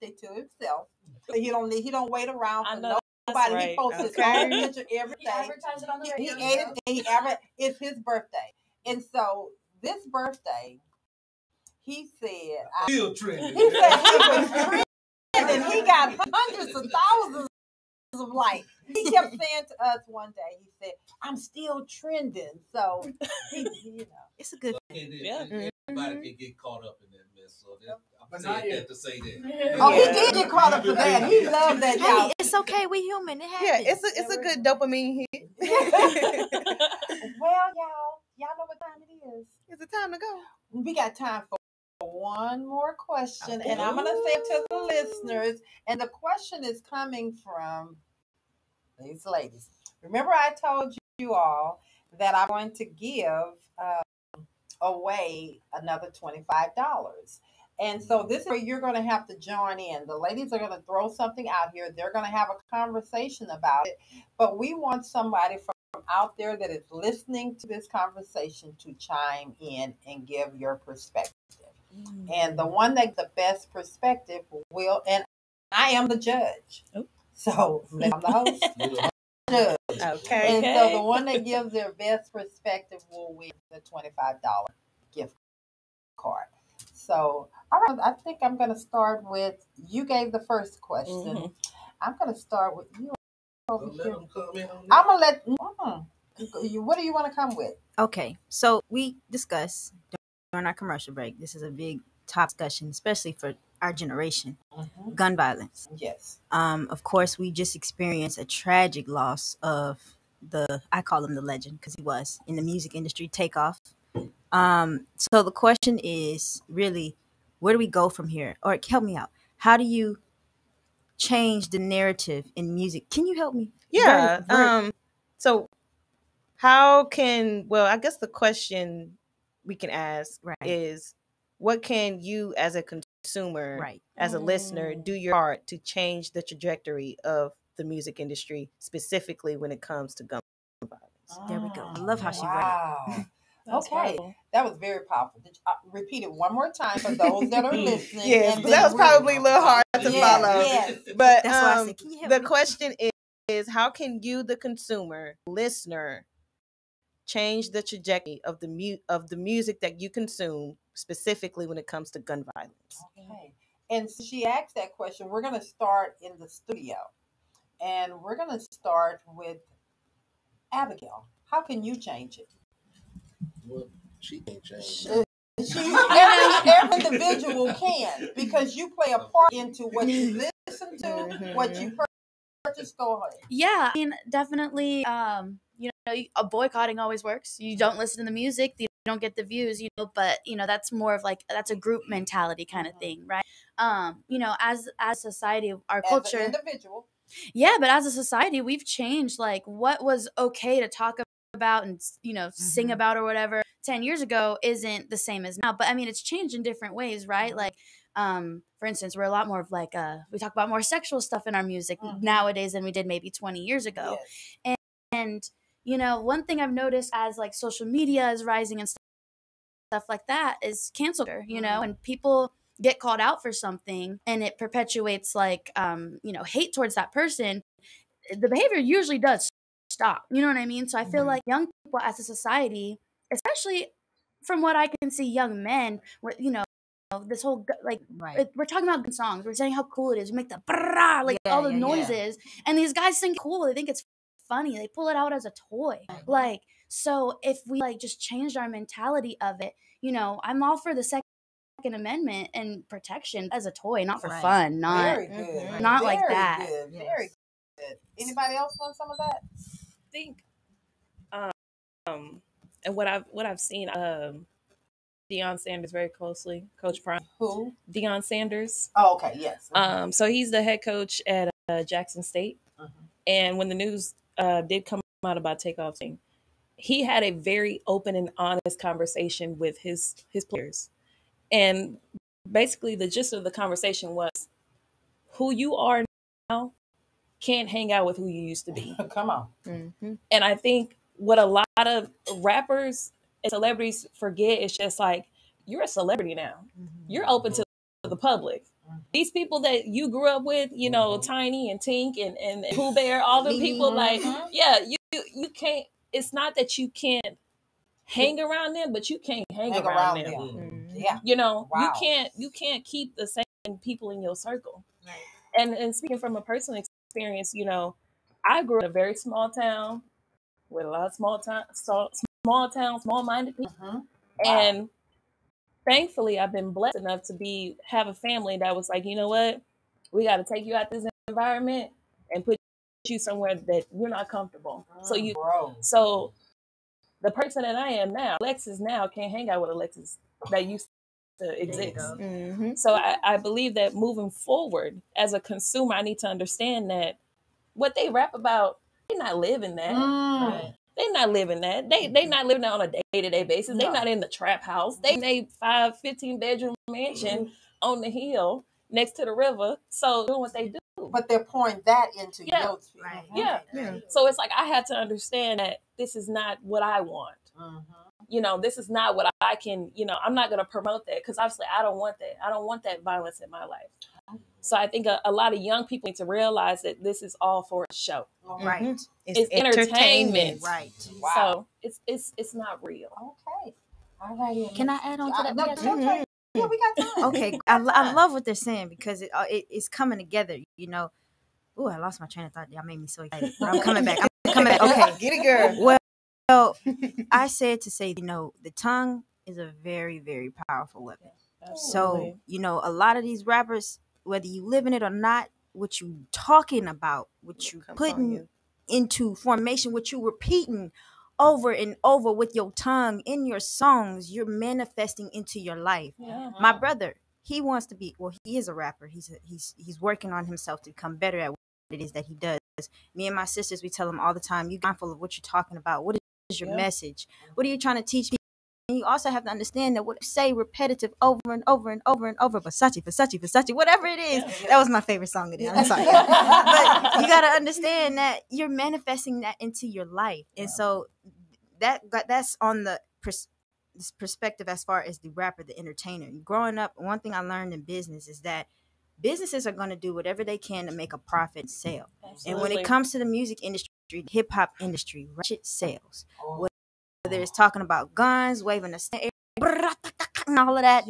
to himself. He don't wait around for nobody. Right. He posts his own picture every day. He advertised it on the radio. He ate it. It's his birthday, and so this birthday, he said, Still trending. He said he was trending. He got hundreds of thousands of likes. He kept saying to us one day, he said, I'm still trending. So, you know. It's a good thing. Everybody can get caught up in that mess. So I'm saying that to say that. Oh, he did get caught up in that. He loved that, y'all. Hey, it's okay. We human. It happens. Yeah, it's a good dopamine hit. Well, y'all know what time it is. It's the time to go. We got time for one more question, and I'm going to say it to the listeners. And the question is coming from these ladies. Remember, I told you all that I'm going to give away another $25. And so this is where you're going to have to join in. The ladies are going to throw something out here. They're going to have a conversation about it. But we want somebody from out there that is listening to this conversation to chime in and give your perspective. And the one that the best perspective will, and I am the judge. So I'm the host. judge. Okay. And so the one that gives their best perspective will win the $25 gift card. So, all right, I think I'm going to start with, you gave the first question. Mhm. I'm going to start with you over Let here. them comment on I'm that. going to let, what do you want to come with? Okay, so we discussed during our commercial break. This is a big top discussion, especially for our generation. Gun violence. Yes. Of course, we just experienced a tragic loss of I call him the legend because he was in the music industry, Takeoff. So the question is really, where do we go from here? Or help me out. How do you change the narrative in music? Can you help me? Yeah. So how can, well, I guess the question we can ask Right. is, what can you as a consumer, Right. as a listener, do your part to change the trajectory of the music industry, specifically when it comes to gun violence? There we go. I love how she read it. Wow. That's Okay, powerful. that was very powerful. Repeat it one more time for those that are listening. Yes, and because that was then probably a little hard to Yes, follow. yes. But That's why I said, can you help the me? question is, how can you, the consumer, listener, change the trajectory of the music that you consume, specifically when it comes to gun violence? Okay. And so she asked that question. We're going to start in the studio. And we're going to start with Abigail. How can you change it? Well, she can't change. Every individual can, because you play a part into what you listen to, what you purchase. Go ahead. Yeah, I mean, definitely. You know, a boycotting always works. You don't listen to the music, you don't get the views, you know. But you know, that's more of like, that's a group mentality kind of thing, right? You know, as society, our culture, As an individual. yeah, but as a society, we've changed like what was okay to talk about and, you know, sing about or whatever 10 years ago isn't the same as now. But I mean, it's changed in different ways, right? Like, for instance, we're a lot more of like, we talk about more sexual stuff in our music nowadays than we did maybe 20 years ago. Yes. And, you know, one thing I've noticed as like social media is rising and stuff like that is cancel culture, you know, and people get called out for something and it perpetuates like, you know, hate towards that person. The behavior usually does stop. You know what I mean? So I feel like young people as a society, especially from what I can see, young men, you know, this whole like Right. we're talking about good songs. We're saying how cool it is. We make the brrrah, like all the noises, and these guys sing cool. They think it's funny. They pull it out as a toy. Like, so if we like just changed our mentality of it, you know, I'm all for the Second Amendment and protection as a toy, not for fun, not Very good. not Very like that. Good. Very good. Anybody else want some of that? I think, and what I've seen, Deion Sanders very closely, Coach Brown. Who? Deion Sanders. Oh, okay. Yes. So he's the head coach at Jackson State, and when the news did come out about Takeoff thing, he had a very open and honest conversation with his players, and basically the gist of the conversation was, who you are now can't hang out with who you used to be. Come on. And I think what a lot of rappers and celebrities forget is just like, you're a celebrity now. You're open to the public. These people that you grew up with, you know, Tiny and Tink and Pooh Bear, all the people, like, yeah, you can't, it's not that you can't hang around them, but you can't hang around them. Yeah. You know, Wow. you can't keep the same people in your circle. And speaking from a personal experience, you know, I grew up in a very small town with a lot of small-minded people. And thankfully, I've been blessed enough to have a family that was like, you know what, we got to take you out this environment and put you somewhere that you're not comfortable. So the person that I am now, Alexis now can't hang out with Alexis that used to exist. So I believe that moving forward as a consumer, I need to understand that what they rap about, they're not living that. They're not living that. They not living that on a day-to-day basis. They're not in the trap house. They in a 15-bedroom mansion on the hill next to the river. So doing what they do. But they're pouring that into your Yeah. So it's like, I had to understand that this is not what I want. You know, this is not what I can, you know, I'm not going to promote that because obviously I don't want that. I don't want that violence in my life. So I think a lot of young people need to realize that this is all for a show. Right. It's entertainment. Right. Wow. So it's not real. Okay. All right. Can I add on to that? No, yeah, we got time. Okay. I love what they're saying because it's coming together, you know. Ooh, I lost my train of thought. Y'all made me so excited. But I'm coming back. Okay. Get it, girl. Well, I said to say, you know, the tongue is a very, very powerful weapon. Absolutely. So, you know, a lot of these rappers, whether you live in it or not, what you talking about, what you putting into formation, what you repeating over and over with your tongue in your songs, you're manifesting into your life. Yeah. My brother, he wants to be, well, he is a rapper. He's working on himself to become better at what it is that he does. Me and my sisters, we tell him all the time, you mindful of what you're talking about. What is your message? What are you trying to teach people? And you also have to understand that what you say repetitive over and over and over and over. Versace, whatever it is. That was my favorite song of it. I'm sorry. But you got to understand that you're manifesting that into your life. And so that's on the perspective as far as the rapper, the entertainer. Growing up, one thing I learned in business is that businesses are going to do whatever they can to make a profit and sell. Absolutely. And when it comes to the music industry, hip hop industry, shit sells. Whether it's talking about guns, waving a snake, and all of that,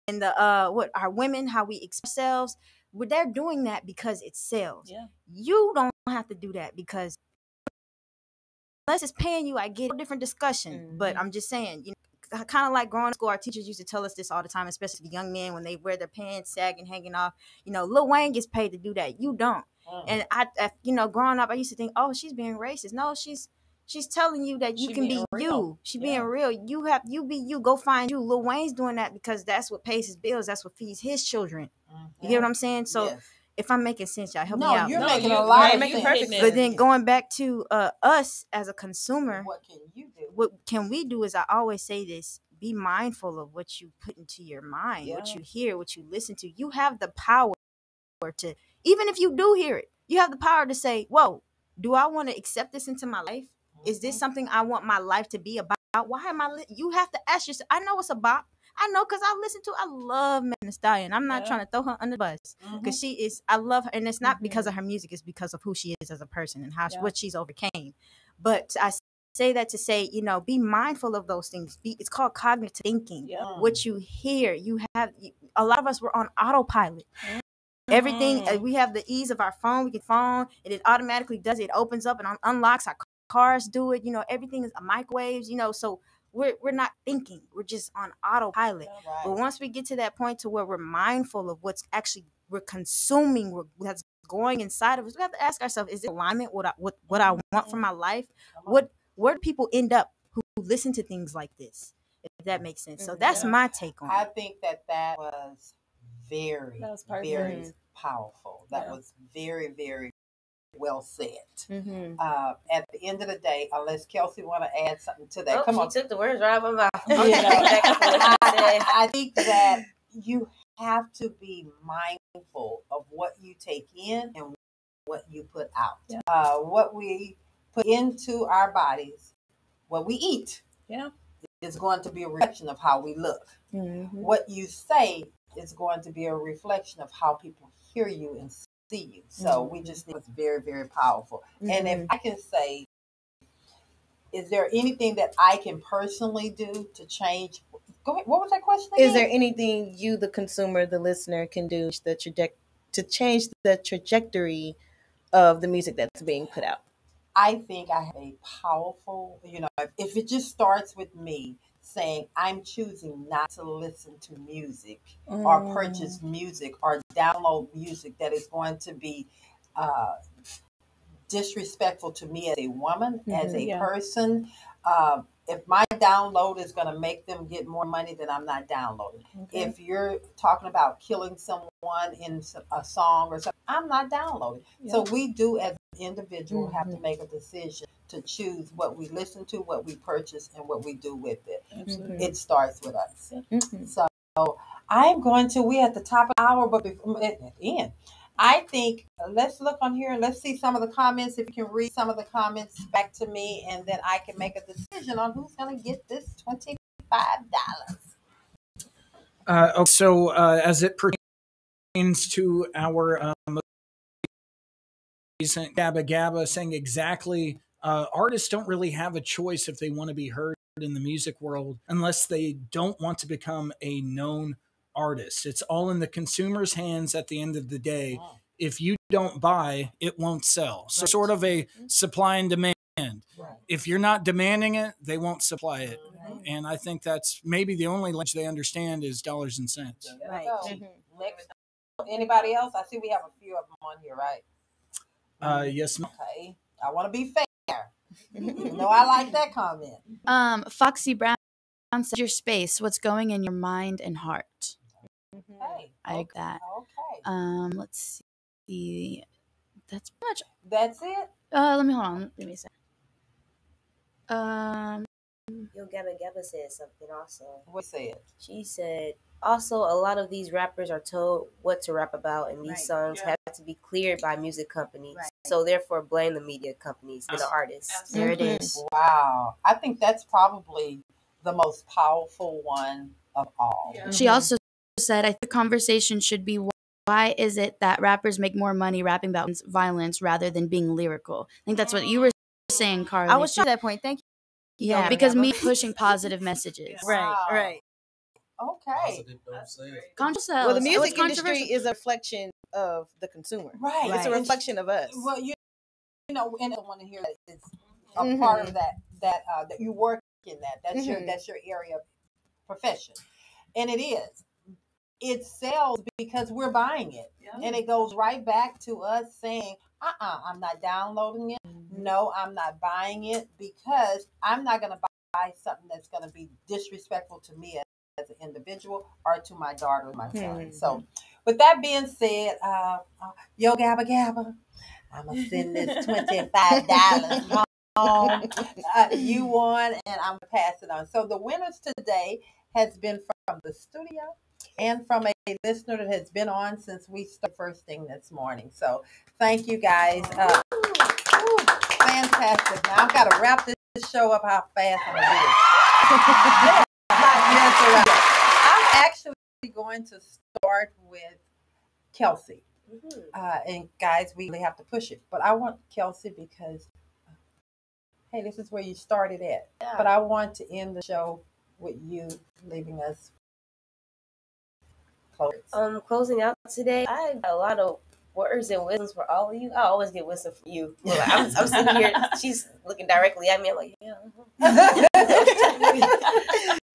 and the what our women, how we express ourselves, they're doing that because it sells. Yeah. You don't have to do that because unless it's paying you, I get a different discussion. But I'm just saying, you know, kind of like growing up in school, our teachers used to tell us this all the time, especially the young men when they wear their pants sagging, hanging off. You know, Lil Wayne gets paid to do that. You don't. And I, you know, growing up, I used to think, oh, she's being racist. No, she's telling you that you can be you. She's being real. You be you. Go find you. Lil Wayne's doing that because that's what pays his bills. That's what feeds his children. You get what I'm saying? So if I'm making sense, y'all help me out. You're making a lot of sense. But then going back to us as a consumer, what can you do? What can we do is I always say this. Be mindful of what you put into your mind, what you hear, what you listen to. You have the power to, even if you do hear it, you have the power to say, whoa, do I want to accept this into my life? Is this something I want my life to be about? Why am I? You have to ask yourself. I know it's about. I know because I love Megan Thee Stallion. I'm not trying to throw her under the bus because she is. I love her, and it's not because of her music. It's because of who she is as a person and how what she's overcame. But I say that to say, you know, be mindful of those things. It's called cognitive thinking. What you hear, you have. A lot of us were on autopilot. Everything we have the ease of our phone. We can phone, and it automatically does it. It opens up and unlocks. Our cars do it. You know, everything is microwaves. You know, so we're not thinking. We're just on autopilot. But once we get to that point to where we're mindful of what's actually we're consuming, that's going inside of us, we have to ask ourselves: is it alignment with what I want for my life? Where do people end up who listen to things like this? If that makes sense. So that's my take on it. I think that was very, very powerful. That was very, very well said. At the end of the day, unless Kelci want to add something to that, come on. She took the words right out of my mouth. I think that you have to be mindful of what you take in and what you put out. What we put into our bodies, what we eat, is going to be a reflection of how we look. What you say is going to be a reflection of how people hear you and see you. So we just think it's very, very powerful. And if I can say, is there anything that I can personally do to change? Go ahead. What was that question again? Is there anything you, the consumer, the listener, can do to change the trajectory of the music that's being put out? I think I have a powerful, you know, if it just starts with me saying I'm choosing not to listen to music or purchase music or download music that is going to be disrespectful to me as a woman, as a person. If my download is going to make them get more money, then I'm not downloading. If you're talking about killing someone in a song or something, I'm not downloading. So we do as an individual have to make a decision to choose what we listen to, what we purchase, and what we do with it. It starts with us. So I'm going to, we're at the top of the hour, but before, at the end, I think let's look on here and let's see some of the comments. If you can read some of the comments back to me, and then I can make a decision on who's going to get this $25. So as it pertains to our recent Gabba Gabba saying exactly, artists don't really have a choice if they want to be heard in the music world unless they don't want to become a known artist. It's all in the consumer's hands at the end of the day. Wow. If you don't buy, it won't sell. So sort of a supply and demand. Right. If you're not demanding it, they won't supply it. Mhm. And I think that's maybe the only language they understand is dollars and cents. There you Right. go. Mhm. Next, anybody else? I see we have a few of them on here, right? Yes, ma'am. Okay. I want to be fair. No, I like that comment. Foxy Brown said your space, what's going in your mind and heart. Okay. I agree with that. Okay. Let's see. That's pretty much. That's it. Let me hold on. Let me see. Yo, Gabba Gabba said something also. What said? She said, also, a lot of these rappers are told what to rap about, and these Right. songs have to be cleared by music companies. Right. So, therefore, blame the media companies and the artists. There it is. Wow. I think that's probably the most powerful one of all. She also said, I think the conversation should be, why is it that rappers make more money rapping about violence rather than being lyrical? I think that's what you were saying, Karli. I was trying to that point. Thank you. Yeah, because me pushing positive messages. Wow. Right. Okay. Positive don't say it. Controversial. Well, the So music it's industry controversial. is a reflection of the consumer. Right. It's a Right. reflection of us. Well, you know, and I want to hear that it's a Mhm. part of that you work in that. That's Mhm. that's your area of profession, and it is. It sells because we're buying it, and it goes right back to us saying, I'm not downloading it. No, I'm not buying it because I'm not going to buy something that's going to be disrespectful to me as an individual or to my daughter or my son. So, with that being said, yo, Gabba Gabba, I'm going to send this $25 home. You won, and I'm going to pass it on. So, the winners today has been from the studio and from a listener that has been on since we started first thing this morning. So, thank you guys. Fantastic. Now, I've got to wrap this show up how fast I'm going to do it. I'm actually going to start with Kelci. And guys, we really have to push it. But I want Kelci because, hey, this is where you started at. Yeah. But I want to end the show with you leaving us close. Closing out today, I got a lot of words and wisdoms for all of you. I always get wisdom from you. Well, I'm sitting here, she's looking directly at me. I'm like, yeah.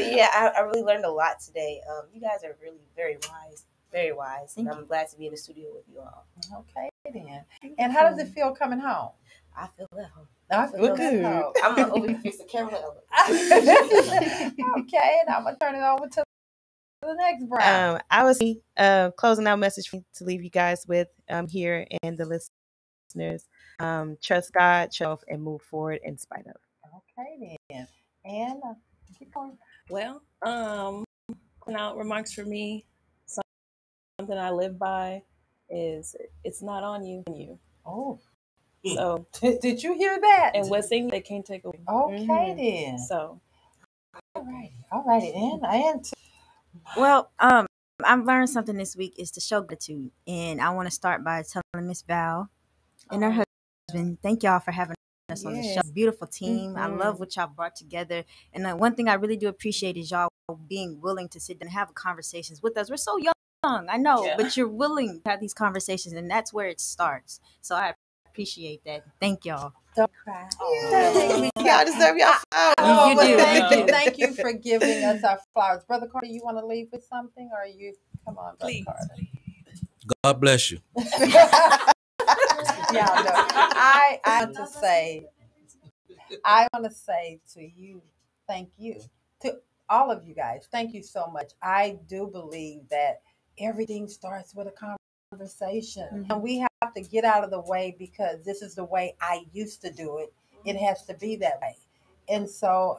Yeah, I really learned a lot today. You guys are really very wise. And I'm glad to be in the studio with you all. Okay, then. And how does it feel coming home? I feel at home. I feel good. at home. I'm going to over here fix the camera. Okay, and I'm going to turn it over to the next Brown. I was closing out message to leave you guys with here and the listeners. Trust God, trust yourself, and move forward in spite of. Okay, then. And keep going. Well, out remarks for me. Something I live by is it's not on you. Oh, So, did you hear that? and what's in they can't take away. Okay, then. So, All righty, and Well, I've learned something this week is to show gratitude, and I want to start by telling Miss Val and her husband, thank y'all for having us on the show. Beautiful team. I love what y'all brought together, and one thing I really do appreciate is y'all being willing to sit down and have conversations with us. We're so young, I know, but you're willing to have these conversations, and that's where it starts. So I appreciate that. Thank y'all. don't cry. Y'all deserve y'all Oh, You but do. Thank you for giving us our flowers. Brother Carter, you want to leave with something, or you? Come on, Brother please. Carter. God bless you. Yeah, no. I want to say to you, thank you. To all of you guys, thank you so much. I do believe that everything starts with a conversation. And we have to get out of the way because this is the way I used to do it. It has to be that way. And so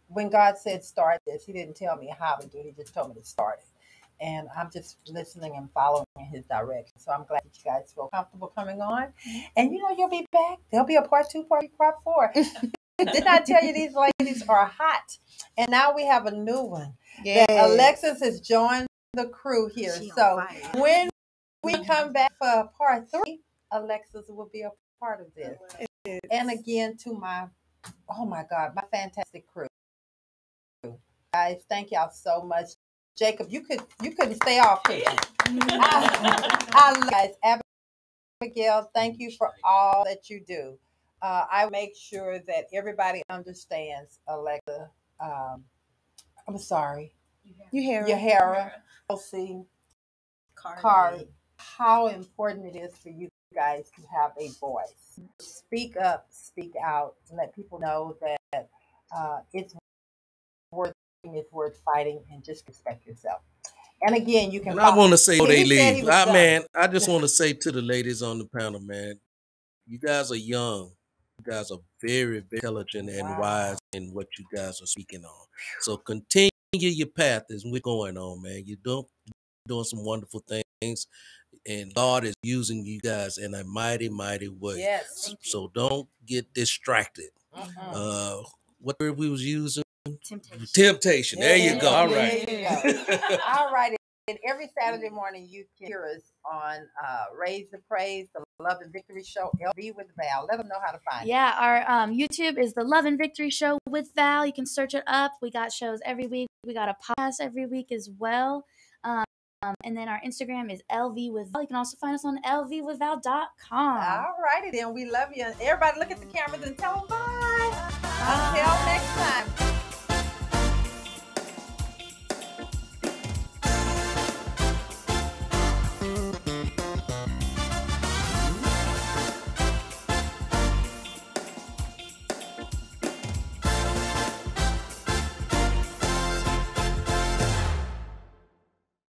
when God said start this, he didn't tell me how to do it. He just told me to start it. And I'm just listening and following his direction. So I'm glad that you guys feel comfortable coming on. And you'll be back. There'll be a part 2, part 4. Didn't I tell you these ladies are hot? And now we have a new one. Yes. Alexis has joined the crew here. She on So fire. when we come back for part 3, Alexis will be a part of this. And again, to my, oh my God, my fantastic crew. Guys, thank y'all so much. Jacob, you couldn't stay off, could you? I love you guys. Abigail, thank you for all that you do. I make sure that everybody understands, Alexa. I'm sorry. Euharra, Kelci, Karli, how important it is for you guys to have a voice. Speak up, speak out, and let people know that it's worth fighting, and just respect yourself. And again, you can. And I want to say, they He said he leave. was done. Man, I just want to say to the ladies on the panel, man, you guys are young. You guys are very, very intelligent and wise in what you guys are speaking on. So continue your path as we're going on, man. You're doing some wonderful things, and God is using you guys in a mighty, mighty way. Yes. So don't get distracted. What word we was using? Temptation. There you go. All right. There you go. All right. And every Saturday morning, you can hear us on Raise the Praise, the Love and Victory Show, LV with Val. Let them know how to find it. Yeah, our YouTube is the Love and Victory Show with Val. You can search it up. We got shows every week. We got a podcast every week as well. And then our Instagram is LV with Val. You can also find us on lvwithval.com. All righty then. We love you. Everybody look at the cameras and tell them bye. Until next time.